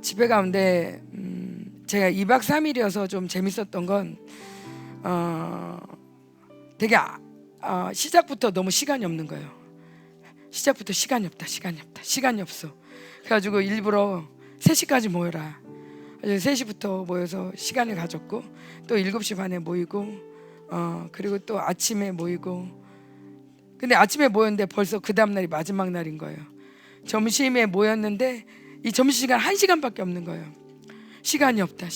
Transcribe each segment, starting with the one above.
집회 가운데 제가 2박 3일이어서 좀 재밌었던 건 되게 시작부터 너무 시간이 없는 거예요. 시작부터 시간이 없어. 그래가지고 일부러 3시까지 모여라. 3시부터 모여서 시간을 가졌고, 또 7시 반에 모이고, 그리고 또 아침에 모이고. 근데 아침에 모였는데 벌써 그 다음날이 마지막 날인 거예요. 점심에 모였는데 이 점심시간 1시간밖에 없는 거예요. 시간이 없다.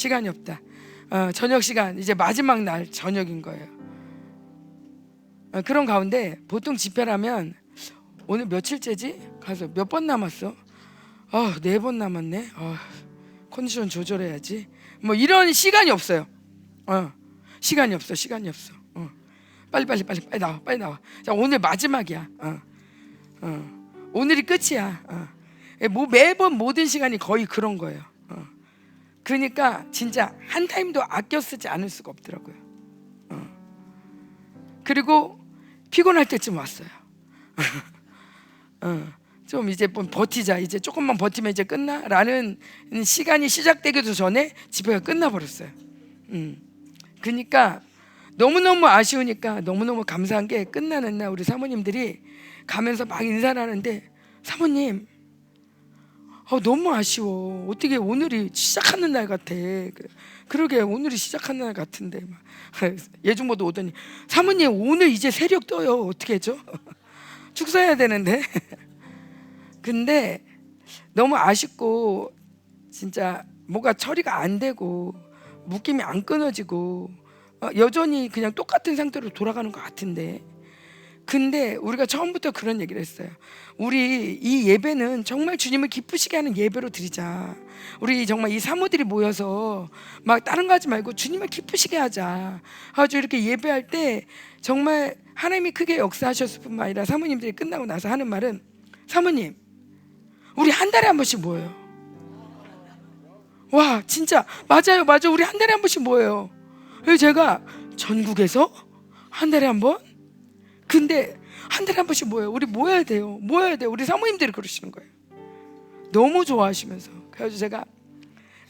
저녁 시간, 이제 마지막 날 저녁인 거예요. 그런 가운데 보통 집회라면 오늘 며칠째지? 가서 몇 번 남았어? 4번 남았네. 컨디션 조절해야지. 뭐 이런 시간이 없어요. 시간이 없어. 빨리 나와. 자, 오늘 마지막이야. 오늘이 끝이야. 매번 모든 시간이 거의 그런 거예요. 그러니까 진짜 한 타임도 아껴 쓰지 않을 수가 없더라고요. 그리고 피곤할 때쯤 왔어요. 좀 이제 버티자, 이제 조금만 버티면 이제 끝나? 라는 시간이 시작되기도 전에 집회가 끝나버렸어요. 그러니까 너무너무 아쉬우니까 너무너무 감사한 게, 끝나는 날 우리 사모님들이 가면서 막 인사를 하는데, 사모님 너무 아쉬워. 어떻게 오늘이 시작하는 날 같아. 그러게 오늘이 시작하는 날 같은데 막 예중모도 오더니, 사모님 오늘 이제 세력 떠요. 어떻게 해줘? 축사해야 되는데. 근데 너무 아쉽고 진짜 뭐가 처리가 안 되고 묶임이 안 끊어지고 여전히 그냥 똑같은 상태로 돌아가는 것 같은데, 근데 우리가 처음부터 그런 얘기를 했어요. 우리 이 예배는 정말 주님을 기쁘시게 하는 예배로 드리자. 우리 정말 이 사모들이 모여서 막 다른 거 하지 말고 주님을 기쁘시게 하자. 아주 이렇게 예배할 때 정말 하나님이 크게 역사하셨을 뿐만 아니라, 사모님들이 끝나고 나서 하는 말은, 사모님 우리 한 달에 한 번씩 모여요. 와, 진짜 맞아요. 우리 한 달에 한 번씩 모여요. 그래서 제가 전국에서 한 달에 한 번? 근데 한 달에 한 번씩 모여요. 우리 모여야 돼요. 우리 사모님들이 그러시는 거예요. 너무 좋아하시면서. 그래서 제가,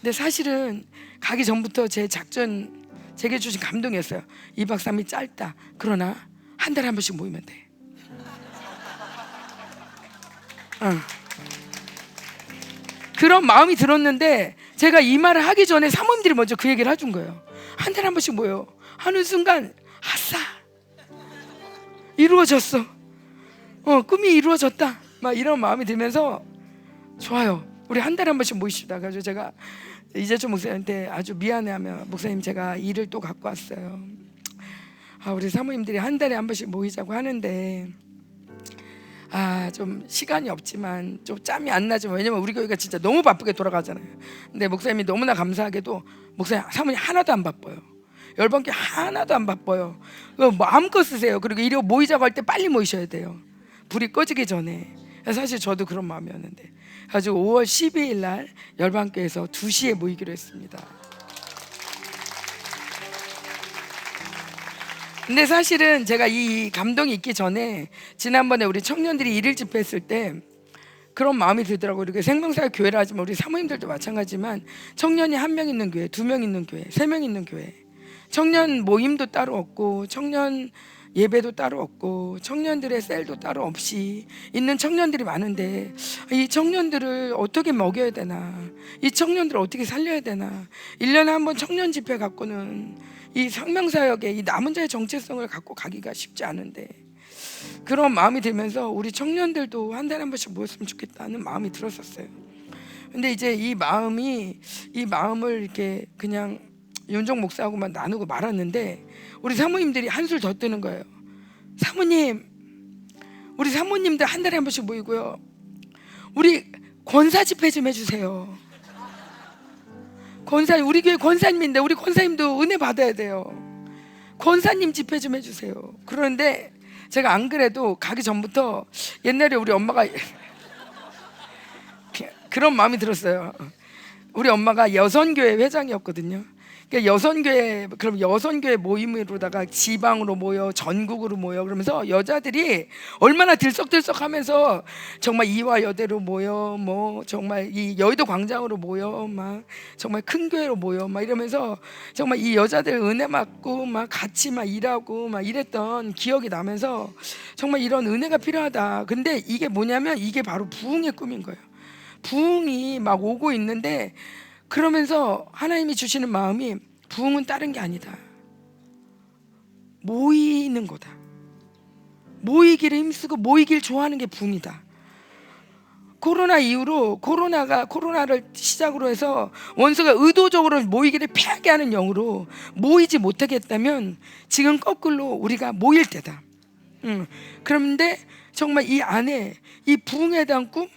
근데 사실은 가기 전부터 제 작전, 제게 주신 감동이었어요. 2박 3일 짧다. 그러나 한 달에 한 번씩 모이면 돼. 그런 마음이 들었는데, 제가 이 말을 하기 전에 사모님들이 먼저 그 얘기를 해준 거예요. 한 달에 한 번씩 모여. 하는 순간 아싸, 이루어졌어. 꿈이 이루어졌다. 막 이런 마음이 들면서, 좋아요, 우리 한 달에 한 번씩 모이시다. 그래서 제가 이재철 목사님한테 아주 미안해하며, 목사님 제가 일을 또 갖고 왔어요. 우리 사모님들이 한 달에 한 번씩 모이자고 하는데 좀 시간이 없지만 좀 짬이 안 나지만, 왜냐면 우리 교회가 진짜 너무 바쁘게 돌아가잖아요. 근데 목사님이 너무나 감사하게도, 목사님 사모님 하나도 안 바빠요. 열방교 하나도 안 바빠요. 마음껏 쓰세요. 그리고 이리 모이자고 할 때 빨리 모이셔야 돼요. 불이 꺼지기 전에. 사실 저도 그런 마음이었는데, 아주 5월 12일 날 열방교에서 2시에 모이기로 했습니다. 근데 사실은 제가 이 감동이 있기 전에, 지난번에 우리 청년들이 일일 집회 했을 때 그런 마음이 들더라고요. 이렇게 생명사역 교회라 하지만 우리 사모님들도 마찬가지지만, 청년이 1명 있는 교회, 2명 있는 교회, 3명 있는 교회, 청년 모임도 따로 없고, 청년 예배도 따로 없고, 청년들의 셀도 따로 없이 있는 청년들이 많은데, 이 청년들을 어떻게 먹여야 되나, 이 청년들을 어떻게 살려야 되나, 1년에 한 번 청년 집회 갖고는 이 생명사역의 이 남은 자의 정체성을 갖고 가기가 쉽지 않은데, 그런 마음이 들면서 우리 청년들도 한 달에 한 번씩 모였으면 좋겠다는 마음이 들었었어요. 근데 이제 이 마음을 이렇게 그냥 윤정 목사하고만 나누고 말았는데, 우리 사모님들이 한술 더 뜨는 거예요. 사모님, 우리 사모님들 한 달에 한 번씩 모이고요, 우리 권사 집회 좀 해주세요. 권사님, 우리 교회 권사님인데 우리 권사님도 은혜 받아야 돼요. 권사님 집회 좀 해주세요. 그런데 제가 안 그래도 가기 전부터 옛날에 우리 엄마가 그런 마음이 들었어요. 우리 엄마가 여선교회 회장이었거든요. 그러니까 여선교회, 그럼 여선교회 모임으로다가 지방으로 모여 전국으로 모여 그러면서 여자들이 얼마나 들썩들썩하면서 정말 이화여대로 모여 뭐 정말 이 여의도 광장으로 모여 막 정말 큰 교회로 모여 막 이러면서 정말 이 여자들 은혜 받고 막 같이 막 일하고 막 이랬던 기억이 나면서 정말 이런 은혜가 필요하다. 근데 이게 뭐냐면 이게 바로 부흥의 꿈인 거예요. 부흥이 막 오고 있는데 그러면서 하나님이 주시는 마음이 부흥은 다른 게 아니다. 모이는 거다. 모이기를 힘쓰고 모이길 좋아하는 게 부흥이다. 코로나 이후로 코로나를 시작으로 해서 원수가 의도적으로 모이기를 피하게 하는 영으로 모이지 못하게 했다면 지금 거꾸로 우리가 모일 때다. 그런데 정말 이 안에 이 부흥에 대한 꿈,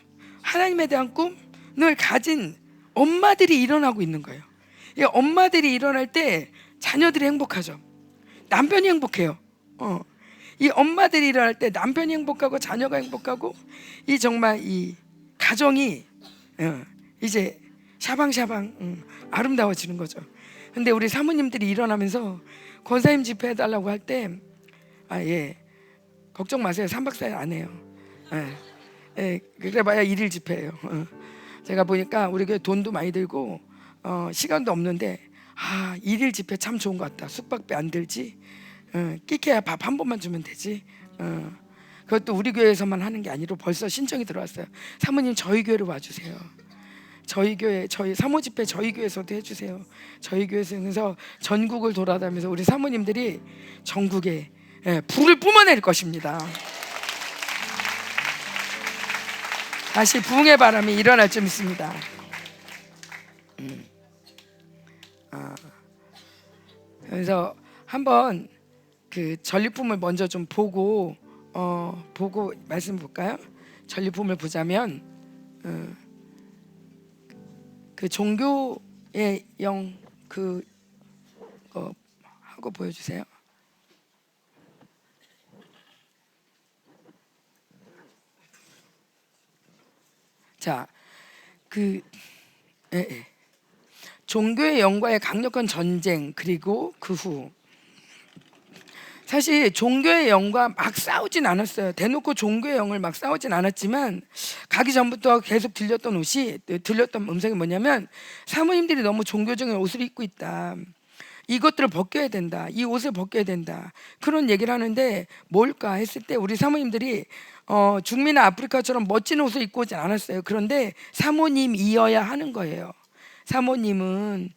하나님에 대한 꿈을 가진 엄마들이 일어나고 있는 거예요. 이 엄마들이 일어날 때 자녀들이 행복하죠. 남편이 행복해요. 이 엄마들이 일어날 때 남편이 행복하고 자녀가 행복하고 이 정말 이 가정이 이제 샤방샤방 아름다워지는 거죠. 근데 우리 사모님들이 일어나면서 권사님 집회 해달라고 할 때 예, 걱정 마세요. 3박 4일 안 해요. 그래봐야 1일 집회예요. 제가 보니까 우리 교회 돈도 많이 들고 시간도 없는데 1일 집회 참 좋은 것 같다. 숙박비 안 들지, 끼케야 밥 한 번만 주면 되지. 그것도 우리 교회에서만 하는 게 아니라 벌써 신청이 들어왔어요. 사모님 저희 교회로 와주세요. 저희 교회, 저희 사모 집회 저희 교회에서도 해주세요. 저희 교회에서. 그래서 전국을 돌아다니면서 우리 사모님들이 전국에 불을 뿜어낼 것입니다. 다시 부흥의 바람이 일어날 줄 믿습니다. 그래서 한번 그 전리품을 먼저 좀 보고 말씀 볼까요? 전리품을 보자면 그 종교의 영 하고 보여주세요. 자, 종교의 영과의 강력한 전쟁 그리고 그 후 사실 종교의 영과 막 싸우진 않았어요. 대놓고 종교의 영을 막 싸우진 않았지만 가기 전부터 계속 들렸던 음성이 뭐냐면 사모님들이 너무 종교적인 옷을 입고 있다. 이것들을 벗겨야 된다. 이 옷을 벗겨야 된다. 그런 얘기를 하는데 뭘까 했을 때 우리 사모님들이 중미나 아프리카처럼 멋진 옷을 입고 오진 않았어요. 그런데 사모님이어야 하는 거예요. 사모님은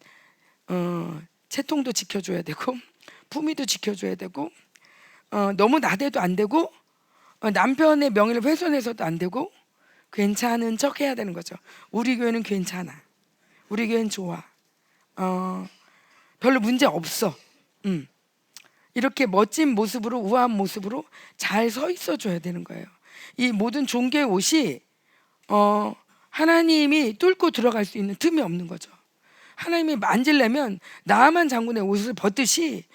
채통도 지켜줘야 되고 품위도 지켜줘야 되고 너무 나대도 안 되고 남편의 명예를 훼손해서도 안 되고 괜찮은 척 해야 되는 거죠. 우리 교회는 괜찮아. 우리 교회는 좋아. 별로 문제 없어. 이렇게 멋진 모습으로 우아한 모습으로 잘 서 있어 줘야 되는 거예요. 이 모든 종교의 옷이 하나님이 뚫고 들어갈 수 있는 틈이 없는 거죠. 하나님이 만지려면 나만 장군의 옷을 벗듯이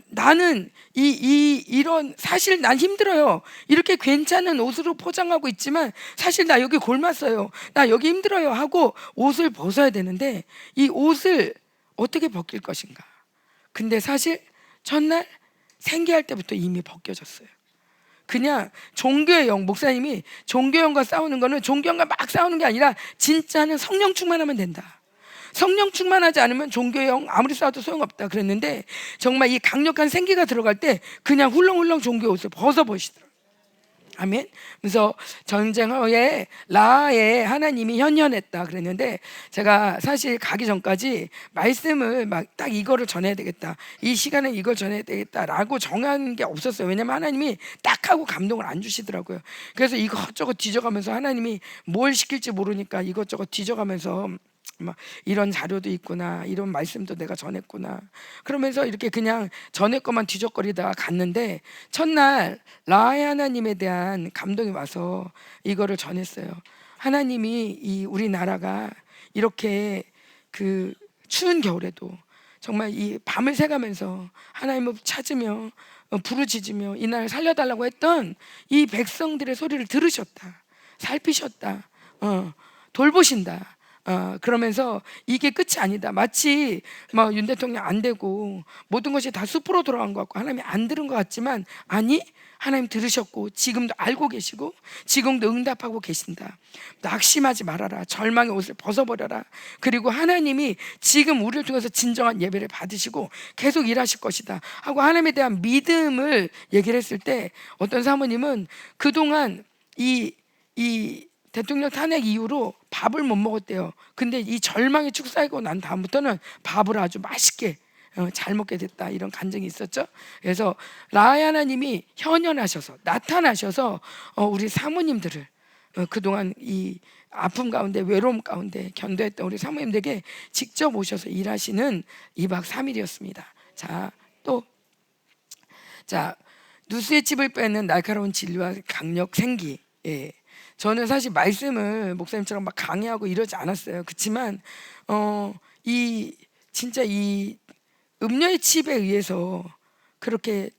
나는 이런 사실 난 힘들어요. 이렇게 괜찮은 옷으로 포장하고 있지만 사실 나 여기 골맞어요. 나 여기 힘들어요 하고 옷을 벗어야 되는데 이 옷을 어떻게 벗길 것인가. 근데 사실 첫날 생계할 때부터 이미 벗겨졌어요. 그냥 종교의 영, 목사님이 종교의 영과 싸우는 거는 종교의 영과 막 싸우는 게 아니라 진짜는 성령 충만하면 된다. 성령 충만하지 않으면 종교의 영 아무리 싸워도 소용없다 그랬는데 정말 이 강력한 생기가 들어갈 때 그냥 훌렁훌렁 종교의 옷을 벗어버리시더라고요. 아멘. 그래서 전쟁 후에 라에 하나님이 현현했다 그랬는데 제가 사실 가기 전까지 말씀을 막 딱 이거를 전해야 되겠다, 이 시간에 이걸 전해야 되겠다라고 정한 게 없었어요. 왜냐면 하나님이 딱 하고 감동을 안 주시더라고요. 그래서 이것저것 뒤져가면서 하나님이 뭘 시킬지 모르니까 이것저것 뒤져가면서 막 이런 자료도 있구나, 이런 말씀도 내가 전했구나 그러면서 이렇게 그냥 전에 것만 뒤적거리다가 갔는데 첫날 라의 하나님에 대한 감동이 와서 이거를 전했어요. 하나님이 이 우리나라가 이렇게 그 추운 겨울에도 정말 이 밤을 새가면서 하나님을 찾으며 부르짖으며 이 나라를 살려달라고 했던 이 백성들의 소리를 들으셨다, 살피셨다, 돌보신다. 그러면서 이게 끝이 아니다. 마치 뭐 윤 대통령 안 되고 모든 것이 다 숲으로 돌아간 것 같고 하나님이 안 들은 것 같지만, 아니, 하나님 들으셨고 지금도 알고 계시고 지금도 응답하고 계신다. 낙심하지 말아라. 절망의 옷을 벗어버려라. 그리고 하나님이 지금 우리를 통해서 진정한 예배를 받으시고 계속 일하실 것이다 하고 하나님에 대한 믿음을 얘기를 했을 때, 어떤 사모님은 그동안 이 대통령 탄핵 이후로 밥을 못 먹었대요. 근데 이 절망이 축사하고 난 다음부터는 밥을 아주 맛있게 잘 먹게 됐다, 이런 간증이 있었죠. 그래서 라야 하나님이 현현하셔서 나타나셔서 우리 사모님들을 그동안 이 아픔 가운데 외로움 가운데 견뎌했던 우리 사모님들에게 직접 오셔서 일하시는 2박 3일이었습니다. 자, 누수의 칩을 빼는 날카로운 진리와 강력 생기. 저는 사실 말씀을 목사님처럼 막 강의하고 이러지 않았어요. 그렇지만 진짜 이 음료의 칩에 의해서 그렇게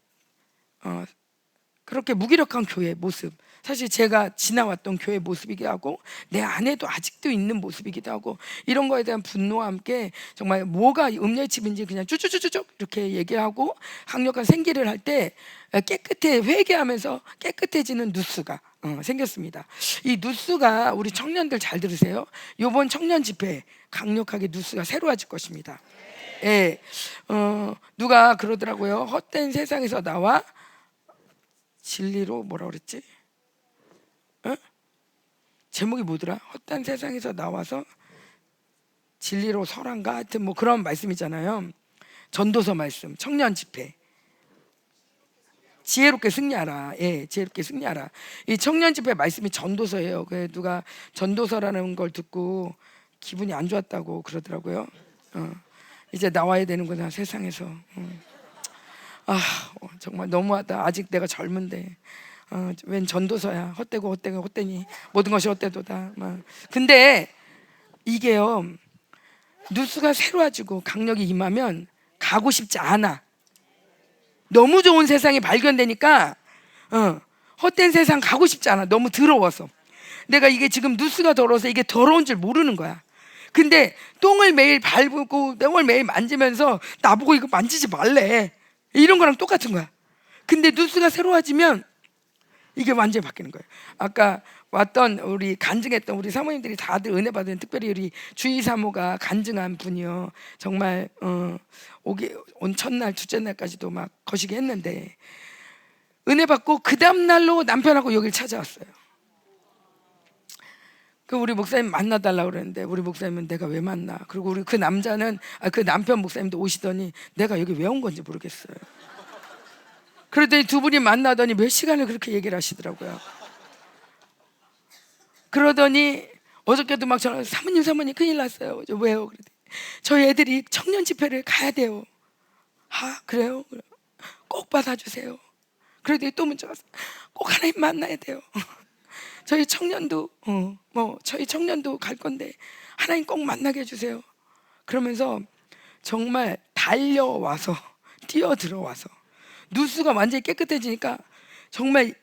무기력한 교회의 모습, 사실 제가 지나왔던 교회의 모습이기도 하고 내 안에도 아직도 있는 모습이기도 하고, 이런 거에 대한 분노와 함께 정말 뭐가 음료의 칩인지 그냥 쭈쭈쭈쭈 이렇게 얘기하고 강력한 생기를 할 때 회개하면서 깨끗해지는 누수가 생겼습니다. 이 누수가, 우리 청년들 잘 들으세요. 이번 청년 집회 강력하게 누수가 새로워질 것입니다. 누가 그러더라고요. 헛된 세상에서 나와 진리로 뭐라 그랬지? 제목이 뭐더라? 헛된 세상에서 나와서 진리로 설한가? 하여튼 뭐 그런 말씀이잖아요. 전도서 말씀, 청년 집회. 지혜롭게 승리하라. 지혜롭게 승리하라. 이 청년 집회 말씀이 전도서예요. 누가 전도서라는 걸 듣고 기분이 안 좋았다고 그러더라고요. 이제 나와야 되는구나, 세상에서. 정말 너무하다. 아직 내가 젊은데 웬 전도서야. 헛되고 헛되니 모든 것이 헛되도다. 근데 이게요, 누수가 새로워지고 강력이 임하면 가고 싶지 않아. 너무 좋은 세상이 발견되니까 헛된 세상 가고 싶지 않아. 너무 더러워서. 내가 이게 지금 누수가 더러워서 이게 더러운 줄 모르는 거야. 근데 똥을 매일 밟고 똥을 매일 만지면서 나보고 이거 만지지 말래, 이런 거랑 똑같은 거야. 근데 누수가 새로워지면 이게 완전히 바뀌는 거예요. 아까 왔던 우리 간증했던 우리 사모님들이 다들 은혜 받은, 특별히 우리 주의 사모가 간증한 분이요, 정말 온 첫날 둘째 날까지도 막 거시기 했는데 은혜 받고 그 다음 날로 남편하고 여길 찾아왔어요. 그 우리 목사님 만나달라고 그랬는데 우리 목사님은 내가 왜 만나? 그리고 우리 그 남자는 그 남편 목사님도 오시더니 내가 여기 왜 온 건지 모르겠어요. 그러더니 두 분이 만나더니 몇 시간을 그렇게 얘기를 하시더라고요. 그러더니 어저께도 막 전화, 사모님 큰일 났어요. 왜요? 그러더니 저희 애들이 청년 집회를 가야 돼요. 그래요? 꼭 받아주세요. 그러더니 또 문자 왔어요. 꼭 하나님 만나야 돼요. 저희 청년도 갈 건데 하나님 꼭 만나게 해주세요. 그러면서 정말 달려와서 뛰어들어와서 누수가 완전히 깨끗해지니까 정말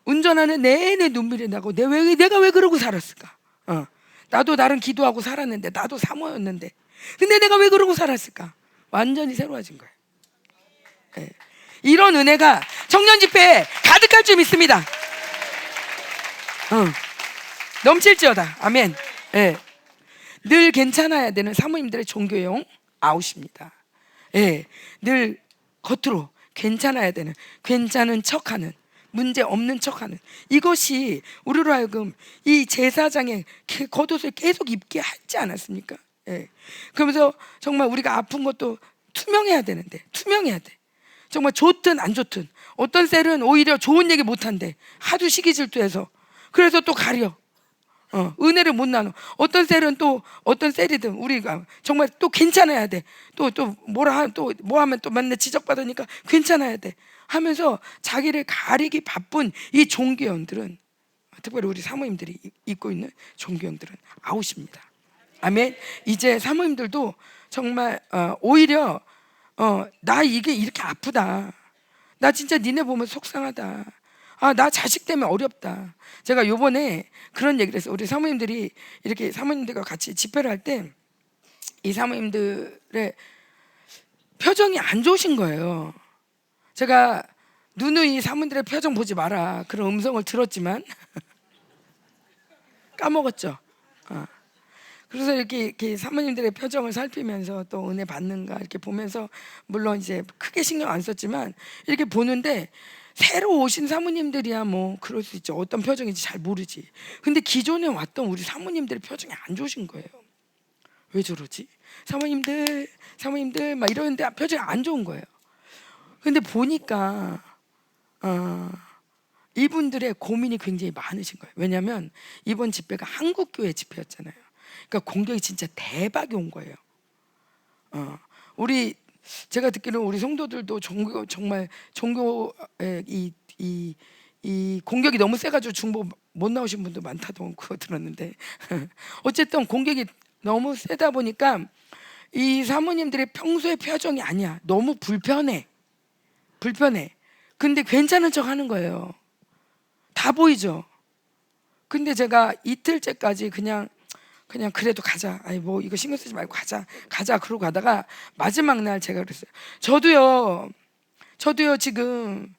운전하는 내내 눈물이 나고 내가 왜 그러고 살았을까? 나도 나름 기도하고 살았는데, 나도 사모였는데, 근데 내가 왜 그러고 살았을까? 완전히 새로워진 거예요. 이런 은혜가 청년 집회에 가득할 줄 믿습니다. 넘칠지어다. 아멘. 늘 괜찮아야 되는 사모님들의 종교용 아웃입니다. 늘 겉으로 괜찮아야 되는, 괜찮은 척하는, 문제 없는 척하는, 이것이 우리로 하여금 이 제사장의 겉옷을 계속 입게 하지 않았습니까? 그러면서 정말 우리가 아픈 것도 투명해야 되는데, 투명해야 돼. 정말 좋든 안 좋든. 어떤 셀은 오히려 좋은 얘기 못한대, 하도 시기 질투해서. 그래서 또 가려. 은혜를 못 나눠. 어떤 셀은 또 어떤 셀이든 우리가 정말 또 괜찮아야 돼. 또 뭐 하면 또 맨날 지적받으니까 괜찮아야 돼 하면서 자기를 가리기 바쁜 이 종교형들은, 특별히 우리 사모님들이 입고 있는 종교형들은 아웃입니다. 아멘. 이제 사모님들도 정말 오히려 나 이게 이렇게 아프다, 나 진짜 니네 보면 속상하다, 아, 나 자식 때문에 어렵다. 제가 요번에 그런 얘기를 했어요. 우리 사모님들이 이렇게 사모님들과 같이 집회를 할 때 이 사모님들의 표정이 안 좋으신 거예요. 제가 누누이 사모님들의 표정 보지 마라 그런 음성을 들었지만 까먹었죠. 어. 그래서 이렇게 사모님들의 표정을 살피면서 또 은혜 받는가 이렇게 보면서 물론 이제 크게 신경 안 썼지만 이렇게 보는데 새로 오신 사모님들이야 뭐 그럴 수 있죠. 어떤 표정인지 잘 모르지. 근데 기존에 왔던 우리 사모님들의 표정이 안 좋으신 거예요. 왜 저러지? 사모님들 막 이러는데 표정이 안 좋은 거예요. 근데 보니까 이분들의 고민이 굉장히 많으신 거예요. 왜냐하면 이번 집회가 한국교회 집회였잖아요. 그러니까 공격이 진짜 대박이 온 거예요. 우리 제가 듣기로는 우리 성도들도 정말 종교의 이 공격이 너무 세가지고 중보 못 나오신 분도 많다고 들었는데 어쨌든 공격이 너무 세다 보니까 이 사모님들의 평소의 표정이 아니야. 너무 불편해. 근데 괜찮은 척 하는 거예요. 다 보이죠. 근데 제가 이틀째까지 그냥 그래도 가자. 아니 뭐 이거 신경 쓰지 말고 가자. 그러고 가다가 마지막 날 제가 그랬어요. 저도요 지금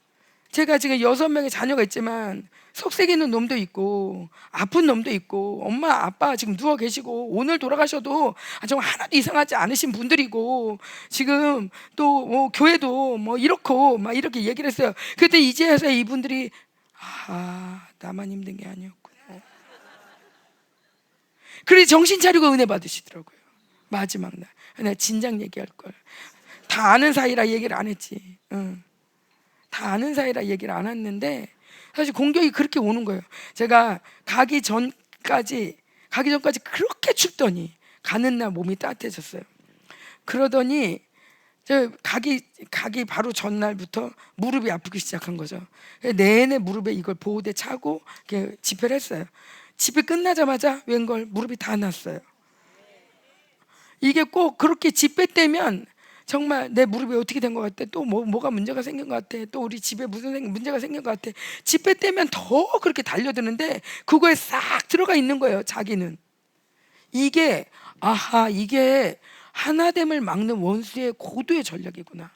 제가 지금 6명의 자녀가 있지만 속썩이는 놈도 있고 아픈 놈도 있고 엄마 아빠 지금 누워 계시고 오늘 돌아가셔도 정말 하나도 이상하지 않으신 분들이고 지금 또 뭐 교회도 뭐 이렇고 막 이렇게 얘기를 했어요. 그때 이제야 이분들이 나만 힘든 게 아니었구나. 그래 정신 차리고 은혜 받으시더라고요. 마지막 날 내가 진작 얘기할 걸. 다 아는 사이라 얘기를 안 했지. 다 아는 사이라 얘기를 안 했는데 사실 공격이 그렇게 오는 거예요. 제가 가기 전까지 그렇게 춥더니 가는 날 몸이 따뜻해졌어요. 그러더니 가기 바로 전날부터 무릎이 아프기 시작한 거죠. 내내 무릎에 이걸 보호대 차고 집회를 했어요. 집회 끝나자마자 웬걸 무릎이 다 났어요. 이게 꼭 그렇게 집회 때면 정말 내 무릎이 어떻게 된 것 같아, 또 뭐가 문제가 생긴 것 같아, 또 우리 집에 무슨 문제가 생긴 것 같아. 집회 때면 더 그렇게 달려드는데 그거에 싹 들어가 있는 거예요. 자기는 이게 하나됨을 막는 원수의 고도의 전략이구나.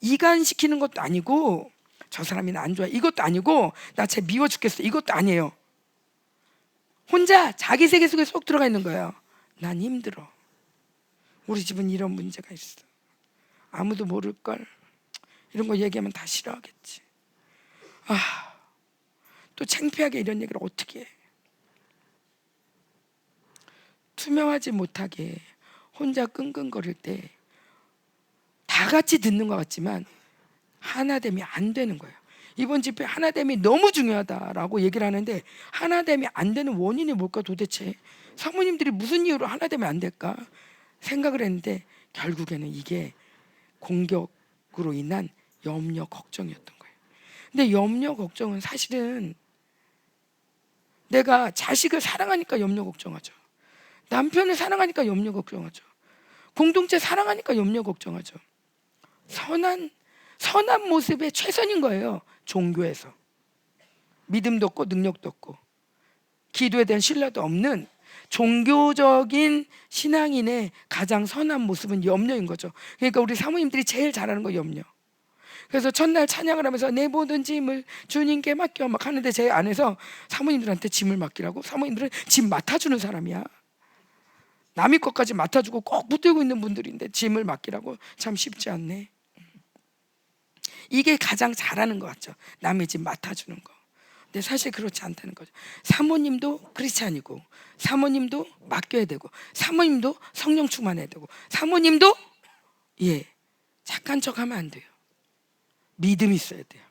이간시키는 것도 아니고 저 사람이 나 안 좋아해 이것도 아니고 나 쟤 미워 죽겠어 이것도 아니에요. 혼자 자기 세계 속에 쏙 들어가 있는 거예요. 난 힘들어. 우리 집은 이런 문제가 있어. 아무도 모를걸. 이런 거 얘기하면 다 싫어하겠지. 또 창피하게 이런 얘기를 어떻게 해. 투명하지 못하게 혼자 끙끙거릴 때 다 같이 듣는 것 같지만 하나됨이 안 되는 거예요. 이번 집회 하나됨이 너무 중요하다라고 얘기를 하는데 하나됨이 안 되는 원인이 뭘까 도대체? 사모님들이 무슨 이유로 하나됨이 안 될까 생각을 했는데 결국에는 이게 공격으로 인한 염려 걱정이었던 거예요. 근데 염려 걱정은 사실은 내가 자식을 사랑하니까 염려 걱정하죠. 남편을 사랑하니까 염려 걱정하죠. 공동체 사랑하니까 염려 걱정하죠. 선한 모습의 최선인 거예요. 종교에서 믿음도 없고 능력도 없고 기도에 대한 신뢰도 없는 종교적인 신앙인의 가장 선한 모습은 염려인 거죠. 그러니까 우리 사모님들이 제일 잘하는 거 염려. 그래서 첫날 찬양을 하면서 내 모든 짐을 주님께 맡겨 막 하는데 제 안에서 사모님들한테 짐을 맡기라고? 사모님들은 짐 맡아주는 사람이야. 남의 것까지 맡아주고 꼭 붙들고 있는 분들인데 짐을 맡기라고? 참 쉽지 않네. 이게 가장 잘하는 것 같죠. 남의 짐 맡아주는 거. 근데 사실 그렇지 않다는 거죠. 사모님도 크리스찬이고 사모님도 맡겨야 되고 사모님도 성령 충만해야 되고 사모님도 착한 척하면 안 돼요. 믿음이 있어야 돼요.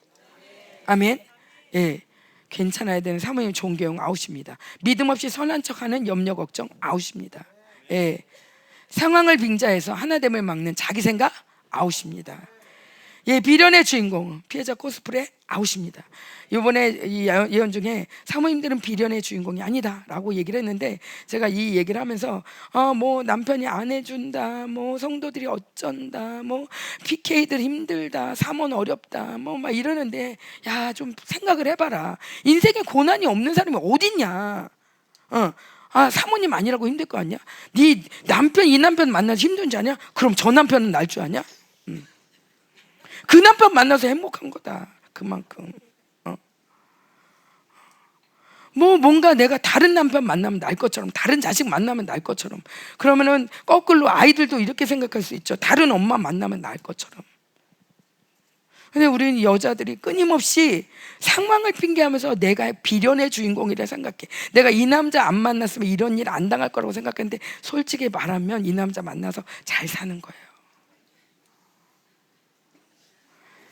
아멘. 괜찮아야 되는 사모님 존경 아웃입니다. 믿음 없이 선한 척하는 염려 걱정 아웃입니다. 상황을 빙자해서 하나됨을 막는 자기 생각 아웃입니다. 예, 비련의 주인공 피해자 코스프레 아웃입니다. 이번에 이 예언 중에 사모님들은 비련의 주인공이 아니다라고 얘기를 했는데, 제가 이 얘기를 하면서 뭐 남편이 안 해준다, 뭐 성도들이 어쩐다, 뭐 PK들 힘들다, 사모는 어렵다, 뭐 막 이러는데, 야, 좀 생각을 해봐라. 인생에 고난이 없는 사람이 어딨냐? 사모님 아니라고 힘들 거 아니야? 네 남편, 이 남편 만나서 힘든지 아냐? 그럼 저 남편은 날 줄 아냐? 그 남편 만나서 행복한 거다. 그만큼. 뭐 뭔가 내가 다른 남편 만나면 날 것처럼, 다른 자식 만나면 날 것처럼, 그러면은 거꾸로 아이들도 이렇게 생각할 수 있죠. 다른 엄마 만나면 날 것처럼. 근데 우리는 여자들이 끊임없이 상황을 핑계하면서 내가 비련의 주인공이라 생각해. 내가 이 남자 안 만났으면 이런 일 안 당할 거라고 생각했는데, 솔직히 말하면 이 남자 만나서 잘 사는 거예요.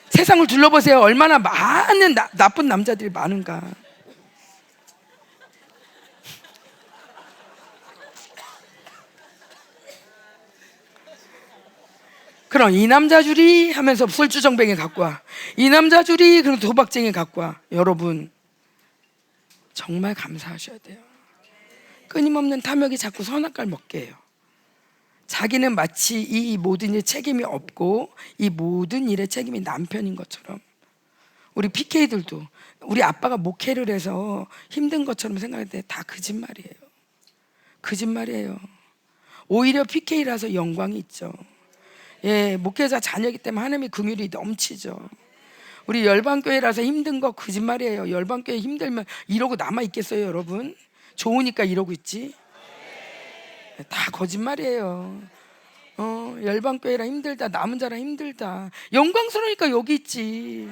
세상을 둘러보세요. 얼마나 많은 나쁜 남자들이 많은가. 그럼 이 남자 줄이 하면서 술주정뱅이 갖고 와. 이 남자 줄이 그럼 도박쟁이 갖고 와. 여러분 정말 감사하셔야 돼요. 끊임없는 탐욕이 자꾸 선악과를 먹게 해요. 자기는 마치 이 모든 일 책임이 없고 이 모든 일의 책임이 남편인 것처럼, 우리 PK들도 우리 아빠가 목회를 해서 힘든 것처럼 생각할 때 다 거짓말이에요. 거짓말이에요. 오히려 PK라서 영광이 있죠. 예, 목회자 자녀이기 때문에 하나님의 긍휼이 넘치죠. 우리 열방교회라서 힘든 거 거짓말이에요. 열방교회 힘들면 이러고 남아 있겠어요, 여러분? 좋으니까 이러고 있지. 다 거짓말이에요. 열방교회라 힘들다, 남은 자라 힘들다. 영광스러우니까 여기 있지.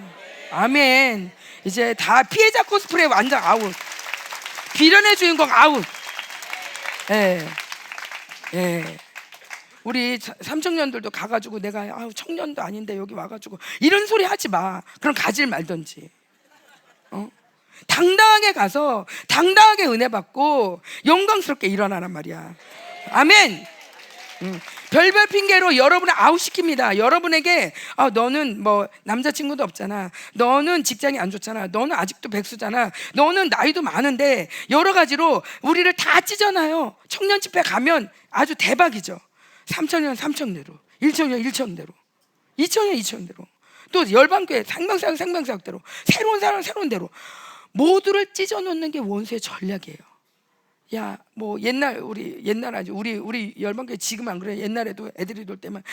아멘. 이제 다 피해자 코스프레 완전 아웃. 비련의 주인공 아웃. 예, 예. 우리 삼청년들도 가가지고 내가 청년도 아닌데 여기 와가지고 이런 소리 하지 마. 그럼 가질 말던지. 당당하게 가서 당당하게 은혜 받고 영광스럽게 일어나란 말이야. 아멘. 별별 핑계로 여러분을 아웃시킵니다. 여러분에게 너는 뭐 남자친구도 없잖아, 너는 직장이 안 좋잖아, 너는 아직도 백수잖아, 너는 나이도 많은데, 여러 가지로 우리를 다 찢어놔요. 청년 집회 가면 아주 대박이죠. 3천년 3천대로, 1천년 1천대로, 2천년 2천대로, 또 열방교회 생명사역대로, 새로운 사람 새로운 대로 모두를 찢어놓는 게 원수의 전략이에요. 야, 뭐 옛날 아주 우리 열방교회 지금 안 그래. 옛날에도 애들이 놀 때만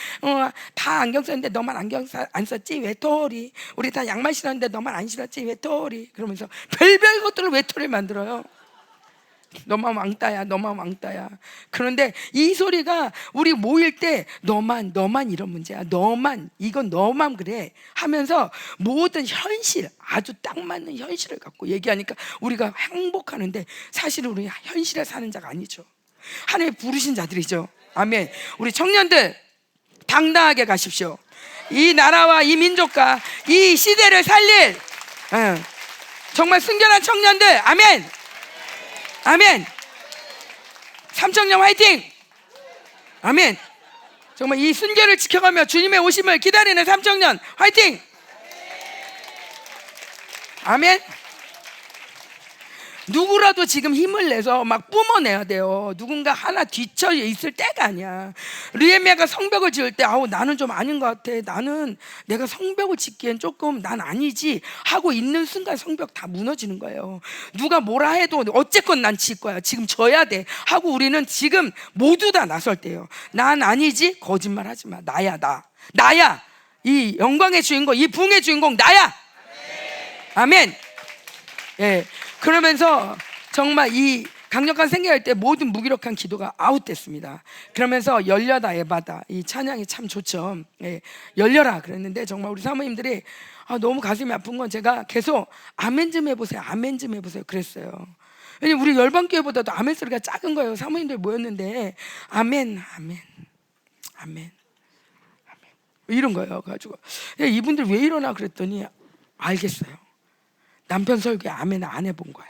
다 안경 썼는데 너만 안경 안 썼지 외톨이. 우리 다 양말 신었는데 너만 안 신었지 외톨이. 그러면서 별별 것들을 외톨이 만들어요. 너만 왕따야, 너만 왕따야. 그런데 이 소리가 우리 모일 때 너만 이런 문제야, 너만 이건 너만 그래 하면서 모든 현실, 아주 딱 맞는 현실을 갖고 얘기하니까 우리가 행복하는데, 사실은 우리 현실에 사는 자가 아니죠. 하나님의 부르신 자들이죠. 아멘. 우리 청년들 당당하게 가십시오. 이 나라와 이 민족과 이 시대를 살릴 정말 순결한 청년들. 아멘. 아멘. 삼청년 화이팅. 아멘. 정말 이 순결을 지켜가며 주님의 오심을 기다리는 삼청년 화이팅. 아멘. 누구라도 지금 힘을 내서 막 뿜어내야 돼요. 누군가 하나 뒤처 있을 때가 아니야. 느헤미야가 성벽을 지을 때 나는 좀 아닌 것 같아, 나는 내가 성벽을 짓기엔 조금 난 아니지 하고 있는 순간 성벽 다 무너지는 거예요. 누가 뭐라 해도 어쨌건 난 질 거야, 지금 져야 돼 하고 우리는 지금 모두 다 나설 때예요. 난 아니지, 거짓말 하지 마. 나야 이 영광의 주인공, 이 부흥의 주인공 나야. 아멘. 예. 그러면서 정말 이 강력한 생각할 때 모든 무기력한 기도가 아웃됐습니다. 그러면서 열려다 에바다, 이 찬양이 참 좋죠. 예, 열려라 그랬는데 정말 우리 사모님들이 너무 가슴이 아픈 건 제가 계속 아멘 좀 해보세요, 아멘 좀 해보세요 그랬어요. 왜냐면 우리 열방교회보다도 아멘 소리가 작은 거예요. 사모님들 모였는데 아멘 아멘 아멘 아멘 이런 거예요. 가지고 이분들 왜 이러나 그랬더니 알겠어요. 남편 설교에 아멘 안 해본 거야.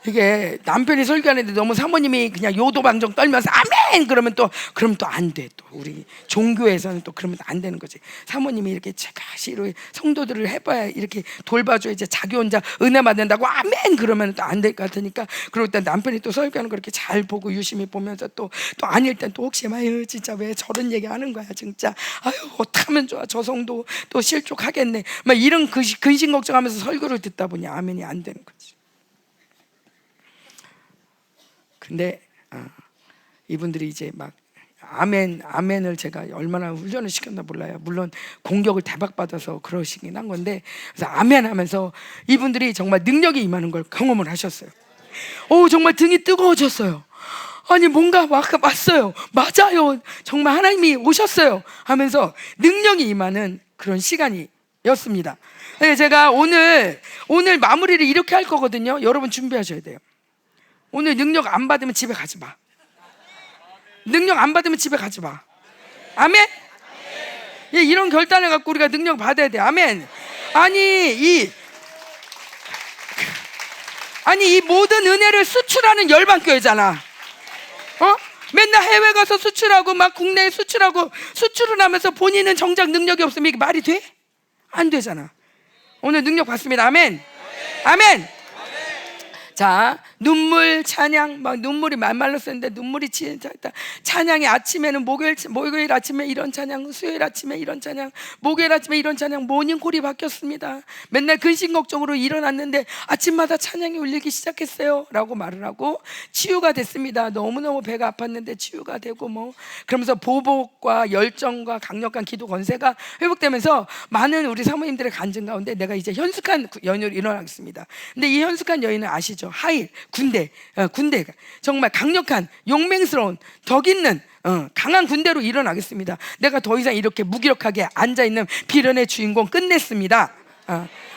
이게 남편이 설교하는데 너무 사모님이 그냥 요도방정 떨면서 아멘 그러면 또 안 돼. 또 우리 종교에서는 또 그러면 안 되는 거지. 사모님이 이렇게 제가시로 성도들을 해봐야 이렇게 돌봐줘야지 자기 혼자 은혜 받는다고 아멘 그러면 또 안 될 것 같으니까. 그리고 또 남편이 또 설교하는 거 이렇게 잘 보고 유심히 보면서 또 아닐 땐 또 혹시 아유 진짜 왜 저런 얘기 하는 거야 진짜 아유 어떡하면 좋아 저 성도 또 실족하겠네 막 이런 근심 걱정하면서 설교를 듣다 보니 아멘이 안 되는 거지. 근데 이분들이 이제 막 아멘을 제가 얼마나 훈련을 시켰나 몰라요. 물론 공격을 대박 받아서 그러시긴 한 건데, 그래서 아멘 하면서 이분들이 정말 능력이 임하는 걸 경험을 하셨어요. 정말 등이 뜨거워졌어요. 아니 뭔가 왔어요. 맞아요. 정말 하나님이 오셨어요 하면서 능력이 임하는 그런 시간이었습니다. 제가 오늘 마무리를 이렇게 할 거거든요. 여러분 준비하셔야 돼요. 오늘 능력 안 받으면 집에 가지 마. 능력 안 받으면 집에 가지 마. 아멘? 예, 이런 결단을 갖고 우리가 능력 받아야 돼. 아멘. 아니 이 모든 은혜를 수출하는 열방교회잖아. 맨날 해외 가서 수출하고 막 국내에 수출하고 수출을 하면서 본인은 정작 능력이 없으면 이게 말이 돼? 안 되잖아. 오늘 능력 받습니다. 아멘. 아멘. 자, 눈물 찬양 막 눈물이 말말로 쓰는데 눈물이 진짜 찬양이 아침에는 목요일 아침에 이런 찬양, 수요일 아침에 이런 찬양, 목요일 아침에 이런 찬양, 모닝콜이 바뀌었습니다. 맨날 근심 걱정으로 일어났는데 아침마다 찬양이 울리기 시작했어요 라고 말을 하고 치유가 됐습니다. 너무너무 배가 아팠는데 치유가 되고 뭐 그러면서 보복과 열정과 강력한 기도 건세가 회복되면서 많은 우리 사모님들의 간증 가운데 내가 이제 현숙한 연휴를 일어나겠습니다. 근데 이 현숙한 여인은 아시죠? 하일 군대 정말 강력한 용맹스러운 덕 있는 강한 군대로 일어나겠습니다. 내가 더 이상 이렇게 무기력하게 앉아있는 비련의 주인공 끝냈습니다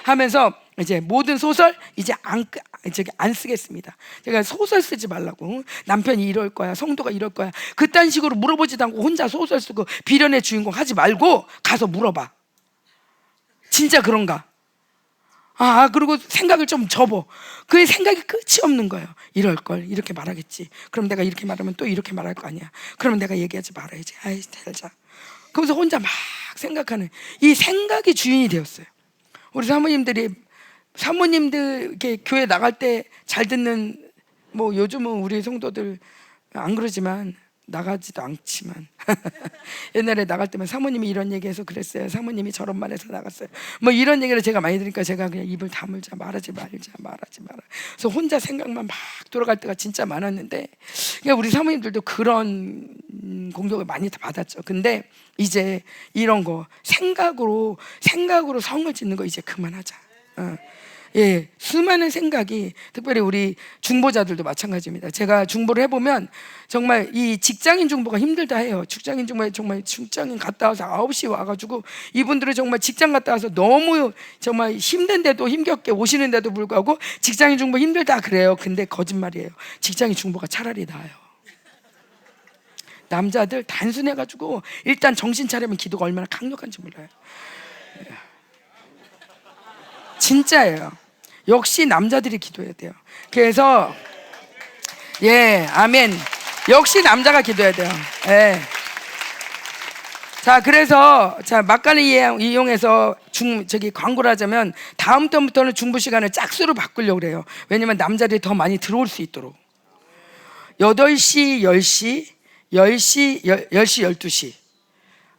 하면서 이제 모든 소설 이제 안 쓰겠습니다. 제가 소설 쓰지 말라고. 남편이 이럴 거야, 성도가 이럴 거야, 그딴 식으로 물어보지도 않고 혼자 소설 쓰고 비련의 주인공 하지 말고 가서 물어봐. 진짜 그런가? 그리고 생각을 좀 접어. 그 생각이 끝이 없는 거예요. 이럴 걸 이렇게 말하겠지. 그럼 내가 이렇게 말하면 또 이렇게 말할 거 아니야. 그러면 내가 얘기하지 말아야지. 아이 살자. 그러면서 혼자 막 생각하는 이 생각이 주인이 되었어요. 우리 사모님들 이렇게 교회 나갈 때 잘 듣는 뭐 요즘은 우리 성도들 안 그러지만 나가지도 않지만 옛날에 나갈 때면 사모님이 이런 얘기해서 그랬어요. 사모님이 저런 말해서 나갔어요. 뭐 이런 얘기를 제가 많이 들으니까 제가 그냥 입을 다물자 말하지 마라. 그래서 혼자 생각만 막 돌아갈 때가 진짜 많았는데 그러니까 우리 사모님들도 그런 공격을 많이 받았죠. 근데 이제 이런 거 생각으로 성을 짓는 거 이제 그만하자. 예, 수많은 생각이 특별히 우리 중보자들도 마찬가지입니다. 제가 중보를 해보면 정말 이 직장인 중보가 힘들다 해요. 직장인 중보에 정말 직장인 갔다 와서 9시 와가지고 이분들은 정말 직장 갔다 와서 너무 정말 힘든데도 힘겹게 오시는데도 불구하고 직장인 중보 힘들다 그래요. 근데 거짓말이에요. 직장인 중보가 차라리 나아요. 남자들 단순해가지고 일단 정신 차리면 기도가 얼마나 강력한지 몰라요. 진짜예요. 역시 남자들이 기도해야 돼요. 그래서 예, 아멘. 역시 남자가 기도해야 돼요. 예. 자, 그래서 막간을 이용해서 광고를 하자면 다음 턴부터는 중부 시간을 짝수로 바꾸려고 그래요. 왜냐면 남자들이 더 많이 들어올 수 있도록. 8시, 10시, 10시, 12시,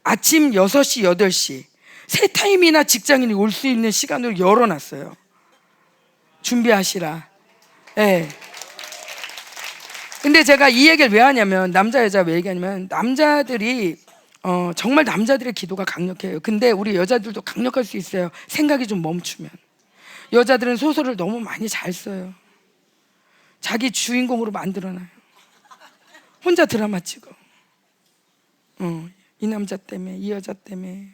아침 6시, 8시 세 타임이나 직장인이 올 수 있는 시간을 열어놨어요. 준비하시라. 예. 근데 제가 이 얘기를 왜 하냐면 남자 여자 왜 얘기하냐면 남자들이 정말 남자들의 기도가 강력해요. 근데 우리 여자들도 강력할 수 있어요. 생각이 좀 멈추면. 여자들은 소설을 너무 많이 잘 써요. 자기 주인공으로 만들어놔요. 혼자 드라마 찍어. 이 남자 때문에, 이 여자 때문에.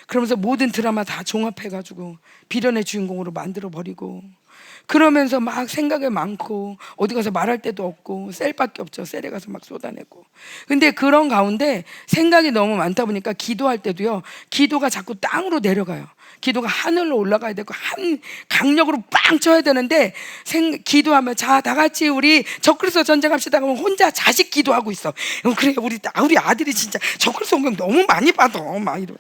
그러면서 모든 드라마 다 종합해가지고 비련의 주인공으로 만들어버리고 그러면서 막 생각이 많고 어디 가서 말할 데도 없고 셀밖에 없죠. 셀에 가서 막 쏟아내고. 근데 그런 가운데 생각이 너무 많다 보니까 기도할 때도요, 기도가 자꾸 땅으로 내려가요. 기도가 하늘로 올라가야 되고 한 강력으로 빵 쳐야 되는데 기도하면 자 다 같이 우리 적그리스도 전쟁합시다 그러면 혼자 자식 기도하고 있어. 그래 우리 아들이 진짜 적그리스도 공격 너무 많이 받아 막 이러.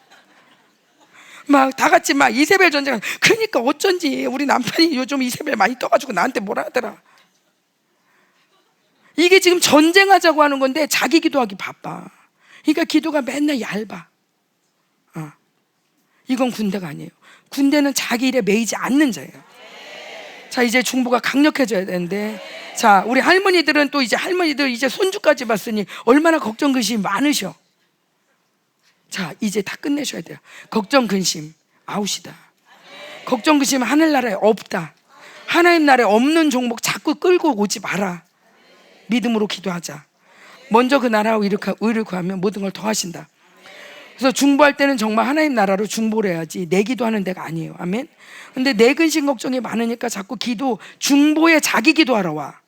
막 다 같이 막 이세벨 전쟁. 그러니까 어쩐지 우리 남편이 요즘 이세벨 많이 떠가지고 나한테 뭐라 하더라. 이게 지금 전쟁하자고 하는 건데 자기 기도하기 바빠. 그러니까 기도가 맨날 얇아. 이건 군대가 아니에요. 군대는 자기 일에 매이지 않는 자예요. 자, 이제 중보가 강력해져야 되는데, 자, 우리 할머니들은 또 이제 할머니들 이제 손주까지 봤으니 얼마나 걱정 근심이 많으셔. 자, 이제 다 끝내셔야 돼요. 걱정 근심 아웃이다. 걱정 근심 하늘나라에 없다. 하나님 나라에 없는 종목 자꾸 끌고 오지 마라. 믿음으로 기도하자. 먼저 그 나라와 의를 구하면 모든 걸 더하신다. 그래서 중보할 때는 정말 하나님 나라로 중보를 해야지 내 기도하는 데가 아니에요. 아멘. 근데 내 근심 걱정이 많으니까 자꾸 중보에 자기 기도하러 와.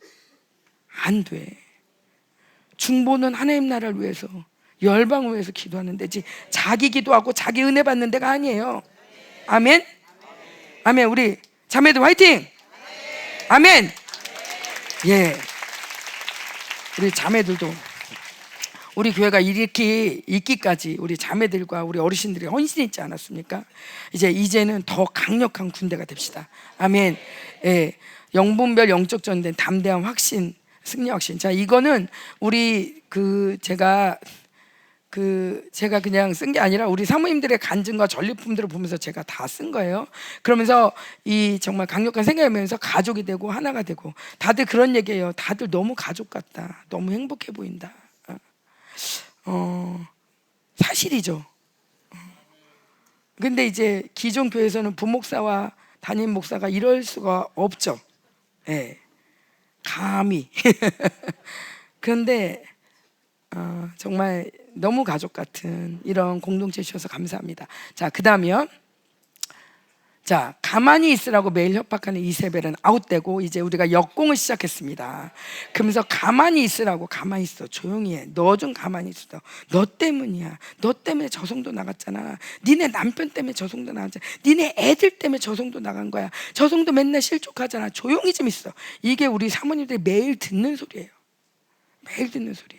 안 돼. 중보는 하나님 나라를 위해서, 열방을 위해서 기도하는 데지 자기 기도하고 자기 은혜 받는 데가 아니에요. 아멘. 아멘. 우리 자매들 화이팅. 아멘. 예. 우리 자매들도 우리 교회가 이렇게 있기까지 우리 자매들과 우리 어르신들이 헌신이 있지 않았습니까? 이제는 더 강력한 군대가 됩시다. 아멘. 예. 영분별 영적 전된 담대한 확신, 승리 확신. 자, 이거는 우리 제가 그냥 쓴 게 아니라 우리 사모님들의 간증과 전리품들을 보면서 제가 다 쓴 거예요. 그러면서 이 정말 강력한 생각이 면서 가족이 되고 하나가 되고 다들 그런 얘기예요. 다들 너무 가족 같다. 너무 행복해 보인다. 사실이죠. 근데 이제 기존 교회에서는 부목사와 담임 목사가 이럴 수가 없죠. 예. 감히. 그런데 정말 너무 가족 같은 이런 공동체 주셔서 감사합니다. 자, 그다음이요. 자, 가만히 있으라고 매일 협박하는 이세벨은 아웃되고 이제 우리가 역공을 시작했습니다. 그러면서 가만히 있으라고, 가만히 있어, 조용히 해, 너 좀 가만히 있어, 너 때문이야, 너 때문에 저성도 나갔잖아, 니네 남편 때문에 저성도 나갔잖아, 니네 애들 때문에 저성도 나간 거야, 저성도 맨날 실족하잖아, 조용히 좀 있어. 이게 우리 사모님들이 매일 듣는 소리예요. 매일 듣는 소리.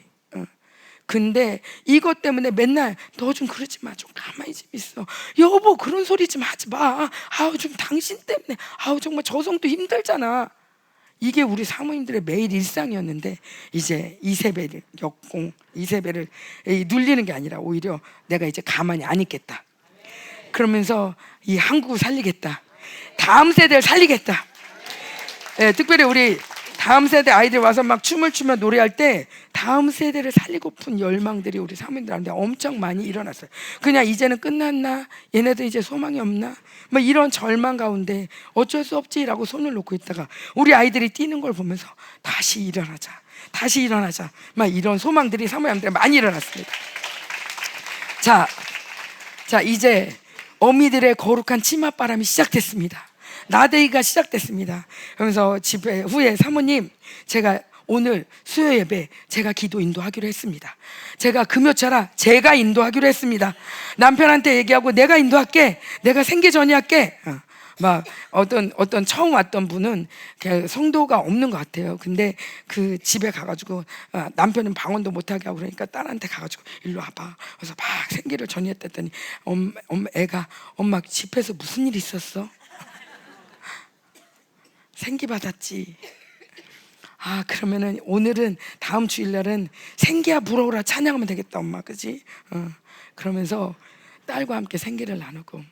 근데 이것 때문에 맨날 너 좀 그러지 마, 좀 가만히 좀 있어, 여보 그런 소리 좀 하지 마, 아우 좀 당신 때문에, 아우 정말 저성도 힘들잖아. 이게 우리 사모님들의 매일 일상이었는데 이제 이세벨을 눌리는 게 아니라 오히려 내가 이제 가만히 안 있겠다. 그러면서 이 한국을 살리겠다, 다음 세대를 살리겠다. 예, 특별히 우리 다음 세대 아이들 와서 막 춤을 추며 노래할 때 다음 세대를 살리고픈 열망들이 우리 사모님들한테 엄청 많이 일어났어요. 그냥 이제는 끝났나? 얘네들 이제 소망이 없나? 막 이런 절망 가운데 어쩔 수 없지라고 손을 놓고 있다가 우리 아이들이 뛰는 걸 보면서 다시 일어나자, 다시 일어나자, 막 이런 소망들이 사모님들한테 많이 일어났습니다. 자, 이제 어미들의 거룩한 치맛바람이 시작됐습니다. 나대기가 시작됐습니다. 그러면서 집회 후에 사모님, 제가 오늘 수요 예배 제가 기도 인도하기로 했습니다. 제가 금요차라 제가 인도하기로 했습니다. 남편한테 얘기하고 내가 인도할게, 내가 생기 전에 할게. 막 어떤 처음 왔던 분은 성도가 없는 것 같아요. 근데 그 집에 가가지고 남편은 방언도 못하게 하고 그러니까 딸한테 가가지고 일로 와봐. 그래서 막 생기를 전이했더니 애가 엄마 집에서 무슨 일 있었어? 생기 받았지. 아, 그러면은 오늘은 다음 주일날은 생기야 불어오라 찬양하면 되겠다 엄마, 그지? 그러면서 딸과 함께 생기를 나누고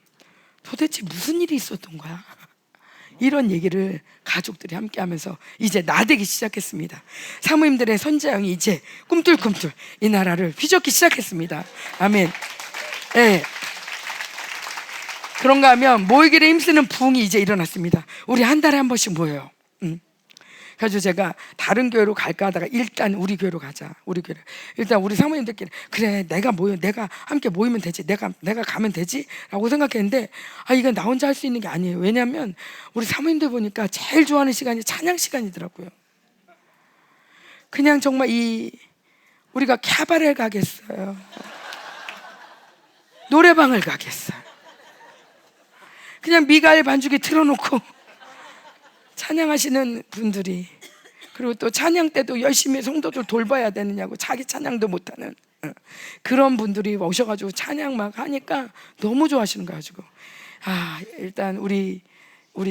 도대체 무슨 일이 있었던 거야? 이런 얘기를 가족들이 함께 하면서 이제 나대기 시작했습니다. 사모님들의 선자형이 이제 꿈틀꿈틀 이 나라를 휘젓기 시작했습니다. 아멘. 네. 그런가 하면 모이기를 힘쓰는 부흥이 이제 일어났습니다. 우리 한 달에 한 번씩 모여요. 그래서 제가 다른 교회로 갈까 하다가 일단 우리 교회로 가자. 우리 교회. 일단 우리 사모님들끼리 그래, 내가 함께 모이면 되지. 내가 가면 되지라고 생각했는데 이건 나 혼자 할 수 있는 게 아니에요. 왜냐하면 우리 사모님들 보니까 제일 좋아하는 시간이 찬양 시간이더라고요. 그냥 정말 우리가 캬바레를 가겠어요, 노래방을 가겠어요. 그냥 미가엘 반주기 틀어놓고 찬양하시는 분들이, 그리고 또 찬양 때도 열심히 성도들 돌봐야 되느냐고 자기 찬양도 못하는 그런 분들이 오셔가지고 찬양 막 하니까 너무 좋아하시는 거 가지고, 일단 우리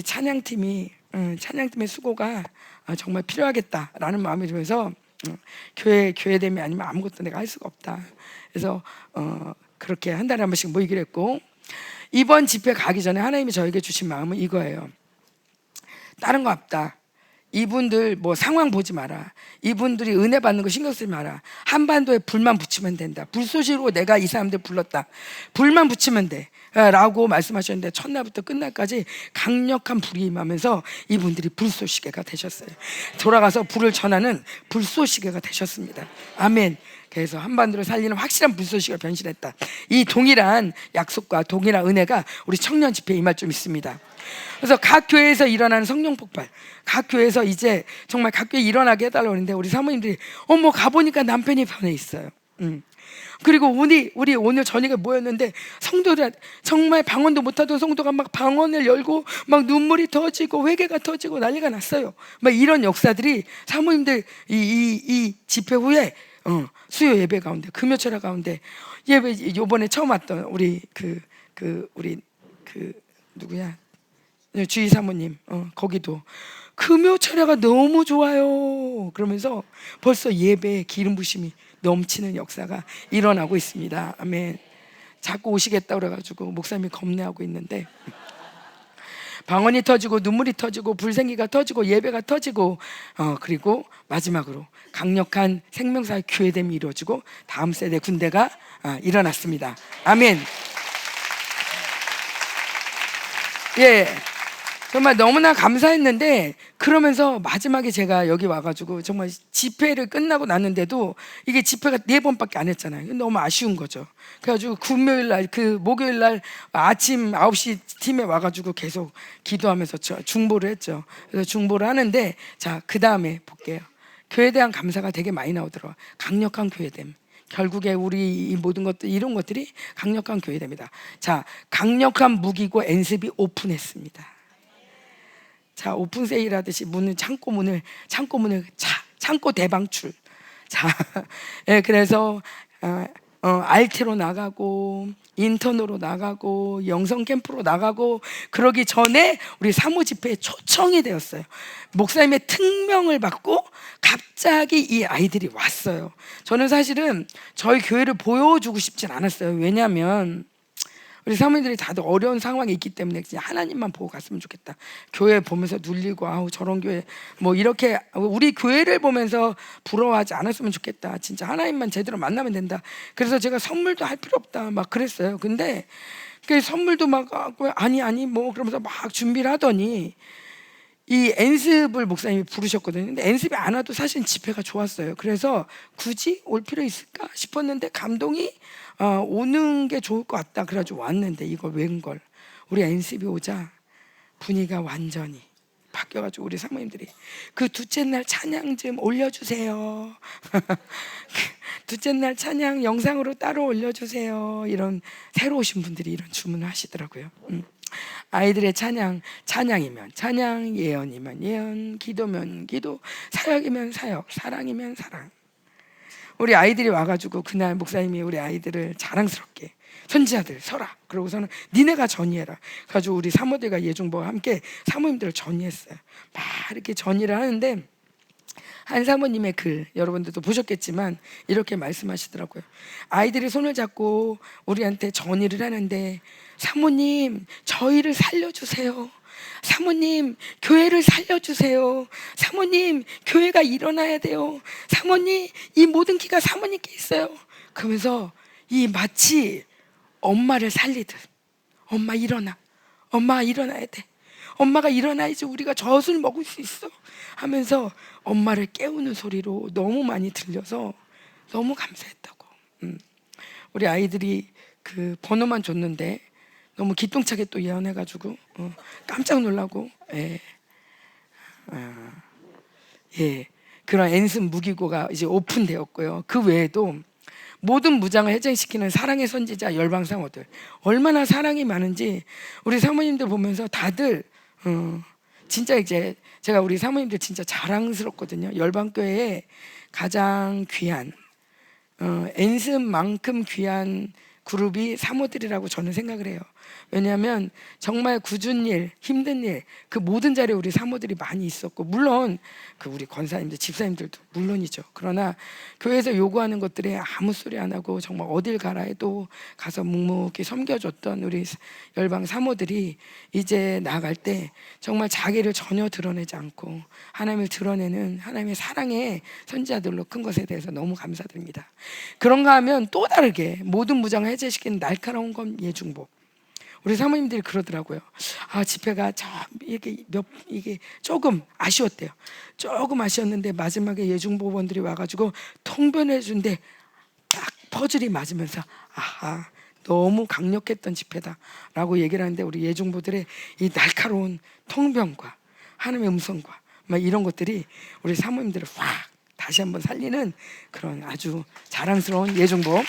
찬양팀이 찬양팀의 수고가 정말 필요하겠다라는 마음이 들면서 교회됨이 아니면 아무것도 내가 할 수가 없다. 그래서 그렇게 한 달에 한 번씩 모이기로 했고, 이번 집회 가기 전에 하나님이 저에게 주신 마음은 이거예요. 다른 거 없다. 이분들 뭐 상황 보지 마라. 이분들이 은혜 받는 거 신경 쓰지 마라. 한반도에 불만 붙이면 된다. 불쏘시로 내가 이 사람들 불렀다. 불만 붙이면 돼 라고 말씀하셨는데, 첫날부터 끝날까지 강력한 불이 임하면서 이분들이 불쏘시개가 되셨어요. 돌아가서 불을 전하는 불쏘시개가 되셨습니다. 아멘. 그래서 한반도를 살리는 확실한 불쏘시개가 변신했다. 이 동일한 약속과 동일한 은혜가 우리 청년 집회에 임할 줄 믿습니다. 그래서 각 교회에서 일어나는 성령 폭발, 각 교회에서 이제 정말 각 교회 일어나게 해달라고 하는데, 우리 사모님들이 가보니까 남편이 변해 있어요. 그리고 우리 오늘 저녁에 모였는데 성도들 정말 방언도 못하던 성도가 막 방언을 열고 막 눈물이 터지고 회개가 터지고 난리가 났어요. 막 이런 역사들이 사모님들 이 집회 후에 수요 예배 가운데, 금요 철야 가운데, 예배 요번에 처음 왔던 우리 우리 누구야, 주희 사모님, 거기도 금요 철야가 너무 좋아요 그러면서 벌써 예배에 기름 부심이 넘치는 역사가 일어나고 있습니다. 아멘. 자꾸 오시겠다 그래가지고 목사님이 겁내하고 있는데, 방언이 터지고 눈물이 터지고 불생기가 터지고 예배가 터지고, 그리고 마지막으로 강력한 생명사의 교회됨이 이루어지고 다음 세대 군대가 일어났습니다. 아멘. 예, 정말 너무나 감사했는데, 그러면서 마지막에 제가 여기 와가지고 정말 집회를 끝나고 났는데도 이게 집회가 4번밖에 안 했잖아요. 너무 아쉬운 거죠. 그래가지고 금요일날 목요일날 아침 9시 팀에 와가지고 계속 기도하면서 중보를 했죠. 그래서 중보를 하는데, 자, 그 다음에 볼게요. 교회에 대한 감사가 되게 많이 나오더라고요. 강력한 교회됨. 결국에 우리 이 모든 것들, 이런 것들이 강력한 교회됩니다. 자, 강력한 무기고 엔습이 오픈했습니다. 자, 오픈 세일 하듯이 창고 문을 창고 대방출. 자, 예, 그래서 알테로 나가고 인턴으로 나가고 영성 캠프로 나가고, 그러기 전에 우리 사모 집회에 초청이 되었어요. 목사님의 특명을 받고 갑자기 이 아이들이 왔어요. 저는 사실은 저희 교회를 보여주고 싶진 않았어요. 왜냐하면 우리 사모님들이 다들 어려운 상황에 있기 때문에 그냥 하나님만 보고 갔으면 좋겠다. 교회 보면서 눌리고 저런 교회 뭐 이렇게 우리 교회를 보면서 부러워하지 않았으면 좋겠다. 진짜 하나님만 제대로 만나면 된다. 그래서 제가 선물도 할 필요 없다 막 그랬어요. 근데 그 선물도 막 아니 뭐 그러면서 막 준비를 하더니 이 엔습을 목사님이 부르셨거든요. 근데 엔습이 안 와도 사실 집회가 좋았어요. 그래서 굳이 올 필요 있을까 싶었는데 감동이 오는 게 좋을 것 같다. 그래가지고 왔는데 이걸 웬걸, 우리 엔습이 오자 분위기가 완전히 바뀌어가지고 우리 사모님들이 그 둘째 날 찬양 좀 올려주세요. 둘째 날 찬양 영상으로 따로 올려주세요. 이런 새로 오신 분들이 이런 주문을 하시더라고요. 아이들의 찬양이면 찬양, 예언이면 예언, 기도면 기도, 사역이면 사역, 사랑이면 사랑. 우리 아이들이 와가지고 그날 목사님이 우리 아이들을 자랑스럽게 선지자들 서라. 그러고서는 니네가 전이해라. 그래가지고 우리 사모들과 예중보와 함께 사모님들을 전이했어요. 막 이렇게 전이를 하는데 한 사모님의 글 여러분들도 보셨겠지만 이렇게 말씀하시더라고요. 아이들이 손을 잡고 우리한테 전이를 하는데, 사모님 저희를 살려주세요. 사모님 교회를 살려주세요. 사모님 교회가 일어나야 돼요. 사모님 이 모든 기가 사모님께 있어요. 그러면서 이 마치 엄마를 살리듯, 엄마 일어나, 엄마 일어나야 돼, 엄마가 일어나야지 우리가 젖을 먹을 수 있어 하면서 엄마를 깨우는 소리로 너무 많이 들려서 너무 감사했다고. 우리 아이들이 그 번호만 줬는데 너무 기똥차게 또 예언해가지고 깜짝 놀라고, 예, 그런 엔습 무기고가 이제 오픈되었고요. 그 외에도 모든 무장을 해제시키는 사랑의 선지자 열방 사모들, 얼마나 사랑이 많은지 우리 사모님들 보면서 다들 진짜 이제 제가 우리 사모님들 진짜 자랑스럽거든요. 열방교회에 가장 귀한 엔습만큼 귀한 그룹이 사모들이라고 저는 생각을 해요. 왜냐하면 정말 굳은 일, 힘든 일, 그 모든 자리에 우리 사모들이 많이 있었고, 물론 그 우리 권사님들, 집사님들도 물론이죠. 그러나 교회에서 요구하는 것들에 아무 소리 안 하고 정말 어딜 가라 해도 가서 묵묵히 섬겨줬던 우리 열방 사모들이 이제 나아갈 때 정말 자기를 전혀 드러내지 않고 하나님을 드러내는 하나님의 사랑의 선지자들로 큰 것에 대해서 너무 감사드립니다. 그런가 하면 또 다르게 모든 무장을 해제시키는 날카로운 건 예중복. 우리 사모님들이 그러더라고요. 집회가 이게 조금 아쉬웠대요. 조금 아쉬웠는데 마지막에 예중복원들이 와가지고 통변해 준데 딱 퍼즐이 맞으면서 너무 강력했던 집회다라고 얘기를 하는데, 우리 예중보들의 이 날카로운 통변과 하나님의 음성과 막 이런 것들이 우리 사모님들을 확 다시 한번 살리는 그런 아주 자랑스러운 예중복.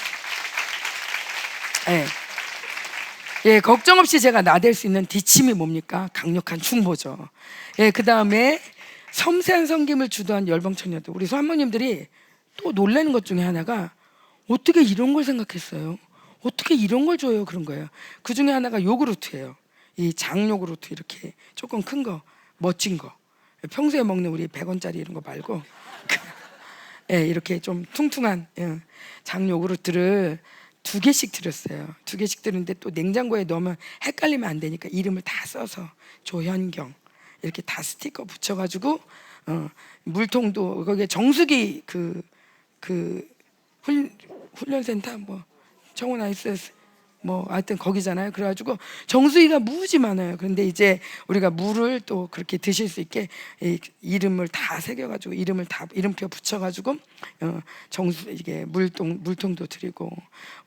걱정 없이 제가 나댈 수 있는 뒷힘이 뭡니까? 강력한 충보죠. 그 다음에 섬세한 섬김을 주도한 열방 처녀들. 우리 사모님들이 또 놀라는 것 중에 하나가 어떻게 이런 걸 생각했어요? 어떻게 이런 걸 줘요? 그런 거예요. 그 중에 하나가 요구르트예요. 이 장요구르트, 이렇게 조금 큰 거, 멋진 거. 평소에 먹는 우리 100원짜리 이런 거 말고 이렇게 좀 퉁퉁한 장요구르트를 2개씩 드렸어요. 2개씩 드렸는데 또 냉장고에 넣으면 헷갈리면 안 되니까 이름을 다 써서 조현경 이렇게 다 스티커 붙여가지고 물통도 거기에 정수기 훈련센터 청원 아이스 하여튼 거기잖아요. 그래가지고 정수기가 무지 많아요. 그런데 이제 우리가 물을 또 그렇게 드실 수 있게 이름을 다 새겨가지고 이름표 붙여가지고 이게 물통도 드리고,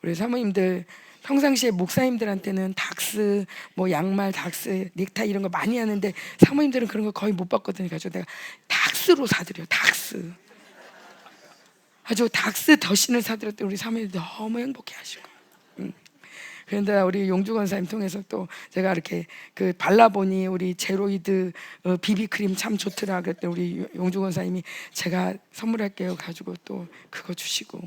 우리 사모님들 평상시에 목사님들한테는 닥스, 양말, 닥스, 넥타이 이런 거 많이 하는데 사모님들은 그런 거 거의 못 봤거든요. 그래서 내가 닥스로 사드려요. 닥스. 아주 닥스 더신을 사드렸더니 우리 사모님들 너무 행복해하시고. 그런데 우리 용주 권사님 통해서 또 제가 이렇게 발라보니 우리 제로이드 비비크림 참 좋더라 그랬더니 우리 용주 권사님이 제가 선물할게요 가지고 또 그거 주시고,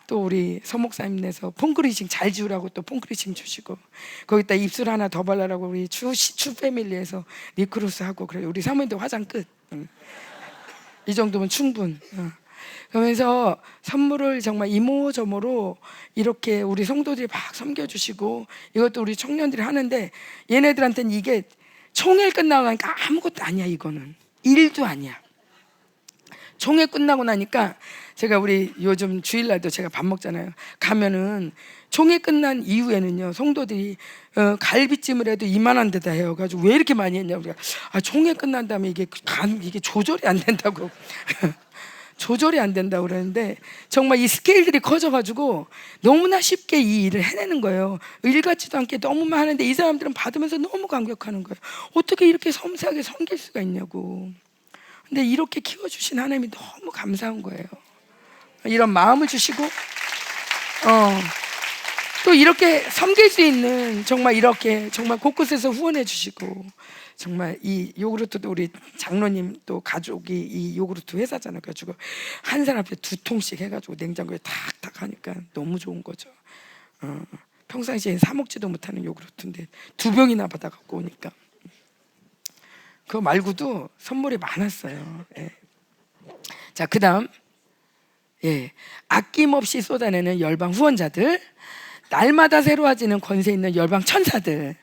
또 우리 서목사님 내서 폼크리징 잘 지우라고 또 폼크리징 주시고, 거기다 입술 하나 더 발라라고 우리 추 패밀리에서 립크로스 하고, 그래 우리 사모님도 화장 끝. 이 정도면 충분. 그러면서 선물을 정말 이모저모로 이렇게 우리 성도들이 막 섬겨주시고, 이것도 우리 청년들이 하는데 얘네들한테는 이게 총회 끝나고 나니까 아무것도 아니야. 이거는 일도 아니야. 총회 끝나고 나니까 제가 우리 요즘 주일날도 제가 밥 먹잖아요. 가면은 총회 끝난 이후에는요 성도들이 갈비찜을 해도 이만한 데다 해요. 가지고 왜 이렇게 많이 했냐, 우리가 총회 끝난 다음에 이게 조절이 안 된다고 조절이 안 된다고 그러는데, 정말 이 스케일들이 커져가지고 너무나 쉽게 이 일을 해내는 거예요. 일 같지도 않게 너무만 하는데 이 사람들은 받으면서 너무 감격하는 거예요. 어떻게 이렇게 섬세하게 섬길 수가 있냐고. 근데 이렇게 키워주신 하나님이 너무 감사한 거예요. 이런 마음을 주시고 또 이렇게 섬길 수 있는 정말 이렇게 정말 곳곳에서 후원해 주시고, 정말 이 요구르트도 우리 장로님 또 가족이 이 요구르트 회사잖아요. 그래가지고 한 사람 앞에 2통씩 해가지고 냉장고에 탁탁 하니까 너무 좋은 거죠. 평상시에 사 먹지도 못하는 요구르트인데 2병이나 받아갖고 오니까. 그거 말고도 선물이 많았어요. 자, 그 다음 아낌없이 쏟아내는 열방 후원자들, 날마다 새로워지는 권세 있는 열방 천사들,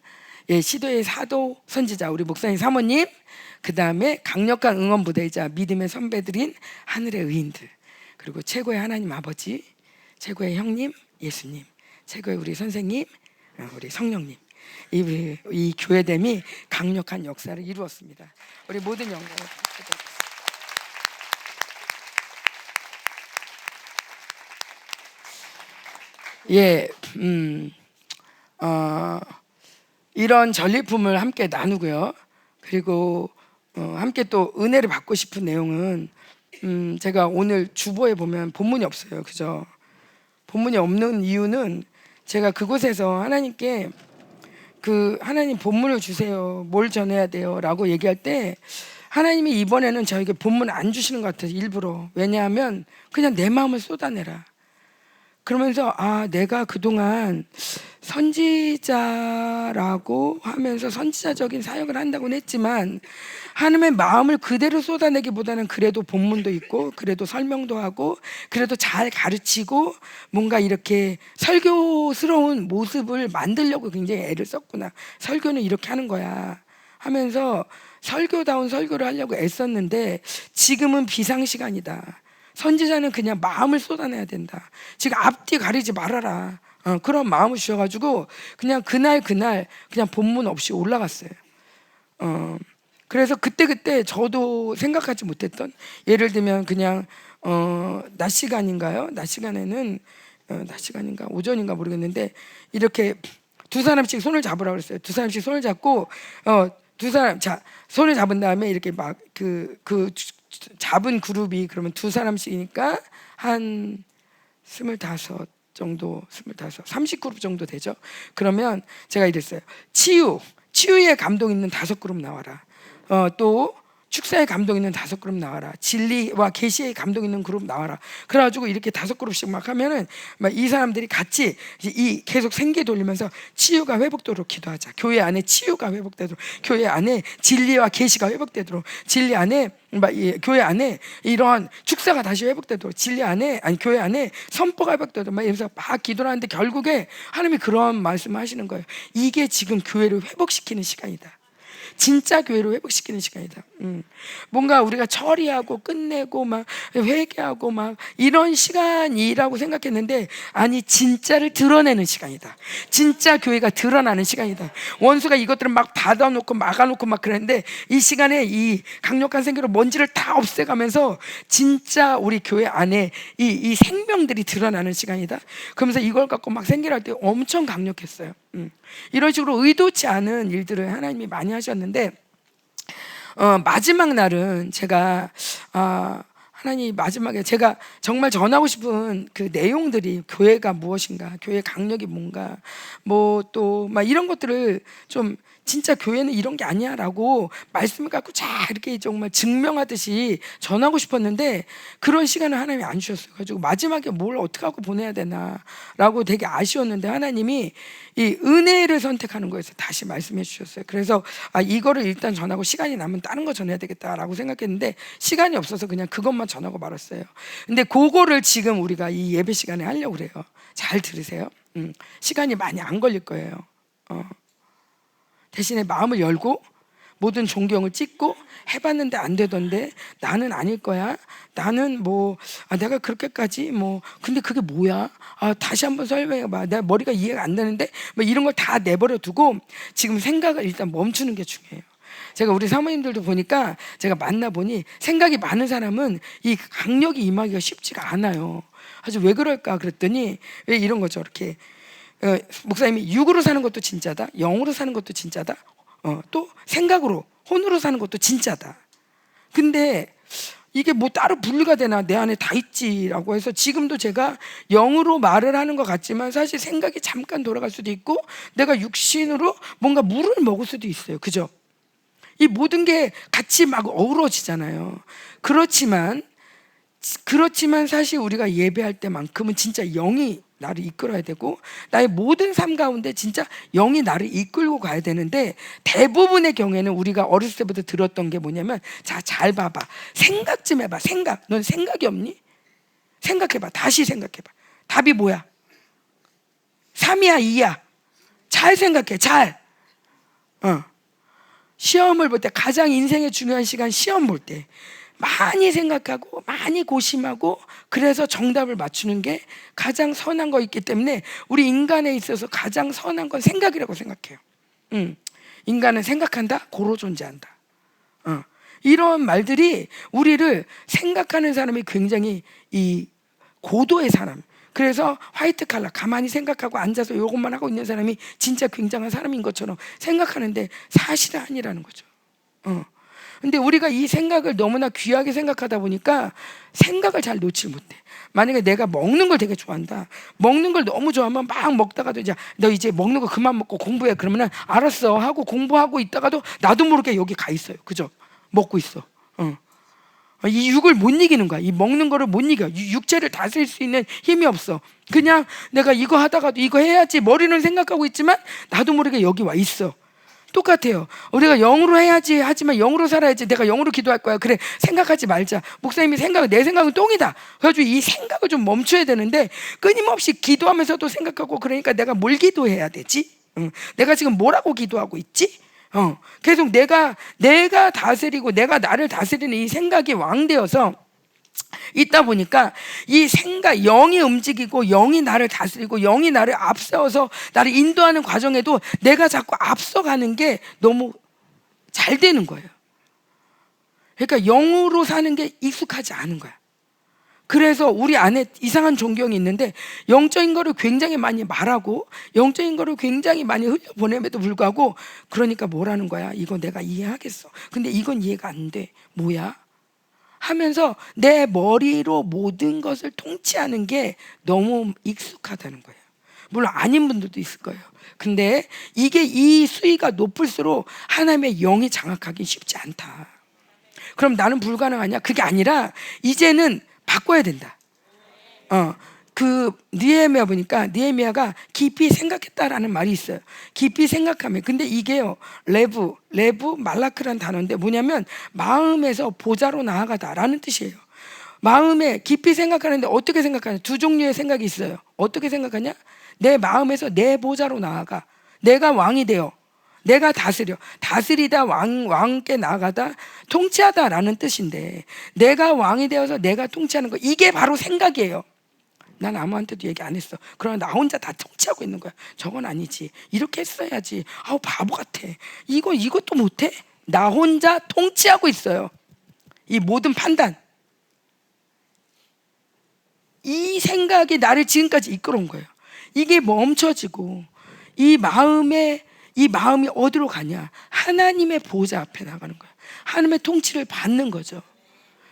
시도의 사도 선지자 우리 목사님 사모님, 그 다음에 강력한 응원부대이자 믿음의 선배들인 하늘의 의인들, 그리고 최고의 하나님 아버지, 최고의 형님 예수님, 최고의 우리 선생님 우리 성령님, 이 교회됨이 강력한 역사를 이루었습니다. 우리 모든 영광을 드리겠습니다. 이런 전리품을 함께 나누고요. 그리고 함께 또 은혜를 받고 싶은 내용은 제가 오늘 주보에 보면 본문이 없어요. 그죠? 본문이 없는 이유는 제가 그곳에서 하나님께 하나님 본문을 주세요. 뭘 전해야 돼요? 라고 얘기할 때 하나님이 이번에는 저에게 본문 안 주시는 것 같아요. 일부러. 왜냐하면 그냥 내 마음을 쏟아내라. 그러면서 내가 그동안 선지자라고 하면서 선지자적인 사역을 한다고는 했지만 하나님의 마음을 그대로 쏟아내기보다는 그래도 본문도 있고 그래도 설명도 하고 그래도 잘 가르치고 뭔가 이렇게 설교스러운 모습을 만들려고 굉장히 애를 썼구나. 설교는 이렇게 하는 거야 하면서 설교다운 설교를 하려고 애썼는데 지금은 비상시간이다. 선지자는 그냥 마음을 쏟아내야 된다. 지금 앞뒤 가리지 말아라. 그런 마음을 주셔가지고 그냥 그날 그냥 본문 없이 올라갔어요. 그래서 그때 저도 생각하지 못했던, 예를 들면 그냥 낮 시간인가요? 낮 시간에는 낮 시간인가 오전인가 모르겠는데 이렇게 두 사람씩 손을 잡으라고 그랬어요. 두 사람씩 손을 잡고 두 사람 손을 잡은 다음에 이렇게 막 잡은 그룹이 그러면 두 사람씩이니까 한 25 정도, 30그룹 정도 되죠. 그러면 제가 이랬어요. 치유의 감동 있는 5그룹 나와라. 또 축사의 감동 있는 5그룹 나와라. 진리와 계시의 감동 있는 그룹 나와라. 그래가지고 이렇게 5그룹씩 막 하면은 막 이 사람들이 같이 계속 생기 돌리면서 치유가 회복되도록 기도하자. 교회 안에 치유가 회복되도록, 교회 안에 진리와 계시가 회복되도록, 진리 안에 교회 안에 이러한 축사가 다시 회복되도록, 교회 안에 선포가 회복되도록 막 이러면서 막 기도를 하는데 결국에 하나님이 그런 말씀을 하시는 거예요. 이게 지금 교회를 회복시키는 시간이다. 진짜 교회로 회복시키는 시간이다. 뭔가 우리가 처리하고 끝내고 막 회개하고 막 이런 시간이라고 생각했는데 아니, 진짜를 드러내는 시간이다. 진짜 교회가 드러나는 시간이다. 원수가 이것들을 막 닫아놓고 막아놓고 막 그랬는데 이 시간에 이 강력한 생기로 먼지를 다 없애가면서 진짜 우리 교회 안에 이 생명들이 드러나는 시간이다. 그러면서 이걸 갖고 막 생기를 할 때 엄청 강력했어요. 이런 식으로 의도치 않은 일들을 하나님이 많이 하셨는데 마지막 날은 제가 하나님 마지막에 제가 정말 전하고 싶은 그 내용들이 교회가 무엇인가, 교회의 강력이 뭔가, 뭐 또 막 이런 것들을 좀 진짜 교회는 이런 게 아니야라고 말씀을 갖고 잘 이렇게 정말 증명하듯이 전하고 싶었는데 그런 시간을 하나님이 안 주셨어요. 가지고 마지막에 뭘 어떻게 하고 보내야 되나라고 되게 아쉬웠는데 하나님이 이 은혜를 선택하는 거에서 다시 말씀해 주셨어요. 그래서 이거를 일단 전하고 시간이 남으면 다른 거 전해야 되겠다라고 생각했는데 시간이 없어서 그냥 그것만 전하고 말았어요. 근데 그거를 지금 우리가 이 예배 시간에 하려고 그래요. 잘 들으세요. 시간이 많이 안 걸릴 거예요. 대신에 마음을 열고 모든 존경을 찍고 해봤는데 안 되던데 나는 아닐 거야. 나는 내가 그렇게까지 근데 그게 뭐야? 다시 한번 설명해봐. 내가 머리가 이해가 안 되는데 이런 걸 다 내버려 두고 지금 생각을 일단 멈추는 게 중요해요. 제가 우리 사모님들도 보니까 제가 만나보니 생각이 많은 사람은 이 강력이 임하기가 쉽지가 않아요. 아주 왜 그럴까 그랬더니 왜 이런 거죠. 이렇게 목사님이 육으로 사는 것도 진짜다, 영으로 사는 것도 진짜다, 또 생각으로 혼으로 사는 것도 진짜다. 근데 이게 따로 분리가 되나? 내 안에 다 있지라고 해서 지금도 제가 영으로 말을 하는 것 같지만 사실 생각이 잠깐 돌아갈 수도 있고 내가 육신으로 뭔가 물을 먹을 수도 있어요. 그죠? 이 모든 게 같이 막 어우러지잖아요. 그렇지만 사실 우리가 예배할 때만큼은 진짜 영이 나를 이끌어야 되고 나의 모든 삶 가운데 진짜 영이 나를 이끌고 가야 되는데 대부분의 경우에는 우리가 어렸을 때부터 들었던 게 뭐냐면 잘 봐봐. 생각 좀 해봐. 생각. 넌 생각이 없니? 생각해봐. 다시 생각해봐. 답이 뭐야? 3이야 2야? 잘 생각해. 잘. 시험을 볼 때 가장 인생의 중요한 시간 시험 볼 때 많이 생각하고 많이 고심하고 그래서 정답을 맞추는 게 가장 선한 거 있기 때문에 우리 인간에 있어서 가장 선한 건 생각이라고 생각해요. 인간은 생각한다, 고로 존재한다. 이런 말들이 우리를 생각하는 사람이 굉장히 이 고도의 사람. 그래서 화이트 칼라 가만히 생각하고 앉아서 이것만 하고 있는 사람이 진짜 굉장한 사람인 것처럼 생각하는데 사실은 아니라는 거죠. 근데 우리가 이 생각을 너무나 귀하게 생각하다 보니까 생각을 잘 놓지 못해. 만약에 내가 먹는 걸 되게 좋아한다. 먹는 걸 너무 좋아하면 막 먹다가도 이제 너 이제 먹는 거 그만 먹고 공부해. 그러면은 알았어 하고 공부하고 있다가도 나도 모르게 여기 가 있어요. 그죠? 먹고 있어. 이 육을 못 이기는 거야. 이 먹는 거를 못 이겨. 육체를 다스릴 수 있는 힘이 없어. 그냥 내가 이거 하다가도 이거 해야지 머리는 생각하고 있지만 나도 모르게 여기 와 있어. 똑같아요. 우리가 영으로 해야지 하지만 영으로 살아야지. 내가 영으로 기도할 거야. 그래, 생각하지 말자. 목사님이 내 생각은 똥이다. 그래가지고 이 생각을 좀 멈춰야 되는데 끊임없이 기도하면서도 생각하고, 그러니까 내가 뭘 기도해야 되지? 내가 지금 뭐라고 기도하고 있지? 계속 내가 다스리고 내가 나를 다스리는 이 생각이 왕되어서 있다 보니까 이 생각, 영이 움직이고 영이 나를 다스리고 영이 나를 앞세워서 나를 인도하는 과정에도 내가 자꾸 앞서가는 게 너무 잘 되는 거예요. 그러니까 영으로 사는 게 익숙하지 않은 거야. 그래서 우리 안에 이상한 존경이 있는데 영적인 거를 굉장히 많이 말하고 영적인 거를 굉장히 많이 흘려보냄에도 불구하고, 그러니까 뭐라는 거야? 이거 내가 이해하겠어. 근데 이건 이해가 안 돼. 뭐야? 하면서 내 머리로 모든 것을 통치하는 게 너무 익숙하다는 거예요. 물론 아닌 분들도 있을 거예요. 근데 이게 이 수위가 높을수록 하나님의 영이 장악하기 쉽지 않다. 그럼 나는 불가능하냐? 그게 아니라 이제는 바꿔야 된다. 느헤미야 보니까 느헤미야가 깊이 생각했다라는 말이 있어요. 깊이 생각하면. 근데 이게요, 레브 말라크란 단어인데 뭐냐면 마음에서 보좌로 나아가다라는 뜻이에요. 마음에 깊이 생각하는데 어떻게 생각하냐? 두 종류의 생각이 있어요. 어떻게 생각하냐? 내 마음에서 내 보좌로 나아가. 내가 왕이 되어 내가 다스리다 왕께 나아가다, 통치하다라는 뜻인데, 내가 왕이 되어서 내가 통치하는 거, 이게 바로 생각이에요. 난 아무한테도 얘기 안 했어. 그러나 나 혼자 다 통치하고 있는 거야. 저건 아니지. 이렇게 했어야지. 아우, 바보 같아. 이것도 못해? 나 혼자 통치하고 있어요. 이 모든 판단. 이 생각이 나를 지금까지 이끌어온 거예요. 이게 멈춰지고 이 마음이 어디로 가냐? 하나님의 보좌 앞에 나가는 거야. 하나님의 통치를 받는 거죠.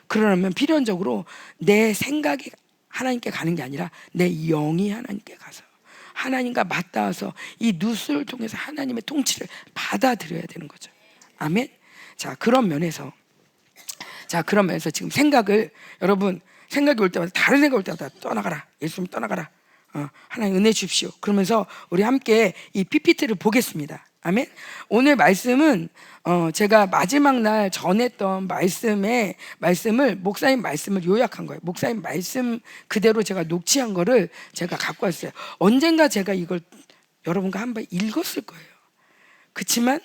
그러려면 필연적으로 내 생각이 하나님께 가는 게 아니라 내 영이 하나님께 가서 하나님과 맞닿아서 이 누수를 통해서 하나님의 통치를 받아들여야 되는 거죠. 아멘. 그런 면에서 지금 여러분 생각이 올 때마다, 다른 생각이 올 때마다 떠나가라. 예수님 떠나가라. 하나님 은혜 주십시오. 그러면서 우리 함께 이 PPT를 보겠습니다. 아멘. 오늘 말씀은 제가 마지막 날 전했던 말씀을 목사님 말씀을 요약한 거예요. 목사님 말씀 그대로 제가 녹취한 거를 제가 갖고 왔어요. 언젠가 제가 이걸 여러분과 한번 읽었을 거예요. 그렇지만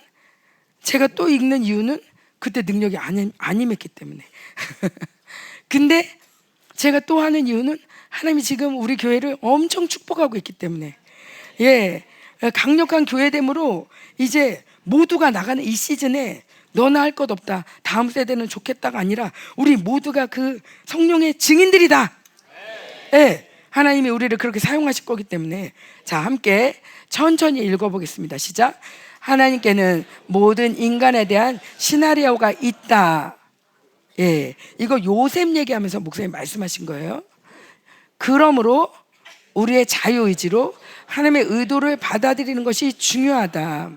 제가 또 읽는 이유는 그때 능력이 안 임했기 때문에. 근데 제가 또 하는 이유는 하나님이 지금 우리 교회를 엄청 축복하고 있기 때문에, 강력한 교회됨으로 이제 모두가 나가는 이 시즌에 너나 할 것 없다, 다음 세대는 좋겠다가 아니라 우리 모두가 그 성령의 증인들이다. 하나님이 우리를 그렇게 사용하실 거기 때문에, 함께 천천히 읽어보겠습니다. 시작. 하나님께는 모든 인간에 대한 시나리오가 있다. 이거 요셉 얘기하면서 목사님 말씀하신 거예요. 그러므로 우리의 자유의지로 하나님의 의도를 받아들이는 것이 중요하다.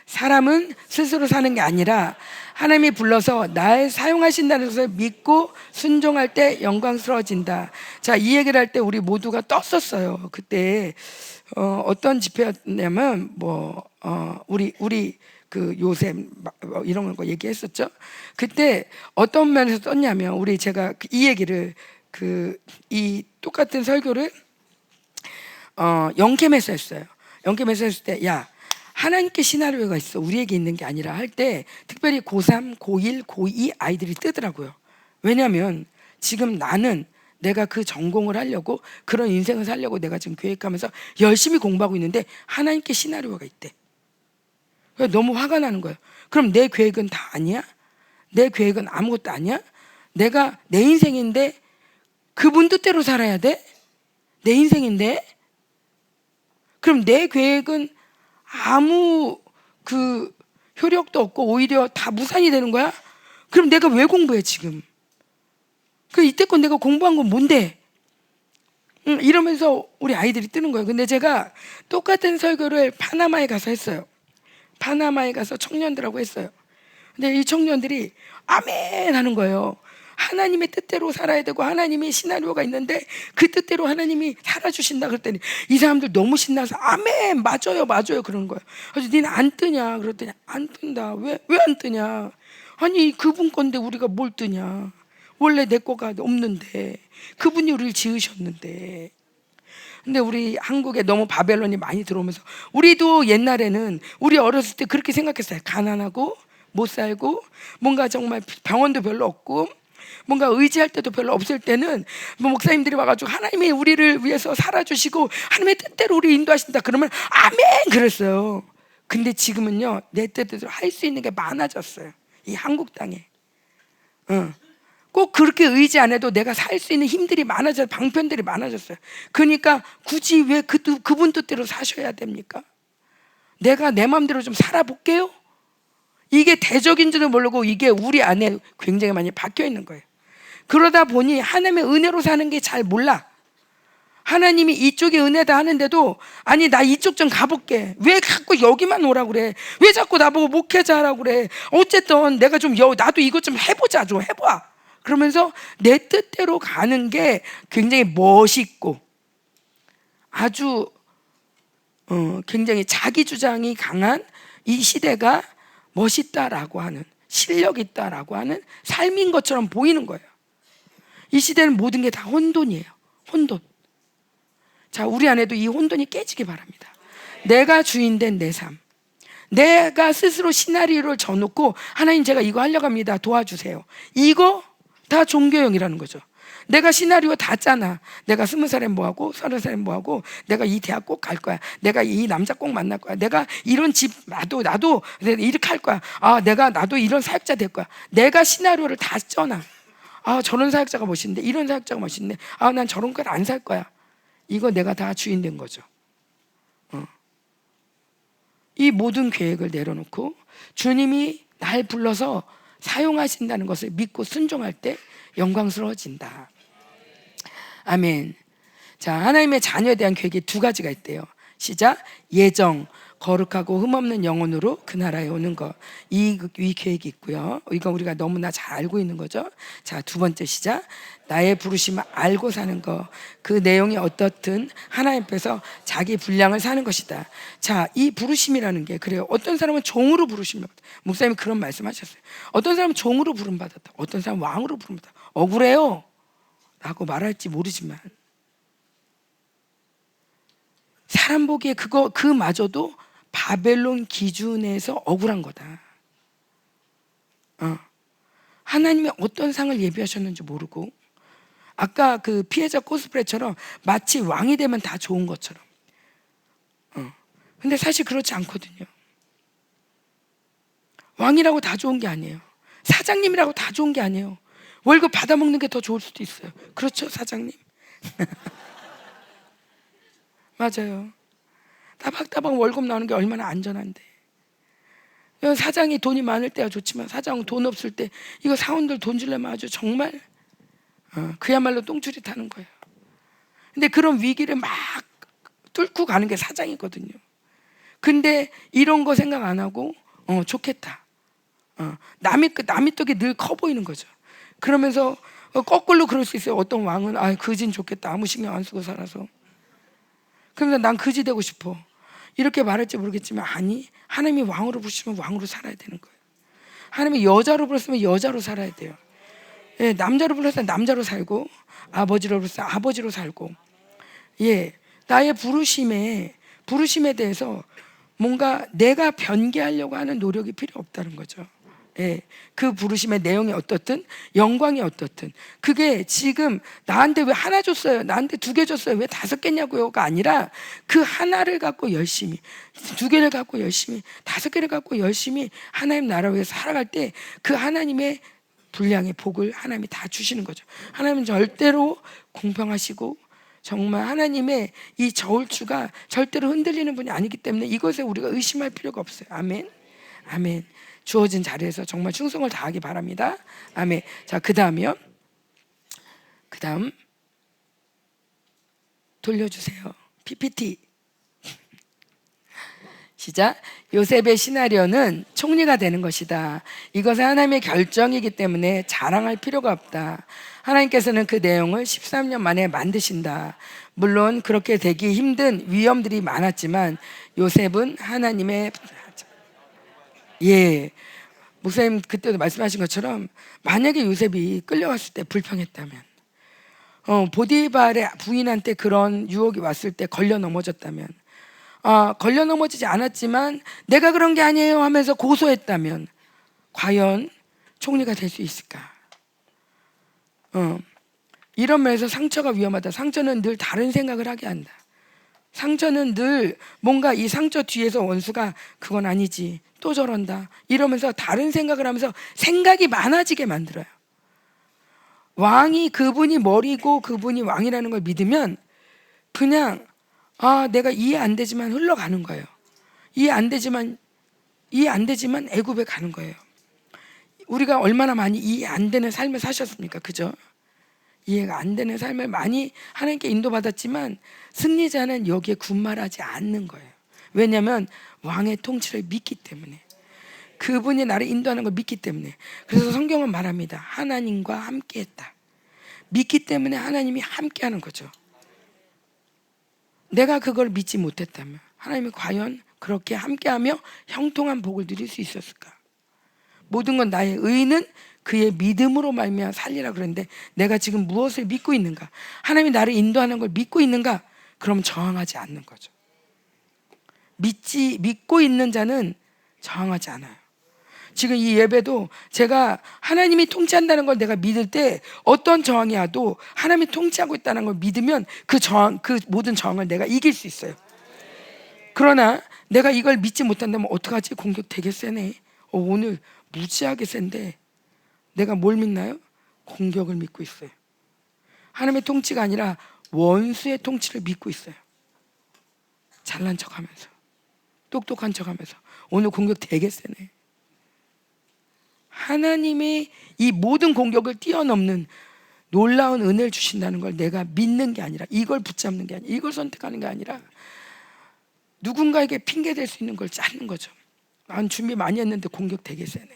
사람은 스스로 사는 게 아니라 하나님이 불러서 날 사용하신다는 것을 믿고 순종할 때 영광스러워진다. 이 얘기를 할 때 우리 모두가 떴었어요. 그때 어떤 집회였냐면 우리 그 요셉 이런 거 얘기했었죠. 그때 어떤 면에서 떴냐면, 제가 이 얘기를 이 똑같은 설교를 영캠에서 했어요. 영캠에서 했을 때, 하나님께 시나리오가 있어, 우리에게 있는 게 아니라 할 때, 특별히 고3, 고1, 고2 아이들이 뜨더라고요. 왜냐하면 지금 나는 내가 그 전공을 하려고, 그런 인생을 살려고 내가 지금 계획하면서 열심히 공부하고 있는데 하나님께 시나리오가 있대. 너무 화가 나는 거예요. 그럼 내 계획은 다 아니야? 내 계획은 아무것도 아니야? 내가 내 인생인데 그분 뜻대로 살아야 돼? 내 인생인데? 그럼 내 계획은 아무 효력도 없고 오히려 다 무산이 되는 거야? 그럼 내가 왜 공부해 지금? 그 이때껏 내가 공부한 건 뭔데? 이러면서 우리 아이들이 뜨는 거예요. 근데 제가 똑같은 설교를 파나마에 가서 했어요. 파나마에 가서 청년들하고 했어요. 근데 이 청년들이 아멘 하는 거예요. 하나님의 뜻대로 살아야 되고 하나님의 시나리오가 있는데 그 뜻대로 하나님이 살아주신다 그랬더니 이 사람들 너무 신나서 아멘 맞아요 맞아요 그러는 거예요. 그래서 니는 안 뜨냐 그랬더니 안 뜬다. 왜 안 뜨냐? 아니 그분 건데 우리가 뭘 뜨냐? 원래 내 거가 없는데 그분이 우리를 지으셨는데. 근데 우리 한국에 너무 바벨론이 많이 들어오면서 우리도 옛날에는 우리 어렸을 때 그렇게 생각했어요. 가난하고 못 살고 뭔가 정말 병원도 별로 없고 뭔가 의지할 때도 별로 없을 때는 뭐 목사님들이 와가지고 하나님이 우리를 위해서 살아주시고 하나님의 뜻대로 우리 인도하신다 그러면 아멘 그랬어요. 근데 지금은요 내 뜻대로 할 수 있는 게 많아졌어요. 이 한국 땅에 꼭 그렇게 의지 안 해도 내가 살 수 있는 힘들이 많아져 방편들이 많아졌어요. 그러니까 굳이 왜 그분 뜻대로 사셔야 됩니까? 내가 내 마음대로 좀 살아볼게요. 이게 대적인지도 모르고 이게 우리 안에 굉장히 많이 박혀 있는 거예요. 그러다 보니 하나님의 은혜로 사는 게 잘 몰라. 하나님이 이쪽에 은혜다 하는데도 아니 나 이쪽 좀 가볼게. 왜 자꾸 여기만 오라고 그래? 왜 자꾸 나보고 목회자 하라고 그래? 어쨌든 내가 좀 나도 이것 좀 해보자 좀 해봐. 그러면서 내 뜻대로 가는 게 굉장히 멋있고 아주 굉장히 자기 주장이 강한 이 시대가 멋있다라고 하는 실력 있다라고 하는 삶인 것처럼 보이는 거예요. 이 시대는 모든 게 다 혼돈이에요. 혼돈. 자, 우리 안에도 이 혼돈이 깨지기 바랍니다. 내가 주인된 내 삶. 내가 스스로 시나리오를 져놓고 하나님 제가 이거 하려고 합니다. 도와주세요. 이거 다 종교형이라는 거죠. 내가 시나리오 다 짜나. 내가 20살에 뭐하고 30살에 뭐하고 내가 이 대학 꼭 갈 거야. 내가 이 남자 꼭 만날 거야. 내가 이런 집 나도 이렇게 할 거야. 나도 이런 사역자 될 거야. 내가 시나리오를 다 쩌나. 저런 사역자가 멋있는데 이런 사역자가 멋있는데 난 저런 걸 안 살 거야. 이거 내가 다 주인 된 거죠. 이 모든 계획을 내려놓고 주님이 날 불러서 사용하신다는 것을 믿고 순종할 때 영광스러워진다. 아멘. 자, 하나님의 자녀에 대한 계획이 두 가지가 있대요. 시작. 예정, 거룩하고 흠없는 영혼으로 그 나라에 오는 것. 이 계획이 있고요. 이거 우리가 너무나 잘 알고 있는 거죠. 자, 두 번째 시작. 나의 부르심을 알고 사는 것. 그 내용이 어떻든 하나님 앞에서 자기 분량을 사는 것이다. 자, 이 부르심이라는 게 그래요. 어떤 사람은 종으로 부르심을 받았다. 목사님이 그런 말씀하셨어요. 어떤 사람은 종으로 부름받았다. 어떤 사람은 왕으로 부름받았다. 억울해요 라고 말할지 모르지만 사람 보기에 그마저도 바벨론 기준에서 억울한 거다. 하나님이 어떤 상을 예비하셨는지 모르고 아까 그 피해자 코스프레처럼 마치 왕이 되면 다 좋은 것처럼. 근데 사실 그렇지 않거든요. 왕이라고 다 좋은 게 아니에요. 사장님이라고 다 좋은 게 아니에요. 월급 받아먹는 게 더 좋을 수도 있어요. 그렇죠, 사장님? 맞아요. 따박따박 월급 나오는 게 얼마나 안전한데. 사장이 돈이 많을 때야 좋지만 사장은 돈 없을 때 이거 사원들 돈 주려면 아주 정말 그야말로 똥줄이 타는 거예요. 근데 그런 위기를 막 뚫고 가는 게 사장이거든요. 근데 이런 거 생각 안 하고 좋겠다. 남의 떡이 늘 커 보이는 거죠. 그러면서 거꾸로 그럴 수 있어요. 어떤 왕은 그진 좋겠다. 아무 신경 안 쓰고 살아서. 그러면서 난 그지 되고 싶어. 이렇게 말할지 모르겠지만 아니, 하나님이 왕으로 부르시면 왕으로 살아야 되는 거예요. 하나님이 여자로 불렀으면 여자로 살아야 돼요. 예, 남자로 불렀으면 남자로 살고 아버지로 불렀으면 아버지로 살고. 예, 나의 부르심에 대해서 뭔가 내가 변개하려고 하는 노력이 필요 없다는 거죠. 예, 그 부르심의 내용이 어떻든 영광이 어떻든 그게 지금 나한테 왜 하나 줬어요? 나한테 2개 줬어요? 왜 5개냐고요가 아니라 그 하나를 갖고 열심히 2개를 갖고 열심히 5개를 갖고 열심히 하나님 나라 위해서 살아갈 때 그 하나님의 분량의 복을 하나님이 다 주시는 거죠. 하나님은 절대로 공평하시고 정말 하나님의 이 저울추가 절대로 흔들리는 분이 아니기 때문에 이것에 우리가 의심할 필요가 없어요. 아멘. 아멘. 주어진 자리에서 정말 충성을 다하기 바랍니다. 아멘. 자, 그 다음이요. 그 다음 돌려주세요. PPT. 시작. 요셉의 시나리오는 총리가 되는 것이다. 이것은 하나님의 결정이기 때문에 자랑할 필요가 없다. 하나님께서는 그 내용을 13년 만에 만드신다. 물론 그렇게 되기 힘든 위험들이 많았지만 요셉은 하나님의 목사님 그때도 말씀하신 것처럼 만약에 요셉이 끌려갔을 때 불평했다면, 보디발의 부인한테 그런 유혹이 왔을 때 걸려 넘어졌다면, 걸려 넘어지지 않았지만 내가 그런 게 아니에요 하면서 고소했다면 과연 총리가 될 수 있을까? 이런 면에서 상처가 위험하다. 상처는 늘 다른 생각을 하게 한다. 상처는 늘 뭔가 이 상처 뒤에서 원수가 그건 아니지, 또 저런다 이러면서 다른 생각을 하면서 생각이 많아지게 만들어요. 왕이 그분이 머리고 그분이 왕이라는 걸 믿으면 그냥 내가 이해 안 되지만 흘러가는 거예요. 이해 안 되지만 애굽에 가는 거예요. 우리가 얼마나 많이 이해 안 되는 삶을 사셨습니까? 그죠? 이해가 안 되는 삶을 많이 하나님께 인도받았지만 승리자는 여기에 군말하지 않는 거예요. 왜냐하면 왕의 통치를 믿기 때문에, 그분이 나를 인도하는 걸 믿기 때문에. 그래서 성경은 말합니다. 하나님과 함께했다. 믿기 때문에 하나님이 함께하는 거죠. 내가 그걸 믿지 못했다면 하나님이 과연 그렇게 함께하며 형통한 복을 누릴 수 있었을까? 모든 건 나의 의는 그의 믿음으로 말미암아 살리라 그랬는데 내가 지금 무엇을 믿고 있는가? 하나님이 나를 인도하는 걸 믿고 있는가? 그럼 저항하지 않는 거죠. 믿고 있는 자는 저항하지 않아요. 지금 이 예배도 제가 하나님이 통치한다는 걸 내가 믿을 때 어떤 저항이 와도 하나님이 통치하고 있다는 걸 믿으면 그 모든 저항을 내가 이길 수 있어요. 그러나 내가 이걸 믿지 못한다면 어떡하지? 공격 되게 세네. 오늘 무지하게 센데 내가 뭘 믿나요? 공격을 믿고 있어요. 하나님의 통치가 아니라 원수의 통치를 믿고 있어요. 잘난 척하면서, 똑똑한 척하면서 오늘 공격 되게 세네. 하나님의 이 모든 공격을 뛰어넘는 놀라운 은혜를 주신다는 걸 내가 믿는 게 아니라, 이걸 붙잡는 게 아니라, 이걸 선택하는 게 아니라 누군가에게 핑계 댈 수 있는 걸 찾는 거죠. 난 준비 많이 했는데 공격 되게 세네.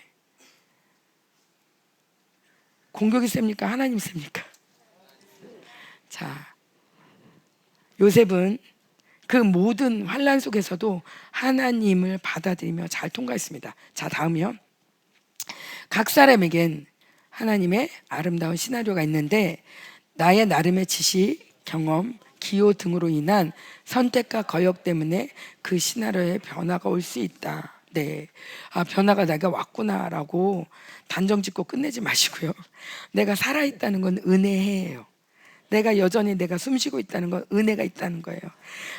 공격이 셉니까? 하나님 셉니까? 자, 요셉은 그 모든 환난 속에서도 하나님을 받아들이며 잘 통과했습니다. 자, 다음이요. 각 사람에겐 하나님의 아름다운 시나리오가 있는데 나의 나름의 지식, 경험, 기호 등으로 인한 선택과 거역 때문에 그 시나리오에 변화가 올 수 있다. 네, 변화가 내가 왔구나라고 단정 짓고 끝내지 마시고요. 내가 살아있다는 건 은혜예요. 내가 여전히 내가 숨쉬고 있다는 건 은혜가 있다는 거예요.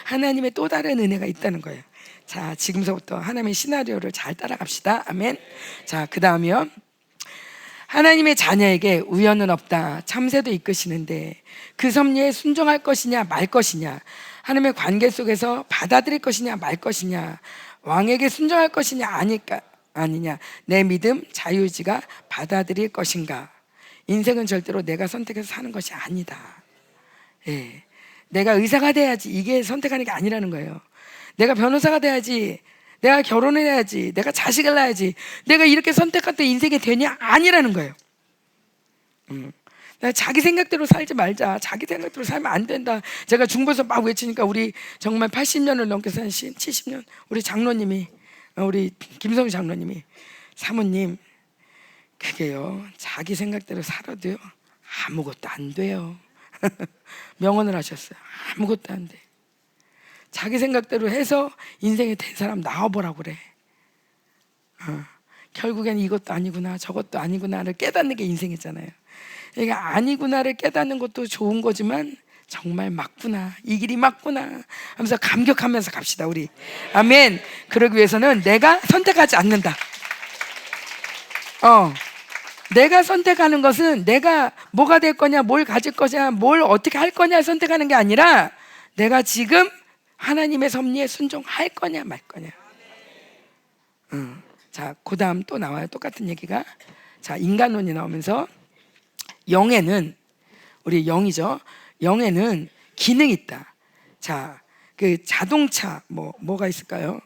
하나님의 또 다른 은혜가 있다는 거예요. 자, 지금서부터 하나님의 시나리오를 잘 따라갑시다. 아멘. 자, 그 다음이요. 하나님의 자녀에게 우연은 없다. 참새도 이끄시는데 그 섭리에 순종할 것이냐 말 것이냐, 하나님의 관계 속에서 받아들일 것이냐 말 것이냐, 왕에게 순종할 것이냐 아니냐, 내 믿음 자유의지가 받아들일 것인가. 인생은 절대로 내가 선택해서 사는 것이 아니다. 내가 의사가 돼야지 이게 선택하는 게 아니라는 거예요. 내가 변호사가 돼야지, 내가 결혼을 해야지, 내가 자식을 낳아야지, 내가 이렇게 선택할 때 인생이 되냐? 아니라는 거예요. 자기 생각대로 살지 말자. 자기 생각대로 살면 안 된다. 제가 중보에서 막 외치니까 우리 정말 80년을 넘게 산 70년 우리 장로님이, 우리 김성희 장로님이, 사모님 그게요, 자기 생각대로 살아도요 아무것도 안 돼요. 명언을 하셨어요. 아무것도 안 돼. 자기 생각대로 해서 인생에 된 사람 나와보라고 그래. 결국엔 이것도 아니구나 저것도 아니구나를 깨닫는 게 인생이잖아요. 그러니까 아니구나를 깨닫는 것도 좋은 거지만 정말 맞구나, 이 길이 맞구나 하면서 감격하면서 갑시다 우리. 아멘. 그러기 위해서는 내가 선택하지 않는다. 내가 선택하는 것은 내가 뭐가 될 거냐, 뭘 가질 거냐, 뭘 어떻게 할 거냐 선택하는 게 아니라 내가 지금 하나님의 섭리에 순종할 거냐 말 거냐. 자, 그다음 또 나와요. 똑같은 얘기가. 자, 인간론이 나오면서 영에는, 우리 영이죠. 영에는 기능이 있다. 자, 그 자동차 뭐가 있을까요?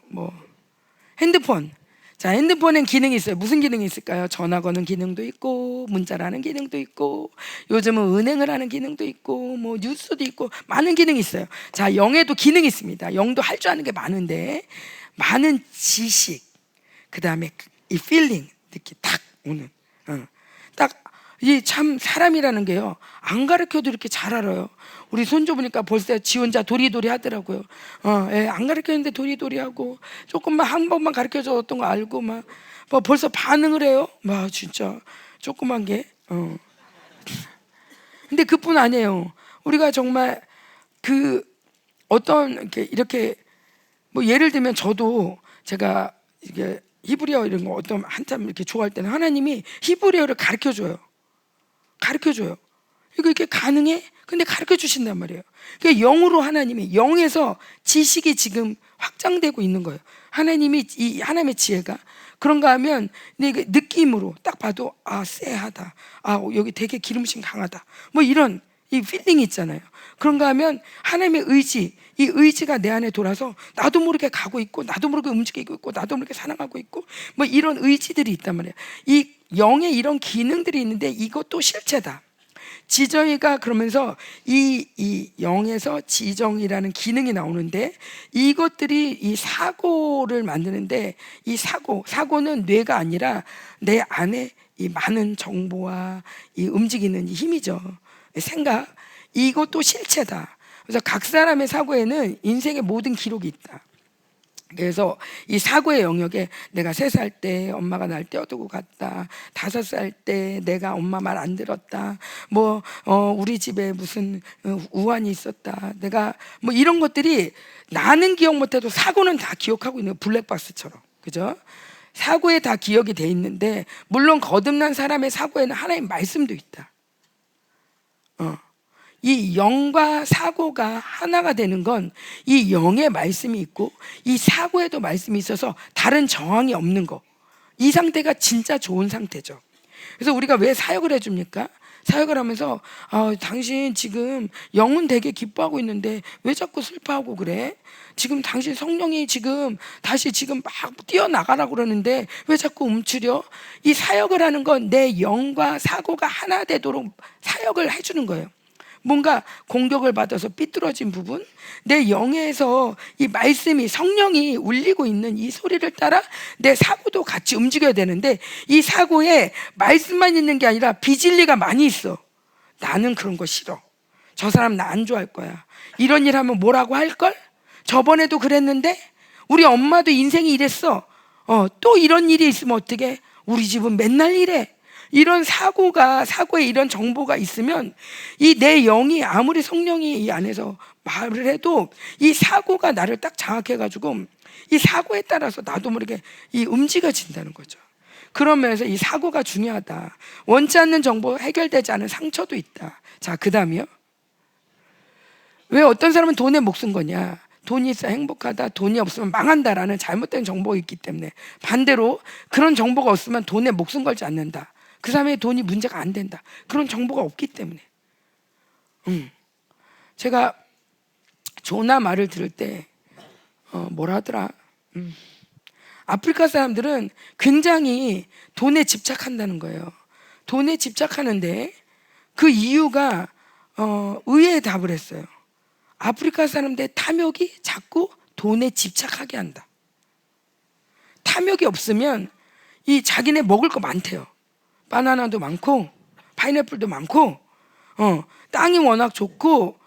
핸드폰. 자, 핸드폰엔 기능이 있어요. 무슨 기능이 있을까요? 전화 거는 기능도 있고, 문자를 하는 기능도 있고, 요즘은 은행을 하는 기능도 있고, 뉴스도 있고, 많은 기능이 있어요. 자, 영에도 기능이 있습니다. 영도 할 줄 아는 게 많은데, 많은 지식, 그 다음에 이 필링, 이렇게 딱 오는, 딱 이 참 사람이라는 게요, 안 가르쳐도 이렇게 잘 알아요. 우리 손주 보니까 벌써 지 혼자 도리도리 하더라고요. 안 가르쳤는데 도리도리 하고, 조금만 한 번만 가르쳐줬던 거 알고 막 벌써 반응을 해요. 막 진짜 조그만 게. 근데 그뿐 아니에요. 우리가 정말 그 어떤 이렇게 예를 들면 저도 제가 이게 히브리어 이런 거 어떤 한참 이렇게 좋아할 때는 하나님이 히브리어를 가르쳐줘요. 이거 이렇게 가능해? 근데 가르쳐 주신단 말이에요. 그러니까 영으로 하나님이, 영에서 지식이 지금 확장되고 있는 거예요. 하나님의 지혜가 그런가 하면 내가 느낌으로 딱 봐도 쎄하다. 여기 되게 기름심 강하다. 이런 이 필링이 있잖아요. 그런가 하면 하나님의 의지, 이 의지가 내 안에 돌아서 나도 모르게 가고 있고, 나도 모르게 움직이고 있고, 나도 모르게 사랑하고 있고, 이런 의지들이 있단 말이에요. 이 영에 이런 기능들이 있는데 이것도 실체다. 지정이가 그러면서 이 영에서 지정이라는 기능이 나오는데, 이것들이 이 사고를 만드는데, 이 사고는 뇌가 아니라 내 안에 이 많은 정보와 이 움직이는 힘이죠. 생각, 이것도 실체다. 그래서 각 사람의 사고에는 인생의 모든 기록이 있다. 그래서 이 사고의 영역에 내가 3살 때 엄마가 날 떼어두고 갔다, 5살 때 내가 엄마 말 안 들었다, 우리 집에 무슨 우환이 있었다, 내가 이런 것들이 나는 기억 못해도 사고는 다 기억하고 있는 거예요. 블랙박스처럼. 그죠? 사고에 다 기억이 돼 있는데, 물론 거듭난 사람의 사고에는 하나님의 말씀도 있다. 이 영과 사고가 하나가 되는 건 이 영의 말씀이 있고 이 사고에도 말씀이 있어서 다른 저항이 없는 거, 이 상태가 진짜 좋은 상태죠. 그래서 우리가 왜 사역을 해줍니까? 사역을 하면서 당신 지금 영은 되게 기뻐하고 있는데 왜 자꾸 슬퍼하고 그래? 지금 당신 성령이 지금 다시 지금 막 뛰어나가라고 그러는데 왜 자꾸 움츠려? 이 사역을 하는 건 내 영과 사고가 하나 되도록 사역을 해주는 거예요. 뭔가 공격을 받아서 삐뚤어진 부분, 내 영에서 이 말씀이, 성령이 울리고 있는 이 소리를 따라 내 사고도 같이 움직여야 되는데, 이 사고에 말씀만 있는 게 아니라 비진리가 많이 있어. 나는 그런 거 싫어. 저 사람 나 안 좋아할 거야. 이런 일 하면 뭐라고 할걸? 저번에도 그랬는데? 우리 엄마도 인생이 이랬어. 또 이런 일이 있으면 어떡해? 우리 집은 맨날 이래. 이런 사고에 이런 정보가 있으면 이 내 영이 아무리 성령이 이 안에서 말을 해도 이 사고가 나를 딱 장악해가지고 이 사고에 따라서 나도 모르게 이 움직여진다는 거죠. 그런 면에서 이 사고가 중요하다. 원치 않는 정보, 해결되지 않은 상처도 있다. 자, 그 다음이요. 왜 어떤 사람은 돈에 목숨 거냐? 돈이 있어 행복하다, 돈이 없으면 망한다라는 잘못된 정보가 있기 때문에. 반대로 그런 정보가 없으면 돈에 목숨 걸지 않는다. 그 사람의 돈이 문제가 안 된다. 그런 정보가 없기 때문에. 제가 조나 말을 들을 때 뭐라 하더라? 아프리카 사람들은 굉장히 돈에 집착한다는 거예요. 돈에 집착하는데 그 이유가 의외의 답을 했어요. 아프리카 사람들의 탐욕이 자꾸 돈에 집착하게 한다. 탐욕이 없으면 이 자기네 먹을 거 많대요. 바나나도 많고 파인애플도 많고 땅이 워낙 좋고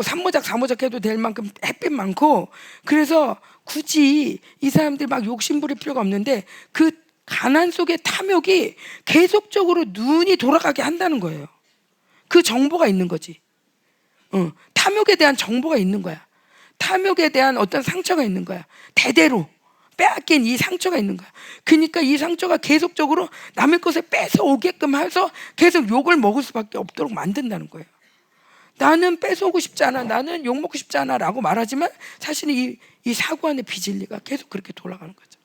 삼모작 사모작 해도 될 만큼 햇빛 많고, 그래서 굳이 이 사람들 막 욕심 부릴 필요가 없는데 그 가난 속의 탐욕이 계속적으로 눈이 돌아가게 한다는 거예요. 그 정보가 있는 거지. 탐욕에 대한 정보가 있는 거야. 탐욕에 대한 어떤 상처가 있는 거야. 대대로 빼앗긴 이 상처가 있는 거야. 그러니까 이 상처가 계속적으로 남의 것을 뺏어오게끔 해서 계속 욕을 먹을 수밖에 없도록 만든다는 거예요. 나는 뺏어오고 싶지 않아, 나는 욕 먹고 싶지 않아 라고 말하지만 사실은 이 사고 안의 비진리가 계속 그렇게 돌아가는 거죠.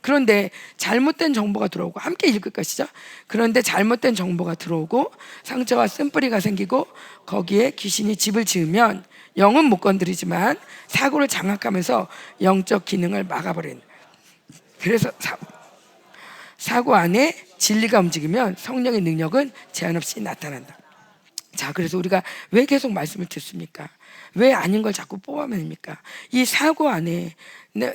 그런데 잘못된 정보가 들어오고, 함께 읽을 것이죠. 그런데 잘못된 정보가 들어오고 상처와 쓴뿌리가 생기고 거기에 귀신이 집을 지으면 영은 못 건드리지만 사고를 장악하면서 영적 기능을 막아버리는. 그래서 사고 안에 진리가 움직이면 성령의 능력은 제한 없이 나타난다. 자, 그래서 우리가 왜 계속 말씀을 듣습니까? 왜 아닌 걸 자꾸 뽑아냅니까? 이 사고 안에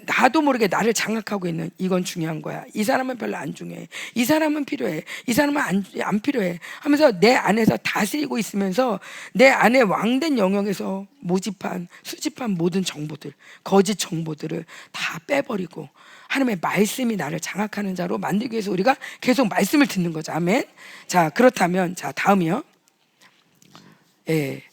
나도 모르게 나를 장악하고 있는, 이건 중요한 거야, 이 사람은 별로 안 중요해, 이 사람은 필요해, 이 사람은 안 필요해 하면서 내 안에서 다스리고 있으면서 내 안에 왕된 영역에서 수집한 모든 정보들, 거짓 정보들을 다 빼버리고 하나님의 말씀이 나를 장악하는 자로 만들기 위해서 우리가 계속 말씀을 듣는 거죠. 아멘. 자, 그렇다면 자, 다음이요. 예.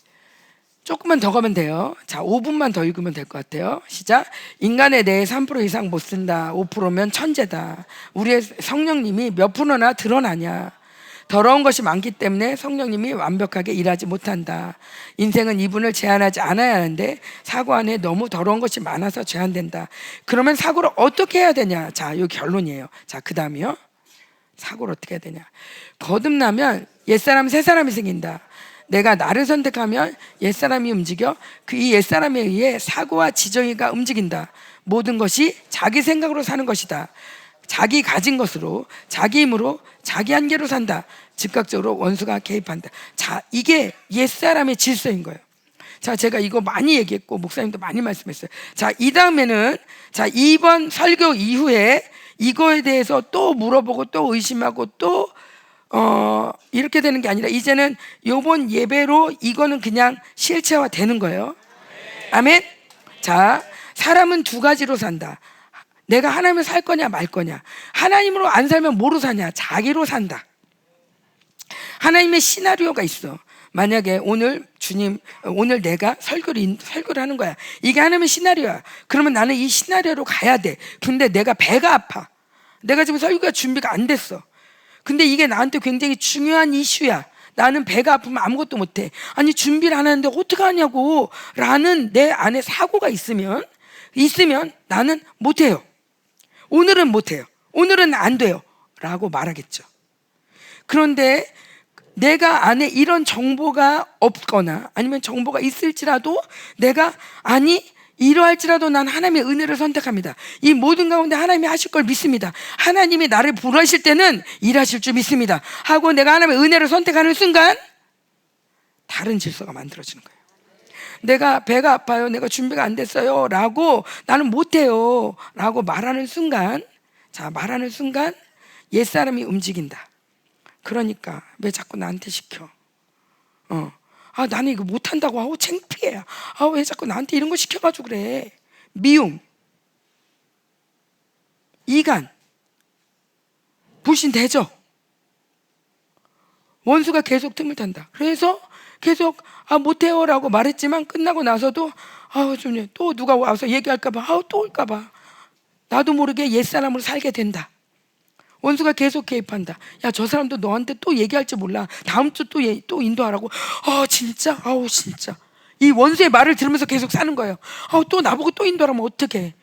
조금만 더 가면 돼요. 자, 5분만 더 읽으면 될 것 같아요. 시작. 인간에 대해 3% 이상 못 쓴다. 5%면 천재다. 우리의 성령님이 몇 프로나 드러나냐. 더러운 것이 많기 때문에 성령님이 완벽하게 일하지 못한다. 인생은 이분을 제한하지 않아야 하는데 사고 안에 너무 더러운 것이 많아서 제한된다. 그러면 사고를 어떻게 해야 되냐. 자, 이 결론이에요. 자, 그 다음이요. 사고를 어떻게 해야 되냐. 거듭나면 옛사람 새사람이 생긴다. 내가 나를 선택하면 옛사람이 움직여 이 옛사람에 의해 사고와 지정의가 움직인다. 모든 것이 자기 생각으로 사는 것이다. 자기 가진 것으로, 자기 힘으로, 자기 한계로 산다. 즉각적으로 원수가 개입한다. 자, 이게 옛사람의 질서인 거예요. 자, 제가 이거 많이 얘기했고 목사님도 많이 말씀했어요. 자, 이 다음에는 자, 이번 설교 이후에 이거에 대해서 또 물어보고 또 의심하고 또 이렇게 되는 게 아니라 이제는 요번 예배로 이거는 그냥 실체화 되는 거예요. 아멘. 자, 사람은 두 가지로 산다. 내가 하나님을 살 거냐 말 거냐. 하나님으로 안 살면 뭐로 사냐? 자기로 산다. 하나님의 시나리오가 있어. 만약에 오늘 내가 설교를 하는 거야. 이게 하나님의 시나리오야. 그러면 나는 이 시나리오로 가야 돼. 근데 내가 배가 아파. 내가 지금 설교가 준비가 안 됐어. 근데 이게 나한테 굉장히 중요한 이슈야. 나는 배가 아프면 아무것도 못해. 아니, 준비를 안 하는데 어떡하냐고 라는 내 안에 사고가 있으면 나는 못해요. 오늘은 못해요. 오늘은 안 돼요 라고 말하겠죠. 그런데 내가 안에 이런 정보가 없거나 아니면 정보가 있을지라도 내가 이러할지라도 난 하나님의 은혜를 선택합니다. 이 모든 가운데 하나님이 하실 걸 믿습니다. 하나님이 나를 부르실 때는 일하실 줄 믿습니다 하고 내가 하나님의 은혜를 선택하는 순간 다른 질서가 만들어지는 거예요. 내가 배가 아파요, 내가 준비가 안 됐어요 라고 나는 못해요 라고 말하는 순간 옛사람이 움직인다. 그러니까 왜 자꾸 나한테 시켜? 나는 이거 못한다고. 아우, 창피해. 왜 자꾸 나한테 이런 거 시켜가지고 그래. 미움, 이간, 불신, 대적. 원수가 계속 틈을 탄다. 그래서 계속 못해요 라고 말했지만 끝나고 나서도 또 누가 와서 얘기할까봐 또 올까봐 나도 모르게 옛사람으로 살게 된다. 원수가 계속 개입한다. 야, 저 사람도 너한테 또 얘기할 줄 몰라. 다음 주 또 인도하라고. 진짜. 진짜. 이 원수의 말을 들으면서 계속 사는 거예요. 또 나보고 또 인도하라면 어떡해.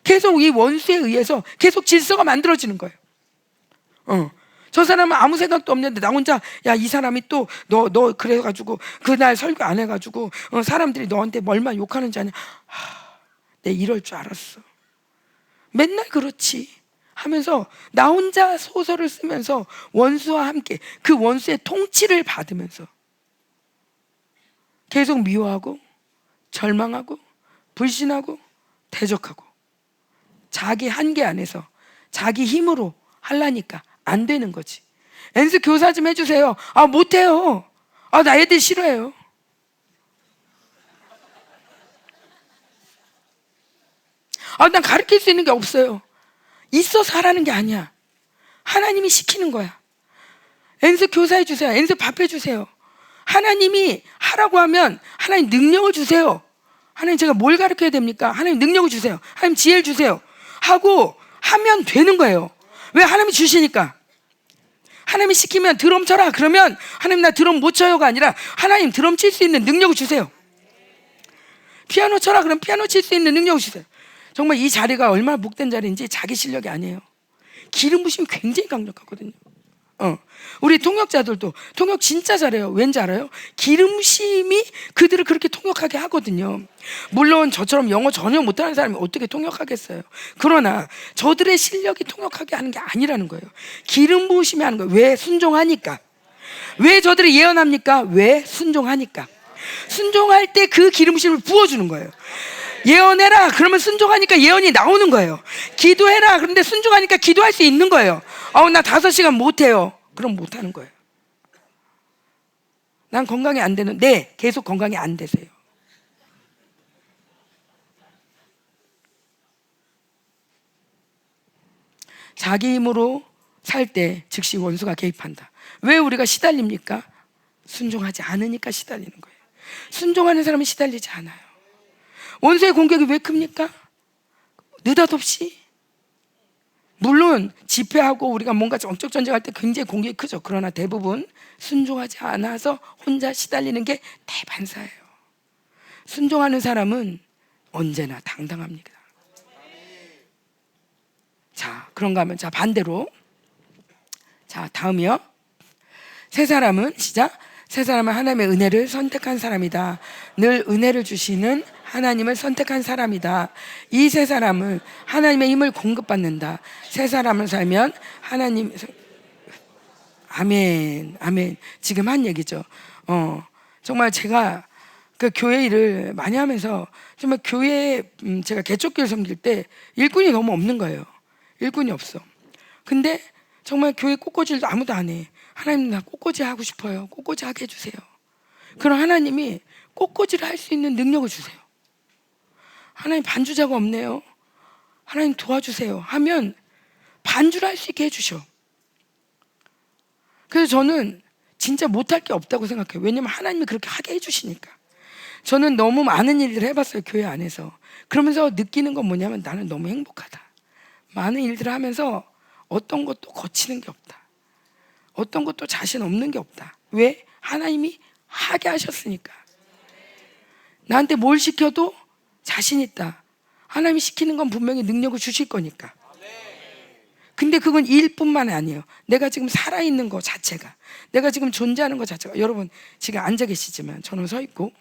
계속 이 원수에 의해서 계속 질서가 만들어지는 거예요. 저 사람은 아무 생각도 없는데 나 혼자 이 사람이 또 너 그래가지고 그날 설교 안 해가지고 사람들이 너한테 얼마나 욕하는지 아냐. 내 이럴 줄 알았어. 맨날 그렇지 하면서 나 혼자 소설을 쓰면서 원수와 함께 그 원수의 통치를 받으면서 계속 미워하고 절망하고 불신하고 대적하고 자기 한계 안에서 자기 힘으로 하려니까 안 되는 거지. 엔스 교사 좀 해주세요. 못해요. 나 애들 싫어해요. 난 가르칠 수 있는 게 없어요. 있어서 하라는 게 아니야. 하나님이 시키는 거야. 엔스 교사 해주세요. 엔스 밥 해주세요. 하나님이 하라고 하면 하나님 능력을 주세요. 하나님 제가 뭘 가르쳐야 됩니까? 하나님 능력을 주세요. 하나님 지혜를 주세요 하고 하면 되는 거예요. 왜? 하나님이 주시니까. 하나님이 시키면 드럼 쳐라 그러면 하나님 나 드럼 못 쳐요가 아니라 하나님 드럼 칠 수 있는 능력을 주세요. 피아노 쳐라 그럼 피아노 칠 수 있는 능력을 주세요. 정말 이 자리가 얼마나 복된 자리인지 자기 실력이 아니에요. 기름 부심이 굉장히 강력하거든요. 우리 통역자들도 통역 진짜 잘해요. 왠지 알아요? 기름심이 그들을 그렇게 통역하게 하거든요. 물론 저처럼 영어 전혀 못하는 사람이 어떻게 통역하겠어요. 그러나 저들의 실력이 통역하게 하는 게 아니라는 거예요. 기름 부으심이 하는 거예요. 왜? 순종하니까. 왜 저들이 예언합니까? 왜? 순종하니까. 순종할 때 그 기름부심을 부어주는 거예요. 예언해라 그러면 순종하니까 예언이 나오는 거예요. 기도해라 그런데 순종하니까 기도할 수 있는 거예요. 나 5시간 못해요. 그럼 못하는 거예요. 난 건강이 안 되는데 계속 건강이 안 되세요. 자기 힘으로 살 때 즉시 원수가 개입한다. 왜 우리가 시달립니까? 순종하지 않으니까 시달리는 거예요. 순종하는 사람은 시달리지 않아요. 원수의 공격이 왜 큽니까? 느닷없이. 물론 집회하고 우리가 뭔가 정적 전쟁할 때 굉장히 공격이 크죠. 그러나 대부분 순종하지 않아서 혼자 시달리는 게 대반사예요. 순종하는 사람은 언제나 당당합니다. 자, 그런가 하면 자 반대로 자 다음이요. 세 사람은 시작. 세 사람은 하나님의 은혜를 선택한 사람이다. 늘 은혜를 주시는 하나님을 선택한 사람이다. 이 세 사람은 하나님의 힘을 공급받는다. 세 사람을 살면 하나님 아멘 아멘 지금 한 얘기죠. 정말 제가 그 교회 일을 많이 하면서 정말 교회에 제가 개척교회 섬길 때 일꾼이 너무 없는 거예요. 일꾼이 없어. 근데 정말 교회 꽃꽂이도 아무도 안 해. 하나님 나 꽃꽂이 하고 싶어요. 꽃꽂이 하게 해주세요. 그럼 하나님이 꽃꽂이를 할 수 있는 능력을 주세요. 하나님 반주자가 없네요. 하나님 도와주세요 하면 반주를 할 수 있게 해주셔. 그래서 저는 진짜 못할 게 없다고 생각해요. 왜냐면 하나님이 그렇게 하게 해주시니까. 저는 너무 많은 일들을 해봤어요. 교회 안에서. 그러면서 느끼는 건 뭐냐면 나는 너무 행복하다. 많은 일들을 하면서 어떤 것도 거치는 게 없다. 어떤 것도 자신 없는 게 없다. 왜? 하나님이 하게 하셨으니까. 나한테 뭘 시켜도 자신 있다. 하나님이 시키는 건 분명히 능력을 주실 거니까. 근데 그건 일뿐만 아니에요. 내가 지금 살아있는 것 자체가, 내가 지금 존재하는 것 자체가, 여러분 지금 앉아 계시지만 저는 서 있고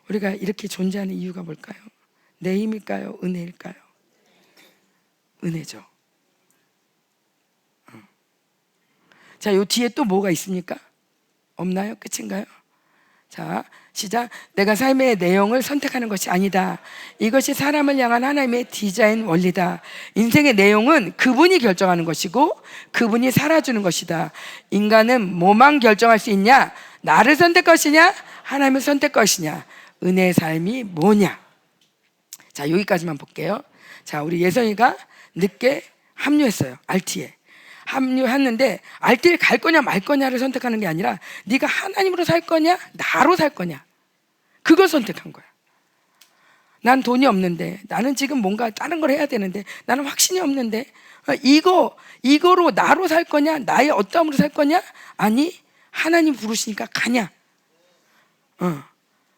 우리가 이렇게 존재하는 이유가 뭘까요? 내 힘일까요? 은혜일까요? 은혜죠. 자, 요 뒤에 또 뭐가 있습니까? 없나요? 끝인가요? 자, 시작. 내가 삶의 내용을 선택하는 것이 아니다. 이것이 사람을 향한 하나님의 디자인 원리다. 인생의 내용은 그분이 결정하는 것이고 그분이 살아주는 것이다. 인간은 뭐만 결정할 수 있냐? 나를 선택할 것이냐? 하나님을 선택할 것이냐? 은혜의 삶이 뭐냐? 자, 여기까지만 볼게요. 자, 우리 예성이가 늦게 합류했어요. RT에. 합류했는데 RT를 갈 거냐 말 거냐를 선택하는 게 아니라 네가 하나님으로 살 거냐 나로 살 거냐 그걸 선택한 거야. 난 돈이 없는데, 나는 지금 뭔가 다른 걸 해야 되는데, 나는 확신이 없는데, 이거로 나로 살 거냐 나의 어떠함으로 살 거냐, 아니 하나님 부르시니까 가냐.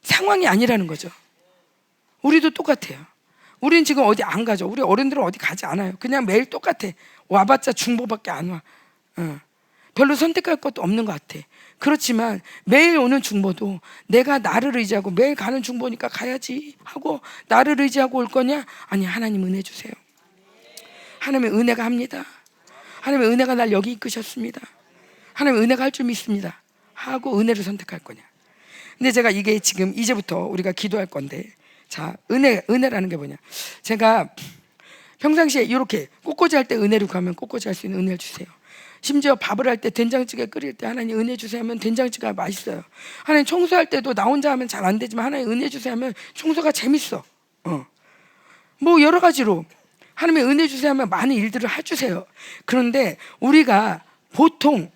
상황이 아니라는 거죠. 우리도 똑같아요. 우리는 지금 어디 안 가죠. 우리 어른들은 어디 가지 않아요. 그냥 매일 똑같아. 와봤자 중보밖에 안 와. 별로 선택할 것도 없는 것 같아. 그렇지만 매일 오는 중보도 내가 나를 의지하고, 매일 가는 중보니까 가야지 하고 나를 의지하고 올 거냐? 아니, 하나님 은혜 주세요. 하나님의 은혜가 합니다. 하나님의 은혜가 날 여기 이끄셨습니다. 하나님의 은혜가 할 줄 믿습니다 하고 은혜를 선택할 거냐. 근데 제가 이게 지금 이제부터 우리가 기도할 건데, 자, 은혜라는 게 뭐냐. 제가 평상시에 이렇게 꽃꽂이 할 때 은혜를 구하면 꽃꽂이 할 수 있는 은혜를 주세요. 심지어 밥을 할 때 된장찌개 끓일 때 하나님 은혜 주세요 하면 된장찌개가 맛있어요. 하나님 청소할 때도 나 혼자 하면 잘 안 되지만 하나님 은혜 주세요 하면 청소가 재밌어. 뭐 여러 가지로 하나님의 은혜 주세요 하면 많은 일들을 해주세요. 그런데 우리가 보통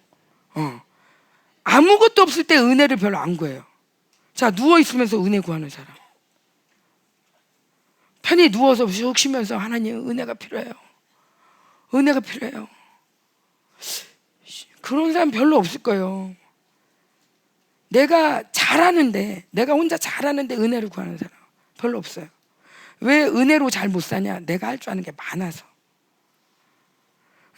아무것도 없을 때 은혜를 별로 안 구해요. 자, 누워있으면서 은혜 구하는 사람, 편히 누워서 쭉 쉬면서 하나님 은혜가 필요해요. 은혜가 필요해요. 그런 사람 별로 없을 거예요. 내가 혼자 잘하는데 은혜를 구하는 사람 별로 없어요. 왜 은혜로 잘 못 사냐? 내가 할 줄 아는 게 많아서.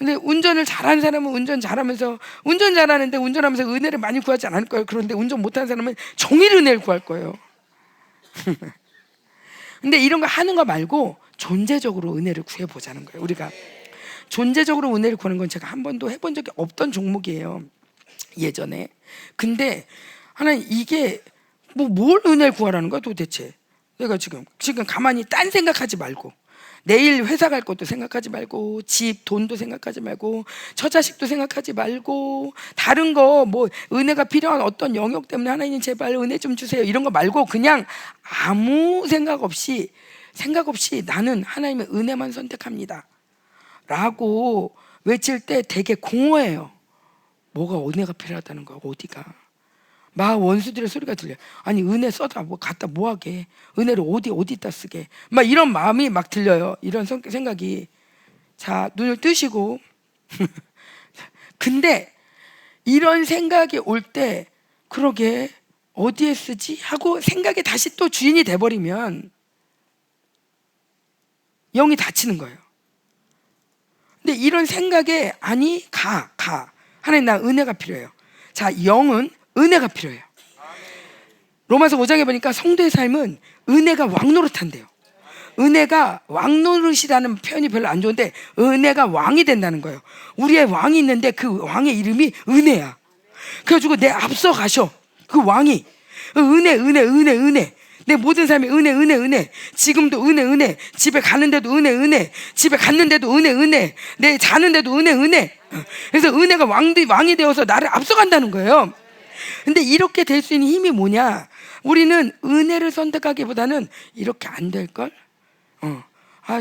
근데 운전을 잘하는 사람은 운전 잘하면서 운전 잘하는데 운전하면서 은혜를 많이 구하지 않을 거예요. 그런데 운전 못하는 사람은 종일 은혜를 구할 거예요. 근데 이런 거 하는 거 말고 존재적으로 은혜를 구해보자는 거예요. 우리가 존재적으로 은혜를 구하는 건 제가 한 번도 해본 적이 없던 종목이에요, 예전에. 근데 하나님, 이게 뭘 은혜를 구하라는 거야 도대체? 내가 지금 가만히 딴 생각하지 말고, 내일 회사 갈 것도 생각하지 말고, 집 돈도 생각하지 말고, 처자식도 생각하지 말고, 다른 거 뭐 은혜가 필요한 어떤 영역 때문에 하나님 제발 은혜 좀 주세요 이런 거 말고, 그냥 아무 생각 없이 나는 하나님의 은혜만 선택합니다 라고 외칠 때 되게 공허해요. 뭐가 은혜가 필요하다는 거야? 어디가? 막 원수들의 소리가 들려. 아니 은혜 써다 뭐 갖다 뭐하게, 은혜를 어디다 쓰게, 막 이런 마음이 막 들려요. 이런 생각이. 자, 눈을 뜨시고 근데 이런 생각이 올 때, 그러게 어디에 쓰지? 하고 생각이 다시 또 주인이 돼버리면 영이 닫히는 거예요. 근데 이런 생각에 아니 가 하나님, 나 은혜가 필요해요. 자, 영은 은혜가 필요해요. 로마서 5장에 보니까 성도의 삶은 은혜가 왕노릇한대요. 은혜가 왕노릇이라는 표현이 별로 안 좋은데, 은혜가 왕이 된다는 거예요. 우리의 왕이 있는데 그 왕의 이름이 은혜야. 그래가지고 내 앞서 가셔, 그 왕이. 은혜. 내 모든 삶에 은혜. 지금도 은혜. 집에 가는데도 은혜. 집에 갔는데도 은혜. 내 자는데도 은혜. 그래서 은혜가 왕이 되어서 나를 앞서간다는 거예요. 근데 이렇게 될 수 있는 힘이 뭐냐? 우리는 은혜를 선택하기보다는 이렇게 안 될걸?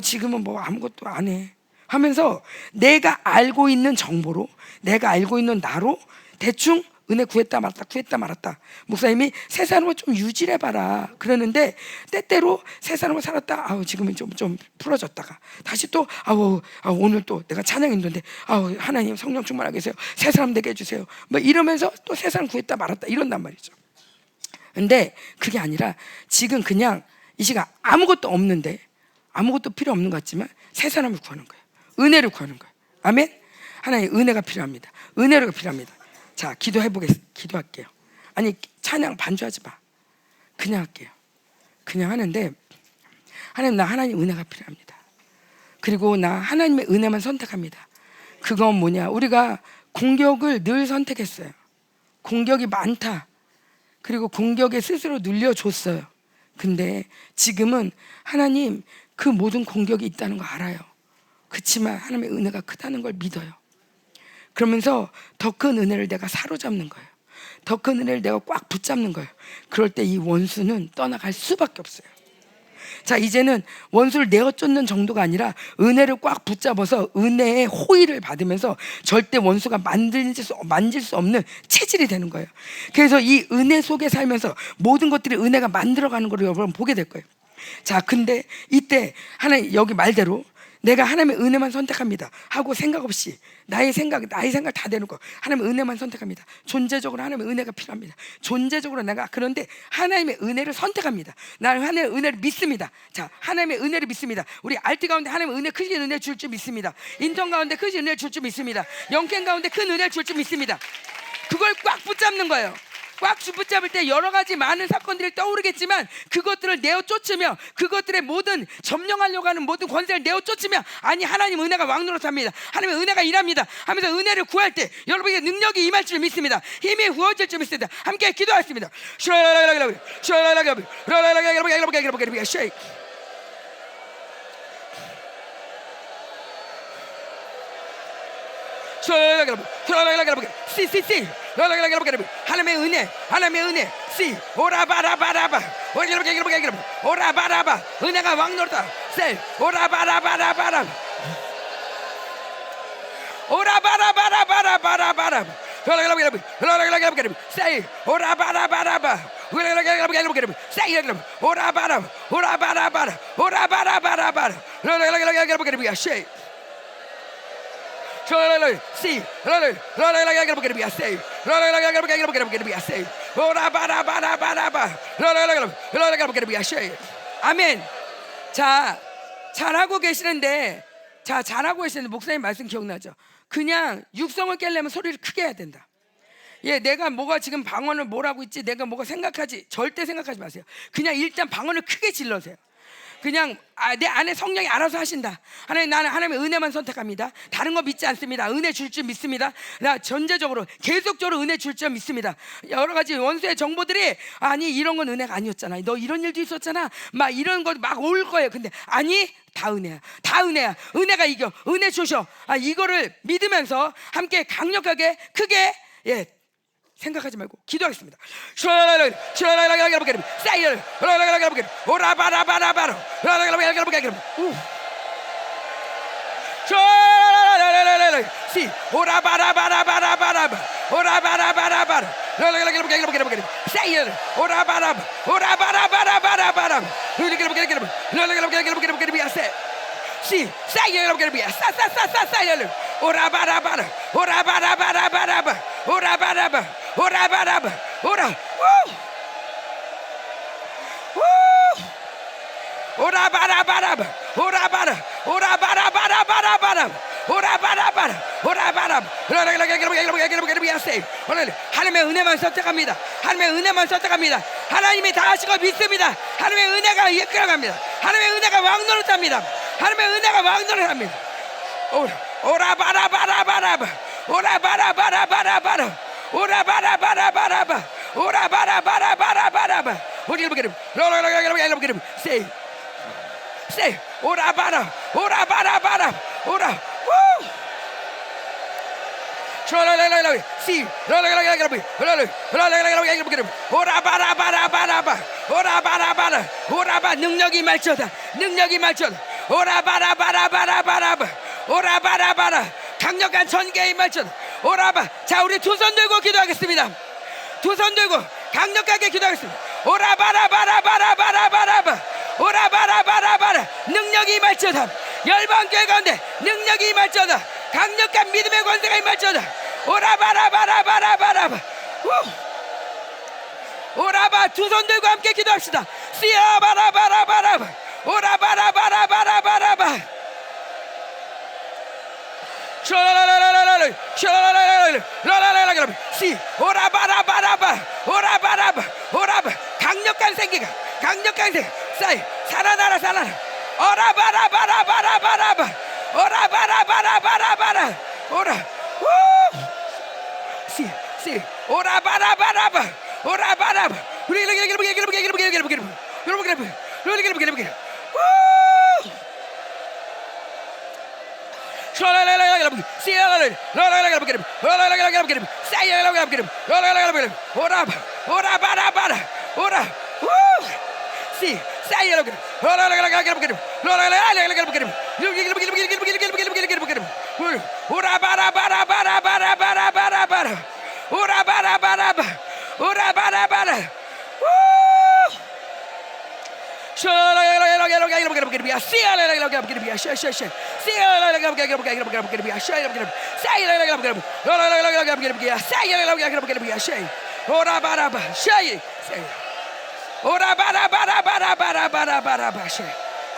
지금은 뭐 아무것도 안 해 하면서 내가 알고 있는 정보로, 내가 알고 있는 나로 대충 은혜 구했다 말았다. 목사님이 새 사람을 좀 유지를 해봐라 그러는데, 때때로 새 사람을 살았다, 지금은 좀 풀어졌다가 다시 또 오늘 또 내가 찬양했는데 하나님 성령 충만하게 해주세요, 새 사람 되게 해주세요, 뭐 이러면서 또 새 사람 구했다 말았다 이런단 말이죠. 근데 그게 아니라 지금 그냥 이 시간 아무것도 없는데, 아무것도 필요 없는 것 같지만 새 사람을 구하는 거예요. 은혜를 구하는 거예요. 아멘. 하나님 은혜가 필요합니다. 은혜가 필요합니다. 자, 기도할게요. 아니 찬양 반주하지 마. 그냥 할게요. 그냥 하는데, 하나님, 나 하나님 은혜가 필요합니다. 그리고 나 하나님의 은혜만 선택합니다. 그건 뭐냐? 우리가 공격을 늘 선택했어요. 공격이 많다. 그리고 공격에 스스로 눌려줬어요. 근데 지금은 하나님, 그 모든 공격이 있다는 거 알아요. 그렇지만 하나님의 은혜가 크다는 걸 믿어요. 그러면서 더 큰 은혜를 내가 사로잡는 거예요. 더 큰 은혜를 내가 꽉 붙잡는 거예요. 그럴 때 이 원수는 떠나갈 수밖에 없어요. 자, 이제는 원수를 내어 쫓는 정도가 아니라 은혜를 꽉 붙잡아서 은혜의 호의를 받으면서 절대 원수가 만질 수 없는 체질이 되는 거예요. 그래서 이 은혜 속에 살면서 모든 것들이 은혜가 만들어가는 걸 여러분 보게 될 거예요. 자, 근데 이때 하나님, 여기 말대로 내가 하나님의 은혜만 선택합니다 하고 생각 없이 나의 생각 다 대놓고 하나님의 은혜만 선택합니다. 존재적으로 하나님의 은혜가 필요합니다. 존재적으로 내가 그런데 하나님의 은혜를 선택합니다. 나는 하나님의 은혜를 믿습니다. 자, 하나님의 은혜를 믿습니다. 우리 알티 가운데 하나님의 은혜, 크신 은혜 줄 줄 믿습니다. 인턴 가운데 크신 은혜 줄 줄 믿습니다. 영캠 가운데 큰 은혜를 줄 줄 믿습니다. 그걸 꽉 붙잡는 거예요. 꽉 붙잡을 때 여러 가지 많은 사건들이 떠오르겠지만, 그것들을 내어 쫓으며 그것들의 모든 점령하려고 하는 모든 권세를 내어 쫓으며, 아니 하나님 은혜가 왕노릇합니다, 하나님의 은혜가 일합니다 하면서 은혜를 구할 때 여러분에게 능력이 임할 줄 믿습니다. 힘이 후어질 줄 믿습니다. 함께 기도하겠습니다. 하나님의 은혜 씨 오라바라바라바 오라바라바 은혜가 왕노릇다 셀 오라바라바라바라 오라바라바라바라바라바라 셀 오라바라바라바 오라바라바라 See, 아멘. 자, 잘하고 계시는데, 자, 잘하고 계시는데 목사님 말씀 기억나죠? 그냥 육성을 깨려면 소리를 크게 해야 된다. 예, 내가 뭐가 지금 방언을 뭐라고 있지, 내가 뭐가 생각하지, 절대 생각하지 마세요. 그냥 일단 방언을 크게 질러세요. 그냥 내 안에 성령이 알아서 하신다. 하나님, 나는 하나님의 은혜만 선택합니다. 다른 거 믿지 않습니다. 은혜 줄 줄 믿습니다. 나 전제적으로 계속적으로 은혜 줄 줄 믿습니다. 여러 가지 원수의 정보들이 아니 이런 건 은혜가 아니었잖아, 너 이런 일도 있었잖아, 막 이런 거 막 올 거예요. 근데 아니, 다 은혜야, 다 은혜야. 은혜가 이겨, 은혜 주셔. 이거를 믿으면서 함께 강력하게 크게 생각하지 말고 기도하겠습니다. 오라바라바 오라 오라바라바라바 오라바라 오라바라바라바라바라 오라바라바라 오라바라. 하나님의 은혜만 선택합니다. 하나님의 은혜만 선택합니다. 하나님이 다 하시고 믿습니다. 하나님의 은혜가 이끌어갑니다. 하나님의 은혜가 왕노릇합니다. 하나님의 은혜가 왕노릇합니다. 오라바라바라바라바 오라바라바라바라바라 오라바라바라바라바 오라바라바라바라바라바 오리르르르 로로로로로로로로로 세이 오라바라 오라바라바라 오라 우 촤라라라라 시 로로로로로로로 로로로로로로로 오라바라바라바라바 오라바라바라 오라바. 능력이 말처다, 능력이 말처다. 오라바라바라바라바라바 오라바라바라. 강력한 전개의 말처다. 오라바. 자, 우리 두 손 들고 기도하겠습니다. 두 손 들고 강력하게 기도하겠습니다. 오라바라바라바라바라바라바 오라바라바라바라. 능력이 임할지어다. 열방교회 가운데 능력이 임할지어다. 강력한 믿음의 권세가 임할지어다. 오라바라바라바라바라바 오라바. 두 손 들고 함께 기도합시다. 씨아바라바라바라바 오라바라바라바라바라바 시 오라바라바라바 오라바라바 오라바. 강력한 생기가, 강력한 생기 사이 살아나라 살아나. 오라바라바라바라바라바 오라바라바라바라바라 오라 시 오라바라바라바 오라바라바 우리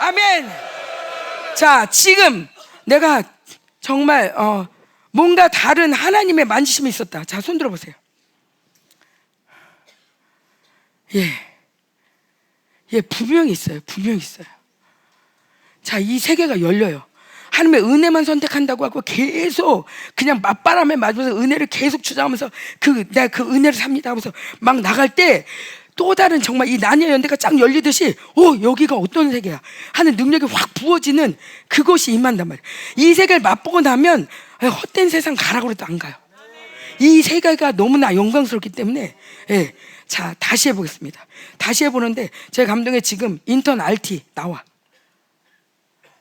아멘. 자, 지금 내가 정말 뭔가 다른 하나님의 만지심이 있었다. 자, 손 들어보세요. 분명히 있어요. 분명히 있어요. 자, 이 세계가 열려요. 하나님의 은혜만 선택한다고 하고 계속 그냥 맞바람에 맞으면서 은혜를 계속 주장하면서 내가 그 은혜를 삽니다 하면서 막 나갈 때 또 다른 정말 이 나뉘어 연대가 쫙 열리듯이 여기가 어떤 세계야 하는 능력이 확 부어지는 그것이 임한단 말이에요. 이 세계를 맛보고 나면 헛된 세상 가라고 해도 안 가요. 이 세계가 너무나 영광스럽기 때문에 자, 다시 해보겠습니다. 다시 해보는데 제 감독에 지금 인턴 RT 나와.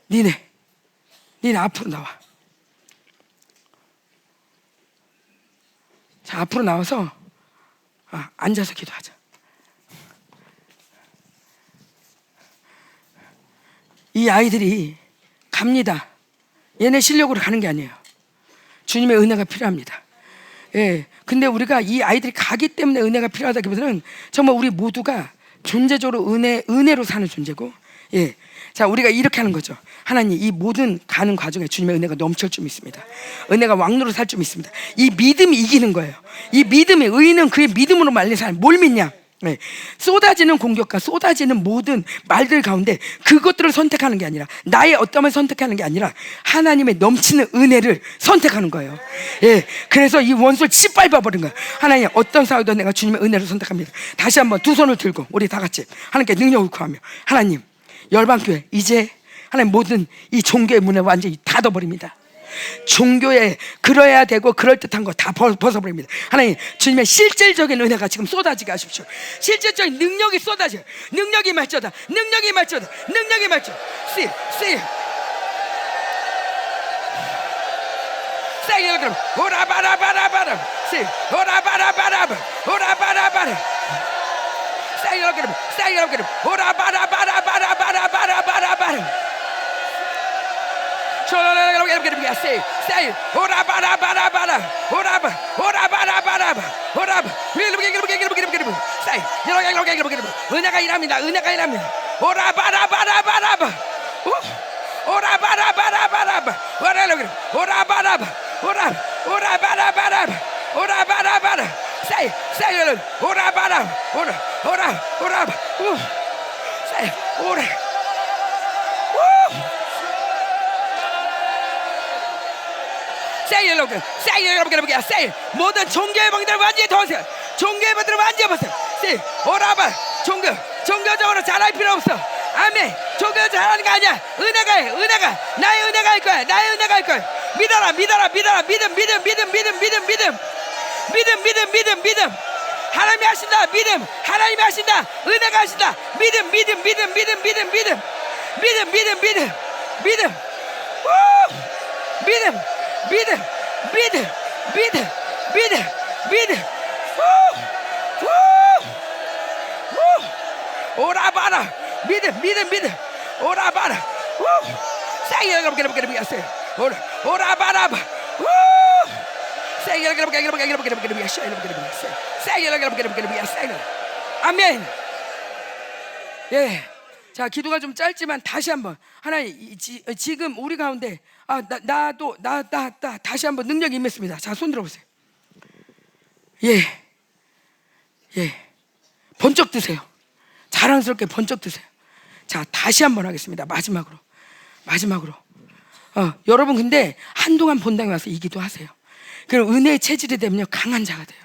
니네 앞으로 나와. 자, 앞으로 나와서 앉아서 기도하자. 이 아이들이 갑니다. 얘네 실력으로 가는 게 아니에요. 주님의 은혜가 필요합니다. 근데 우리가 이 아이들이 가기 때문에 은혜가 필요하다기보다는 정말 우리 모두가 존재적으로 은혜로 사는 존재고 예. 자, 우리가 이렇게 하는 거죠. 하나님, 이 모든 가는 과정에 주님의 은혜가 넘칠 줄 믿습니다. 은혜가 왕노로 살 줄 믿습니다. 이 믿음이 이기는 거예요. 이 믿음이, 의인은 그의 믿음으로 말린 사람. 뭘 믿냐? 네. 쏟아지는 공격과 쏟아지는 모든 말들 가운데 그것들을 선택하는 게 아니라, 나의 어떠함을 선택하는 게 아니라 하나님의 넘치는 은혜를 선택하는 거예요. 예. 그래서 이 원수를 짓밟아버린 거예요. 하나님, 어떤 싸우든 내가 주님의 은혜를 선택합니다. 다시 한번 두 손을 들고 우리 다 같이 하나님께 능력을 구하며, 하나님, 열방교회 이제 하나님 모든 이 종교의 문을 완전히 닫아버립니다. 종교에 그러야 되고 그럴듯한 거 다 벗어버립니다. 하나님, 주님의 실질적인 은혜가 지금 쏟아지게 하십시오. 실질적인 능력이 쏟아져. 능력이 말쩌다. 능력이 말쩌다. 능력이 말쩌. See. Say 그럼. 오라바라바라바라. See. 오라바라바라바. 오라바라바라. Say 그럼. Say 그럼. 오라바라바라바라바라바라바라. Say, ora bara bara bara, ora bara bara, ora. Say, 은혜가 일합니다. 은혜가 일합니다. ora bara bara bara, ora bara bara bara, ora bara, ora bara bara, ora bara bara. Say, ora bara, ora, say, ora. say 모든 종교의 방들을 완전히 더하세요. 종교의 방들을 완전히 보세요. say 오라바 종교적으로 잘할 필요 없어. 아멘. 종교 잘하는 거 아니야. 은혜가 해. 은혜가 나의 은혜가 할 거야. 나의 은혜가 할 거야. 믿어라. 믿음. 하나님이 하신다. 믿음. 하나님이 하신다. 은혜가 하신다. 믿음. 오라바라. 믿음. 오라바라. 오라바라. 아멘. 예. 자, 기도가 좀 짧지만 다시 한번 하나님, 지금 우리 가운데 나도 다시 한번 능력이 임했습니다. 자, 손 들어보세요. 예. 번쩍 드세요. 자랑스럽게 번쩍 드세요. 자, 다시 한번 하겠습니다. 마지막으로. 여러분, 근데 한동안 본당에 와서 이 기도 하세요. 그럼 은혜의 체질이 되면요, 강한 자가 돼요.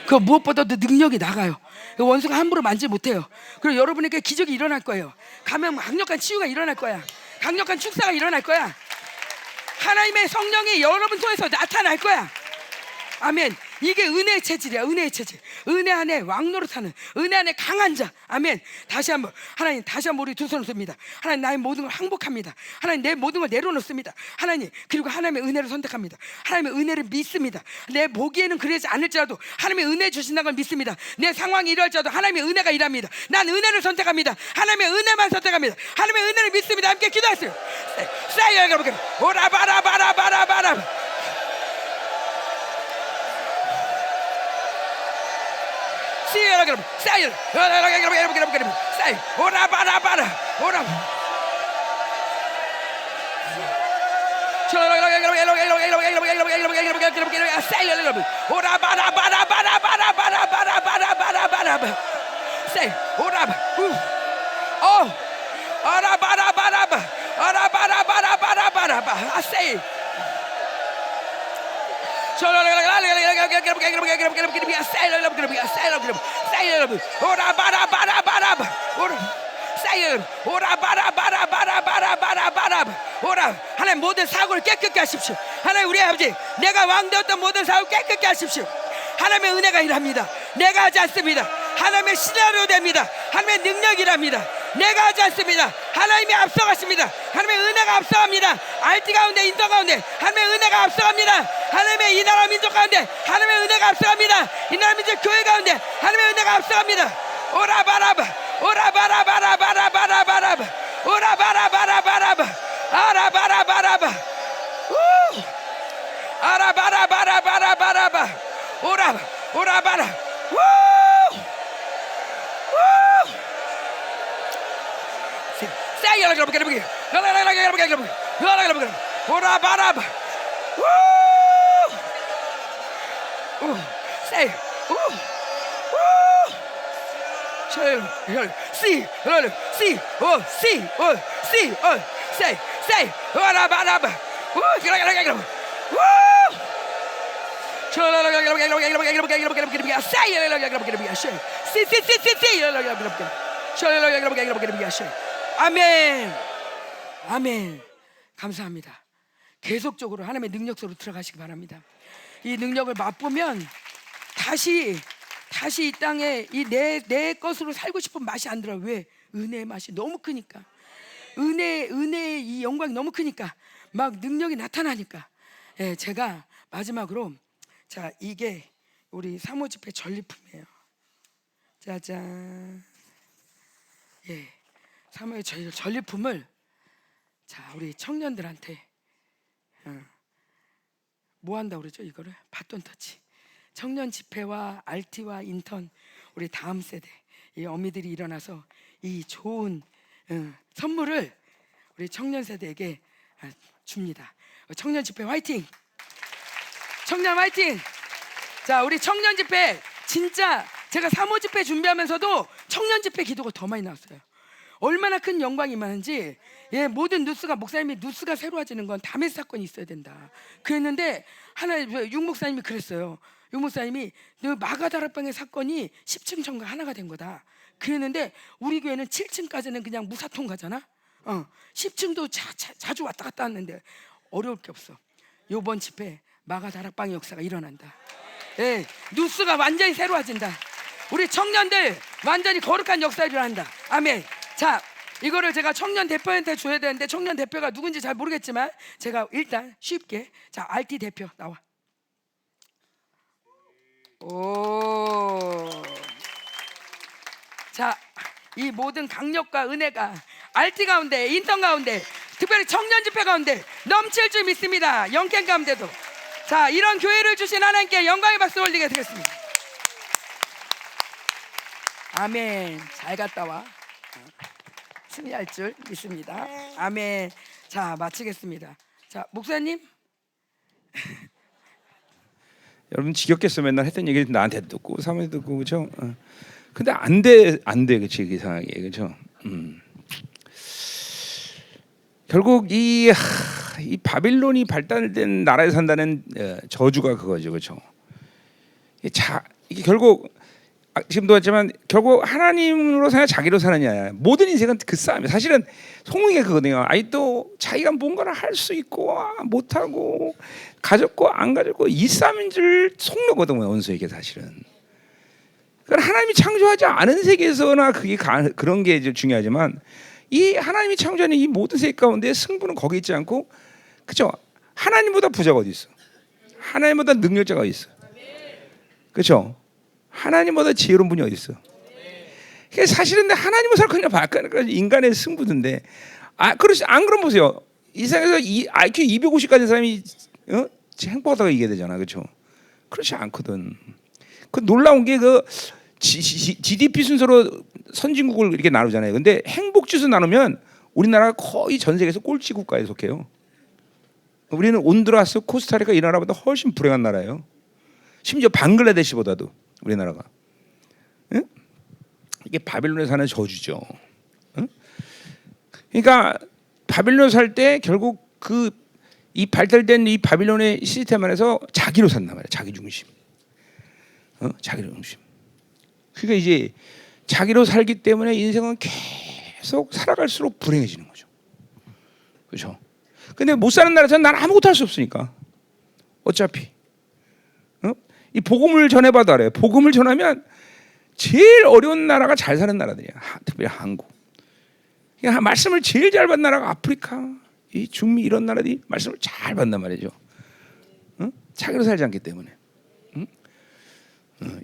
그 무엇보다도 능력이 나가요. 원수가 함부로 만지지 못해요. 그리고 여러분에게 기적이 일어날 거예요. 가면 강력한 치유가 일어날 거야. 강력한 축사가 일어날 거야. 하나님의 성령이 여러분 통해서 나타날 거야. 아멘. 이게 은혜의 체질이야. 은혜의 체질. 은혜 안에 왕노릇하는, 은혜 안에 강한 자. 아멘. 다시 한번 하나님, 다시 한번 우리 두 손을 듭니다. 하나님, 나의 모든 걸 항복합니다. 하나님, 내 모든 걸 내려놓습니다. 하나님, 그리고 하나님의 은혜를 선택합니다. 하나님의 은혜를 믿습니다. 내 보기에는 그러지 않을지라도 하나님의 은혜 주신다는 걸 믿습니다. 내 상황이 이러할지라도 하나님의 은혜가 일합니다. 난 은혜를 선택합니다. 하나님의 은혜만 선택합니다. 하나님의 은혜를 믿습니다. 함께 기도하세요. 싸요 여러분. 오라바라바라바라바라. 여러분, 싸요. 싸요. 오라바라바라. 오라. 싸요 여러분. 오라바라바라바라바라바라바라바라바라. 싸요. 오라바. 오라바라바라바. 오라바라바라바라바라바. 싸요. 하나님, 모든 사고를 깨끗게 하십시오. 하나님, 우리 아버지, 내가 왕되었던 모든 사고를 깨끗게 하십시오. 하나님의 은혜가 일합니다. 내가 하지 않습니다. 하나님의 시나리오 됩니다. 하나님의 능력이랍니다. 내가 하지 않습니다. 하나님이 앞서가십니다. 하나님의 은혜가 앞서갑니다. 알티 가운데, 인도 가운데 하나님의 은혜가 앞서갑니다. 하나님의 이 나라 민족 가운데 하나님의 은혜가 앞서갑니다. 이 나라 민족 교회 가운데 하나님의 은혜가 앞서갑니다. 오라바라바 오라바라바라바라바라바라바 오라바라바라바라바 아라바라바라바 아라바라바라바라바라바 오라바라 say 오라 바라바 say say 오라 바라바 아멘. 아멘. 감사합니다. 계속적으로 하나님의 능력 속으로 들어가시기 바랍니다. 이 능력을 맛보면 다시 이 땅에 이 내 것으로 살고 싶은 맛이 안 들어요. 왜? 은혜의 맛이 너무 크니까. 은혜의 이 영광이 너무 크니까 막 능력이 나타나니까. 예, 제가 마지막으로 자, 이게 우리 사모 집회 전리품이에요. 짜잔. 예, 사모의 전리품을 자, 우리 청년들한테 뭐 한다고 그러죠? 이거를 바톤 터치. 청년 집회와 RT와 인턴 우리 다음 세대 이 어미들이 일어나서 이 좋은 선물을 우리 청년 세대에게 줍니다. 청년 집회 화이팅! 청년 화이팅! 자, 우리 청년 집회 진짜 제가 사모 집회 준비하면서도 청년 집회 기도가 더 많이 나왔어요. 얼마나 큰 영광이 많은지. 예, 모든 뉴스가 목사님이 뉴스가 새로워지는 건 다메스 사건이 있어야 된다. 그랬는데 하나 육 목사님이 그랬어요. 육 목사님이 마가다락방의 사건이 10층 전과 하나가 된 거다. 그랬는데 우리 교회는 7층까지는 그냥 무사통 가잖아. 10층도 자주 왔다 갔다 하는데 어려울 게 없어. 이번 집회 마가다락방의 역사가 일어난다. 예, 뉴스가 완전히 새로워진다. 우리 청년들 완전히 거룩한 역사가 일어난다. 아멘. 자, 이거를 제가 청년 대표한테 줘야 되는데 청년 대표가 누군지 잘 모르겠지만 제가 일단 쉽게 자, RT 대표 나와. 오. 자, 이 모든 강력과 은혜가 RT 가운데, 인턴 가운데, 특별히 청년 집회 가운데 넘칠 줄 믿습니다. 영캠 가운데도. 자, 이런 교회를 주신 하나님께 영광의 박수 올리게 되겠습니다. 아멘. 잘 갔다 와. 승리할 줄 믿습니다. 아멘. 자, 마치겠습니다. 자, 목사님. 여러분 지겹겠어. 맨날 했던 얘기 나한테 듣고 사모님 듣고 그죠? 근데 안 돼, 그치 이상하게 그죠? 결국 이 바빌론이 발달된 나라에 산다는 저주가 그거죠, 그죠? 이게 결국 지금도 했지만 결국 하나님으로 사냐 자기로 사느냐 모든 인생은 그 싸움이에요. 사실은 송웅이가 그거든요. 또 자기가 뭔가를 할 수 있고 못하고 가졌고 안 가졌고 이 싸움인 줄 속는 원수에게 사실은. 그러니까 하나님이 창조하지 않은 세계에서나 그런 게 이제 중요하지만 이 하나님이 창조하는 이 모든 세계 가운데 승부는 거기 있지 않고 그죠? 하나님보다 부자가 어디 있어? 하나님보다 능력자가 어디 있어? 그렇죠? 하나님보다 지혜로운 분이 어디 있어? 사실은 하나님을 살거냐 바꾸니까 인간의 승부인데 그렇지 안 그럼 보세요. 이 세상에서 IQ 250 가진 사람이 행복하다고 얘기해야 되잖아, 그렇죠? 그렇지 않거든. 그 놀라운 게 GDP 순서로 선진국을 이렇게 나누잖아요. 근데 행복 지수 나누면 우리나라가 거의 전 세계에서 꼴찌 국가에 속해요. 우리는 온두라스, 코스타리카 이 나라보다 훨씬 불행한 나라예요. 심지어 방글라데시보다도 우리나라가. 응? 이게 바빌론에 사는 저주죠. 응? 그러니까 바빌론 살 때 결국 이 발달된 이 바빌론의 시스템 안에서 자기로 산단 말이야. 자기 중심. 자기로 중심. 그러니까 이제 자기로 살기 때문에 인생은 계속 살아갈수록 불행해지는 거죠. 그렇죠? 근데 못 사는 나라에서는 난 아무것도 할 수 없으니까. 어차피. 이 복음을 전해봐도 알아요. 복음을 전하면 제일 어려운 나라가 잘 사는 나라들이야. 특별히 한국. 그러니까 말씀을 제일 잘 받는 나라가 아프리카, 이 중미 이런 나라들이 말씀을 잘 받단 말이죠. 자기로 살지 않기 때문에.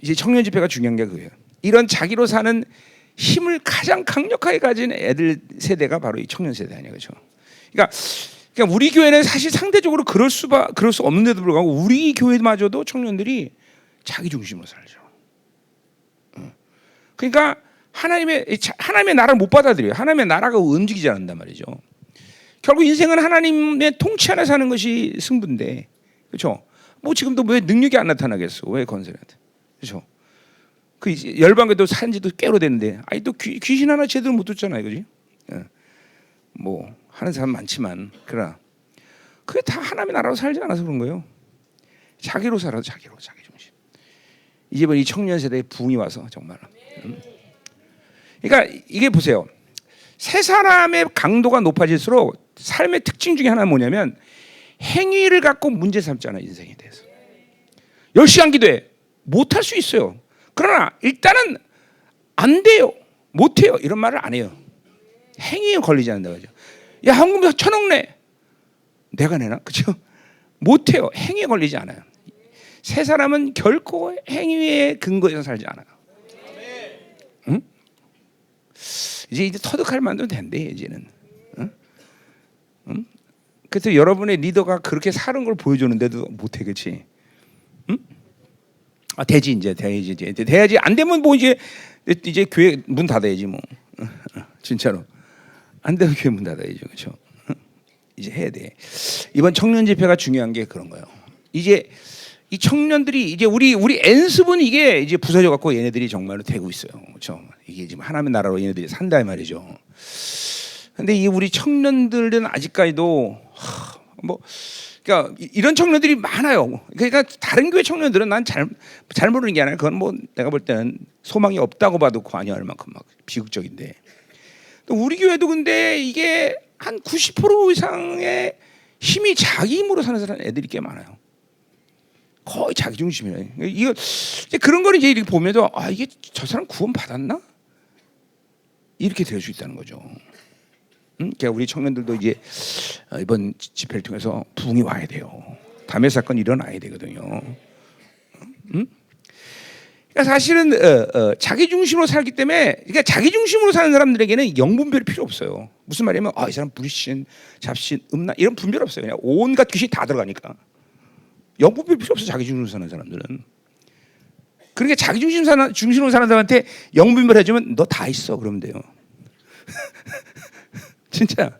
이제 청년 집회가 중요한 게 그거예요. 이런 자기로 사는 힘을 가장 강력하게 가진 애들 세대가 바로 이 청년 세대 아니에요, 그렇죠? 그러니까 우리 교회는 사실 상대적으로 그럴 수 없는데도 불구하고 우리 교회마저도 청년들이 자기 중심으로 살죠. 그러니까 하나님의 나라를 못 받아들여요. 하나님의 나라가 움직이지 않는단 말이죠. 결국 인생은 하나님의 통치 안에 사는 것이 승부인데, 그렇죠? 뭐 지금도 왜 능력이 안 나타나겠어? 왜 건설해야 돼? 그렇죠? 그 열방교도 산지도 꽤 오래됐는데, 또 귀신 하나 제대로 못 쫓잖아요, 그지? 뭐 하는 사람 많지만, 그러나 그게 다 하나님의 나라로 살지 않아서 그런 거예요. 자기로 살아서 자기 중심. 이제 이 청년 세대에 부흥이 와서 정말. 그러니까 이게 보세요. 세 사람의 강도가 높아질수록 삶의 특징 중에 하나는 뭐냐면 행위를 갖고 문제 삼잖아요. 인생에 대해서. 10시간 기도해. 못할 수 있어요. 그러나 일단은 안 돼요. 못해요. 이런 말을 안 해요. 행위에 걸리지 않는다 그죠. 야, 헌금 1,000억 내. 내가 내나? 그죠? 못해요. 행위에 걸리지 않아요. 세 사람은 결코 행위의 근거에서 살지 않아요. 응? 이제 터득할 만도 된대 이제는. 응? 응? 그래서 여러분의 리더가 그렇게 사는 걸 보여주는데도 못해, 그렇지? 응? 되지 이제 돼야지. 안 되면 뭐 이제 교회 문 닫아야지 뭐. 진짜로 안 되면 교회 문 닫아야죠, 그렇죠? 이제 해야 돼. 이번 청년 집회가 중요한 게 그런 거예요. 이제 이 청년들이 이제 우리 엔습은 이게 이제 부서져 갖고 얘네들이 정말로 되고 있어요, 그렇죠? 이게 지금 하나님의 나라로 얘네들이 산다 이 말이죠. 근데 이 우리 청년들은 아직까지도 뭐 그러니까 이런 청년들이 많아요. 그러니까 다른 교회 청년들은 난 잘 모르는 게 아니라 그건 뭐 내가 볼 때는 소망이 없다고 봐도 과언이 할 만큼 막 비극적인데. 또 우리 교회도 근데 이게 한 90% 이상의 힘이 자기 힘으로 사는 사람 애들이 꽤 많아요. 거의 자기 중심이래. 이거 그런 걸 이제 이렇게 보면서 이게 저 사람 구원 받았나? 이렇게 될 수 있다는 거죠. 그러니까 우리 청년들도 이제 이번 집회를 통해서 부흥이 와야 돼요. 담의 사건 일어나야 되거든요. 그러니까 사실은 자기 중심으로 살기 때문에, 그러니까 자기 중심으로 사는 사람들에게는 영분별이 필요 없어요. 무슨 말이냐면 이 사람 불신, 잡신, 음란 이런 분별 없어요. 그냥 온갖 귀신이 다 들어가니까 영분별 필요 없어. 자기 중심으로 사는 사람들은. 그러니까 자기 중심으로 사는 사람한테 영분별 해주면 너 다 있어 그러면 돼요. 진짜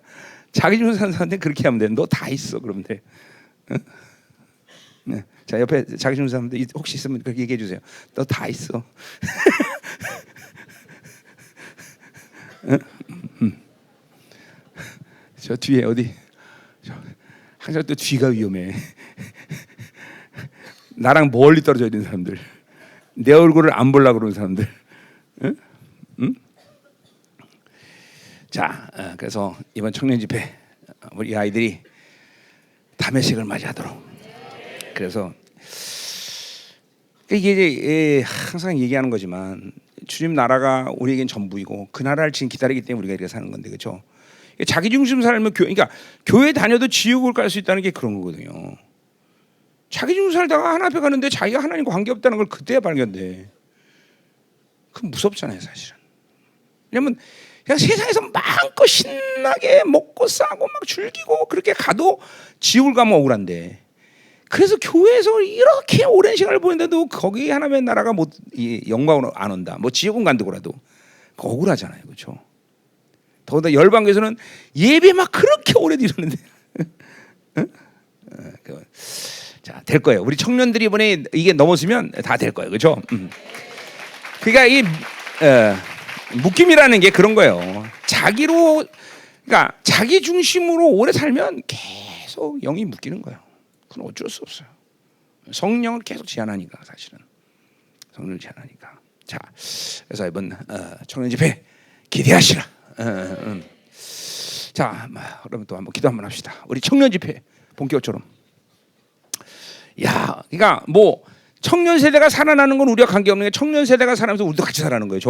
자기 중심으로 사는 사람한테 그렇게 하면 돼. 너 다 있어 그러면 돼. 네. 자, 옆에 자기 중심 사람들 혹시 있으면 그렇게 얘기해 주세요. 너 다 있어. 저 뒤에 어디? 항상 또 뒤가 위험해. 나랑 멀리 떨어져 있는 사람들, 내 얼굴을 안 보려고 그러는 사람들. 응? 응? 자, 그래서 이번 청년 집회 우리 아이들이 담의식을 맞이하도록. 그래서 이게 이제 항상 얘기하는 거지만 주님 나라가 우리에겐 전부이고 그 나라를 지금 기다리기 때문에 우리가 이렇게 사는 건데, 그렇죠? 자기 중심 살면 그러니까 교회 다녀도 지옥을 갈 수 있다는 게 그런 거거든요. 자기 중심 살다가 하나 앞에 가는데 자기가 하나님과 관계 없다는 걸 그때야 발견돼. 그건 무섭잖아요, 사실은. 왜냐면 그냥 세상에서 마음껏 신나게 먹고 싸고 막 즐기고 그렇게 가도 지옥을 가면 억울한데, 그래서 교회에서 이렇게 오랜 시간을 보냈는데도 거기 하나님의 나라가 못 영광으로 안 온다. 뭐 지옥은 간다고라도 억울하잖아요, 그렇죠? 더군다나 열방교에서는 예배 막 그렇게 오래 드렸는데, 자, 될 거예요. 우리 청년들이 이번에 이게 넘었으면 다 될 거예요, 그렇죠? 그러니까 이 묶임이라는 게 그런 거예요. 그러니까 자기 중심으로 오래 살면 계속 영이 묶이는 거예요. 그건 어쩔 수 없어요. 성령을 계속 제한하니까, 사실은 성령을 제한하니까. 자, 그래서 이번 청년 집회 기대하시라. 자, 그러면 또 한번 기도 한번 합시다. 우리 청년 집회 본격적으로. 야, 그러니까 뭐 청년 세대가 살아나는 건 우리와 관계없는 게, 청년 세대가 살아나면서 우리도 같이 살아나는 거예요.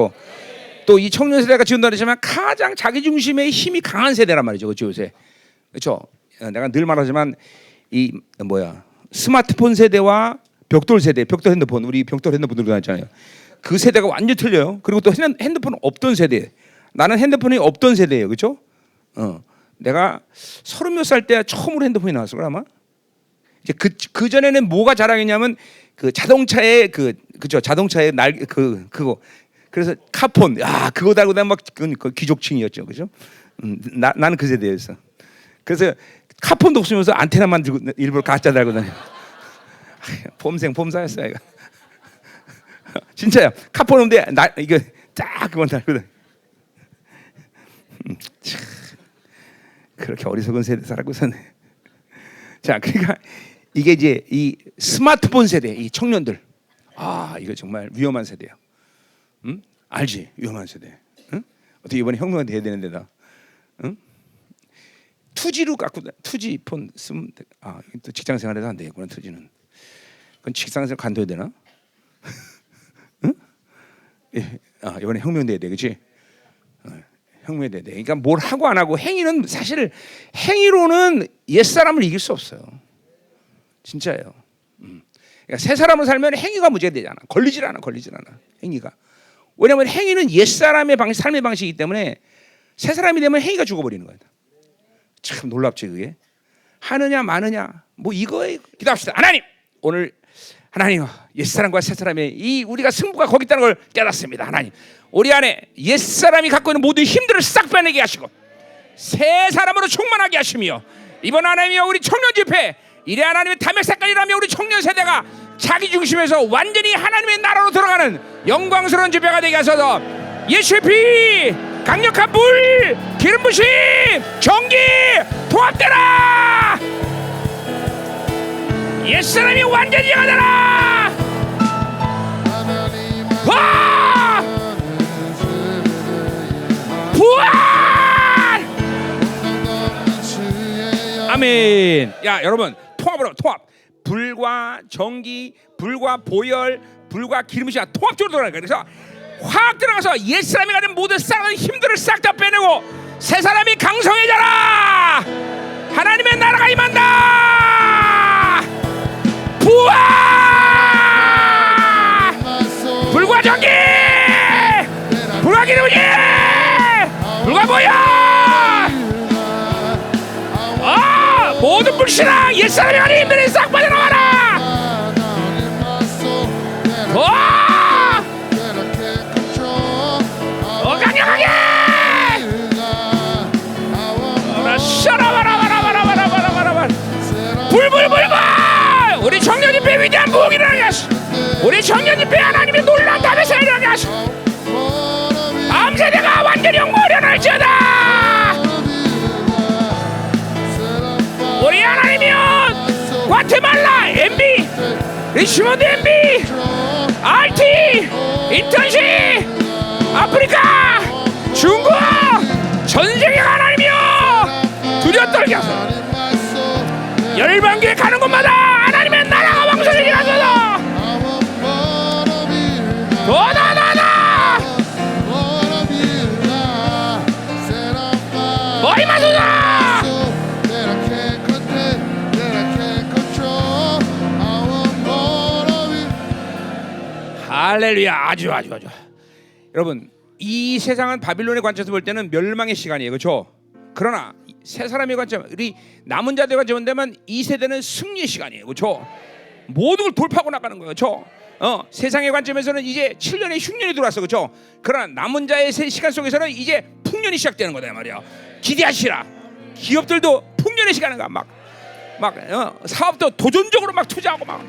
또 이 청년 세대가 지금도 그렇지만 가장 자기 중심의 힘이 강한 세대란 말이죠, 그렇죠? 요새, 그렇죠? 내가 늘 말하지만 이 스마트폰 세대와 벽돌 세대, 벽돌 핸드폰, 우리 벽돌 핸드폰 들고 다녔잖아요. 그 세대가 완전 틀려요. 그리고 또 핸드폰 없던 세대. 나는 핸드폰이 없던 세대예요, 그렇죠? 내가 30몇 살 때 처음으로 핸드폰이 나왔을 거야 아마. 이제 그 전에는 뭐가 자랑했냐면 그 자동차의 그죠? 자동차의 그거 그래서 카폰, 그거 달고 다니면 막 그건 귀족층이었죠, 그죠? 나는 그 세대였어. 그래서 카폰도 없으면서 안테나만 들고 일부러 가짜 달고 다녀. 봄사였어요, 이거. 진짜야. 카폰 없는데 나 이거 딱 그만 달고 다녀. 참, 그렇게 어리석은 세대 살고 있었네. 자, 그러니까 이게 이제 이 스마트폰 세대, 이 청년들, 이거 정말 위험한 세대야. 응? 알지? 위험한 세대. 응? 어떻게 이번에 혁명이 돼야 되는데 나, 응? 2G로 갖고 2G 폰 쓰면 또 직장 생활에도 안 되겠구나. 2G는 그건 직장 생활 간둬야 되나? 응? 예, 이번에 혁명 돼야 돼, 그렇지? 혁명이 돼야 돼. 그러니까 뭘 하고 안 하고 행위는 사실 행위로는 옛 사람을 이길 수 없어요. 진짜예요. 그러니까 새 사람으로 살면 행위가 문제가 되잖아. 걸리질 않아. 행위가. 왜냐하면 행위는 옛 사람의 삶의 방식이기 때문에 새 사람이 되면 행위가 죽어버리는 거야. 참 놀랍지 그게. 하느냐 마느냐 뭐 이거에 기도합시다. 하나님 오늘 하나님 옛 사람과 새 사람의 이 우리가 승부가 거기 있다는 걸 깨닫습니다. 하나님 우리 안에 옛 사람이 갖고 있는 모든 힘들을 싹 빼내게 하시고 새 사람으로 충만하게 하시며 이번 하나님이여 우리 청년 집회 이래 하나님의 담액색깔이라며 우리 청년 세대가 자기 중심에서 완전히 하나님의 나라로 들어가는 영광스러운 집회가 되게 하소서. 예수의 피 강력한 물 기름 부심 전기 통합되라. 옛사람이 완전히 영하더라. 와 부활 아멘. 야 여러분 통합으로 통합 불과 전기 불과 보혈 불과 기름부심이 통합적으로 들어가니까 그래서 확 들어가서 옛사람이 가진 모든 쌍의 힘들을 싹 다 빼내고 새 사람이 강성해져라. 하나님의 나라가 임한다. 부활 불과 전기 불과 기름부심 불과 보혈 모든 불신앙 옛사람이 가진 힘들이 싹 빠져나와라. 강력하게 불불불불 우리 청년집회 위대한 부흥이 일어나게 하시고 우리 청년집회 하나님의 놀라운 답에서 일어나게 하시고 다음 세대가 완전히 영광을려날지어다. 우리 하나님이여 과테말라 MB 리시몬드 MB RT 인턴십 아프리카 중국 전세계가 하나님이여 두려워 떨게 하소서. 열방교회 가는 곳마다 하나님의 나라가 왕성해지게 하소서. 도나나나 머리 마소서. 할렐루야. 아주 여러분 이 세상은 바빌론의 관점에서 볼 때는 멸망의 시간이에요, 그렇죠? 그러나 새 사람의 관점, 우리 남은 자들의 관점은 되면 이 세대는 승리의 시간이에요, 그렇죠? 모든 걸 돌파하고 나가는 거예요, 그렇죠? 세상의 관점에서는 이제 7년의 흉년이 들어왔어, 그렇죠? 그러나 남은 자의 시간 속에서는 이제 풍년이 시작되는 거다 말이야. 기대하시라. 기업들도 풍년의 시간인 거야, 막 사업도 도전적으로 막 투자하고 막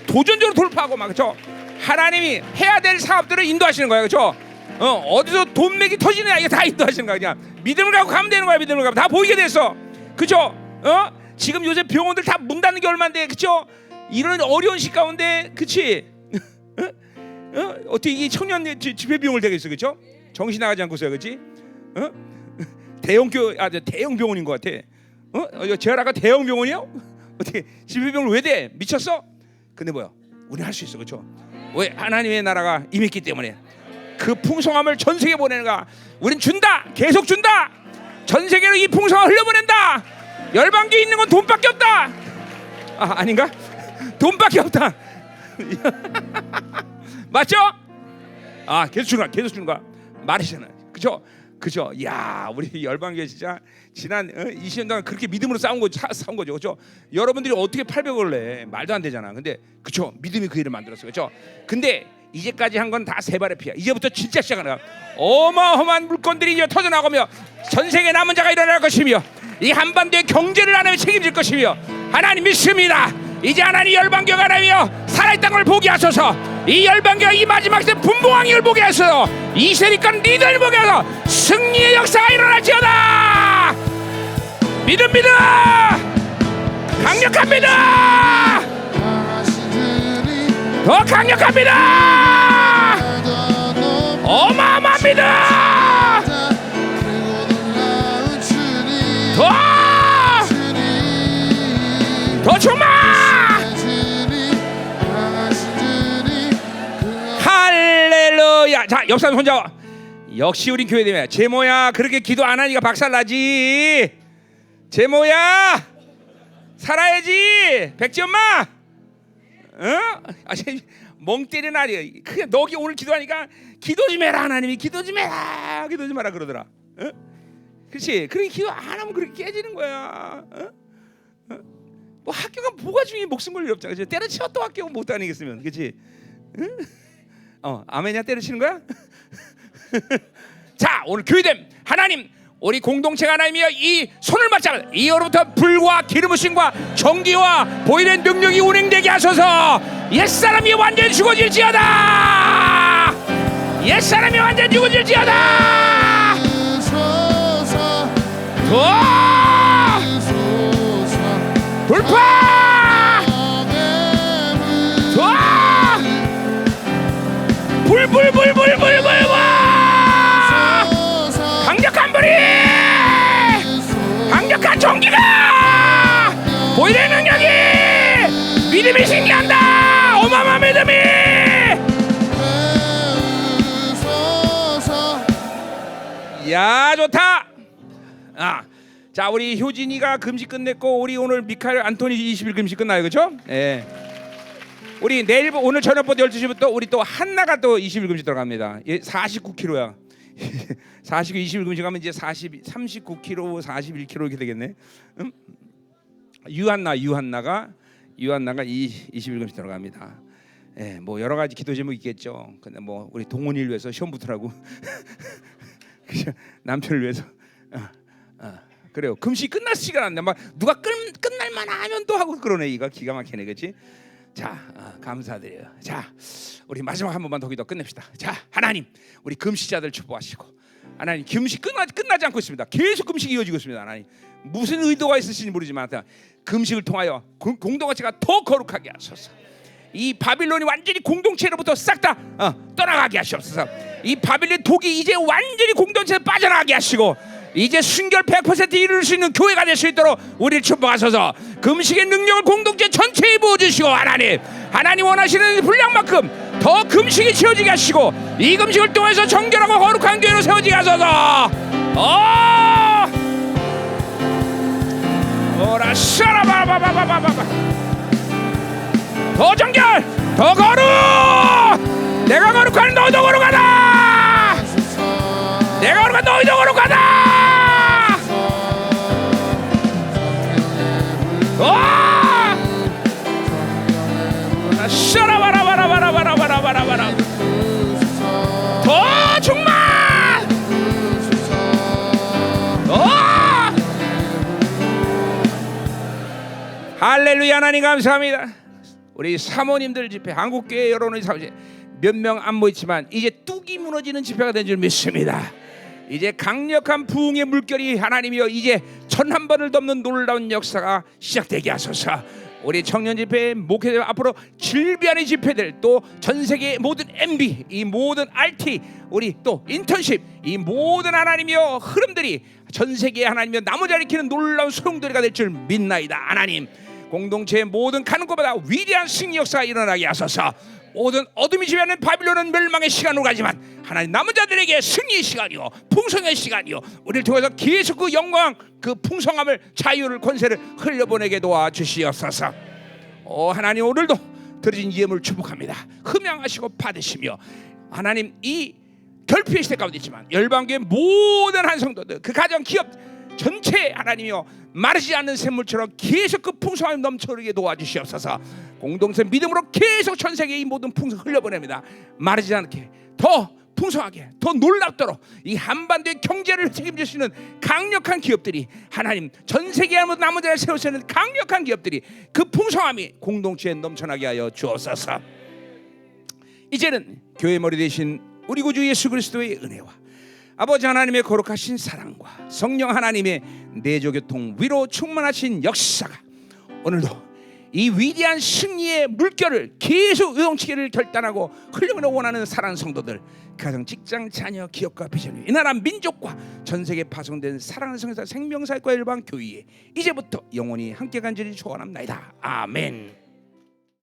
도전적으로 돌파하고 막 그렇죠? 하나님이 해야 될 사업들을 인도하시는 거예요, 그렇죠? 어디서 돈맥이 터지느냐 이게 다 인도하시는 거야. 그냥 믿음을 갖고 가면 되는 거야. 믿음을 갖고 다 보이게 됐어, 그렇죠? 지금 요새 병원들 다 문 닫는 게 얼마인데, 그렇죠? 이런 어려운 시 가운데, 그렇지? 어떻게 이 청년 집회 비용을 되겠어, 그렇죠? 정신 나가지 않고서요, 그렇지? 대형 병원인 것 같아. 제가 아까 대형 병원이요? 어떻게 집회 비용을 왜 돼? 미쳤어? 근데 뭐야? 우리 할 수 있어, 그렇죠? 왜? 하나님의 나라가 임했기 때문에. 그 풍성함을 전 세계에 보내는가? 우린 준다. 계속 준다. 전 세계로 이 풍성함을 흘려보낸다. 열방교에 있는 건 돈밖에 없다. 아닌가? 돈밖에 없다. 맞죠? 계속 주는 거야. 말이잖아. 그죠? 야, 우리 열방교회 진짜 지난 20년 동안 그렇게 믿음으로 싸운 거죠, 그죠? 여러분들이 어떻게 800을 내? 말도 안 되잖아. 근데 그죠? 믿음이 그 일을 만들었어, 그죠? 근데 이제까지 한 건 다 세 발의 피야. 이제부터 진짜 시작하는 거야. 어마어마한 물건들이 이제 터져나가며 전 세계 남은 자가 일어날 것이며 이 한반도의 경제를 하나님 책임질 것이며 하나님 믿습니다. 이제 하나님 열방교가 하나님이여 살아있다는 걸 보게 하소서. 이 열방교가 이 마지막 때 분봉왕을 보게 하소서. 이 세리간 리더를 보게 하소서. 승리의 역사가 일어날지어다. 믿습니다. 강력합니다. 더 강력합니다. 어마어마합니다. 더 충만. 할렐루야. 자, 옆 사람 손잡아. 역시 우리 교회 되면 제모야 그렇게 기도 안 하니까 박살나지. 제모야 살아야지. 백지 엄마. 멍 때리는 아니야. 그냥 너기 오늘 기도하니까 기도 좀 해라. 하나님이 기도 좀 해라. 기도 좀 하라 그러더라. 그렇지. 그렇게 기도 안 하면 그렇게 깨지는 거야. 뭐 학교가 뭐가 중요해. 목숨 걸릴 없잖아. 그치? 때려치워 또 학교 못 다니겠으면. 그렇지? 아멘이야. 때려치는 거야? 자, 오늘 교회됨 하나님 우리 공동체가 하나님이여 이 손을 맞잡아 이후로부터 불과 기름 부심과 전기와 보일의 능력이 운행되게 하소서. 옛사람이 완전히 죽어질지어다. 옛사람이 완전히 죽어질지어다. 돌파. 불불불불불불불 강력한 불이 강력한 전기가 보일의 능력이 믿음이 신기한다. 어마어마한 믿음이. 야 좋다. 자 우리 효진이가 금식 끝냈고 우리 오늘 미카엘 안토니 20일 금식 끝나요. 그렇죠? 예. 우리 내일 오늘 저녁부터 12시부터 우리 또 한나가 또 20일 금식 들어갑니다. 49kg야. 49 20일 금식하면 이제 39kg, 41kg 이렇게 되겠네. 유한나가 20일 금식 들어갑니다. 예, 뭐 여러 가지 기도 제목 있겠죠. 근데 뭐 우리 동훈이를 위해서 시험 붙으라고 남편을 위해서 그래요. 금식 끝날 시간 안 돼. 막 누가 끝날 만하면 또 하고 그러네. 이거 기가 막히네, 그렇지? 자, 감사드려요. 자, 우리 마지막 한 번만 더 기도 끝냅시다. 자, 하나님, 우리 금식자들 축복하시고, 하나님 금식 끝나지 않고 있습니다. 계속 금식이 이어지고 있습니다. 하나님, 무슨 의도가 있으신지 모르지만 금식을 통하여 공동체가 더 거룩하게 하소서. 이 바빌론이 완전히 공동체로부터 싹 다 떠나가게 하시옵소서. 이 바빌론 독이 이제 완전히 공동체에 빠져나가게 하시고 이제 순결 100% 이룰 수 있는 교회가 될 수 있도록 우리를 축복하소서. 금식의 능력을 공동체 전체에 부어주시고 하나님 원하시는 분량만큼 더 금식이 채워지게 하시고 이 금식을 통해서 정결하고 거룩한 교회로 세워지게 하소서. 오라 샤라바바바바바바. 더 정결, 더 거룩. 내가 거룩한 너도 거룩하다. 내가 거룩한 너희도 거룩하다. 샤라바라바라바라바라바라바라. 더 충만. 할렐루야. 하나님 감사합니다. 우리 사모님들 집회 한국교회 여론의 사모님 몇 명 안 모였지만 이제 뚝이 무너지는 집회가 된 줄 믿습니다. 이제 강력한 부흥의 물결이 하나님이여 이제 1001번을 덮는 놀라운 역사가 시작되게 하소서. 우리 청년 집회, 목회자 앞으로 질비하는 집회들 또 전 세계 모든 MB, 이 모든 RT, 우리 또 인턴십, 이 모든 하나님이여 흐름들이 전 세계에 하나님이여 나무자리 키는 놀라운 소용돌이가 될 줄 믿나이다. 하나님 공동체의 모든 가는 것보다 위대한 승리 역사가 일어나게 하소서. 모든 어둠이 지배하는 바빌론은 멸망의 시간으로 가지만 하나님 남은 자들에게 승리의 시간이요 풍성의 시간이요 우리를 통해서 계속 그 영광 그 풍성함을 자유를 권세를 흘려보내게 도와주시옵소서. 하나님 오늘도 드려진 예물 축복합니다. 흠양하시고 받으시며 하나님 이 결핍의 시대 가운데 있지만 열방교의 모든 한 성도들 그 가정 기업 전체 하나님이여 마르지 않는 샘물처럼 계속 그 풍성함이 넘쳐흐르게 도와주시옵소서. 공동체 믿음으로 계속 전 세계의 이 모든 풍성 흘려보냅니다. 마르지 않게 더 풍성하게 더 놀랍도록 이 한반도의 경제를 책임지시는 강력한 기업들이 하나님 전 세계의 남은 자를 세우시는 강력한 기업들이 그 풍성함이 공동체에 넘쳐나게 하여 주옵소서. 이제는 교회 머리 되신 우리 구주 예수 그리스도의 은혜와 아버지 하나님의 거룩하신 사랑과 성령 하나님의 내조교통 위로 충만하신 역사가 오늘도 이 위대한 승리의 물결을 계속 요동치기를 결단하고 흘려보내고 원하는 사랑하는 성도들, 가정, 직장, 자녀, 기업과 비전, 이 나라 민족과 전 세계에 파송된 사랑하는 성사 생명사역과 일반 교회에 이제부터 영원히 함께 간절히 초원합니다. 아멘.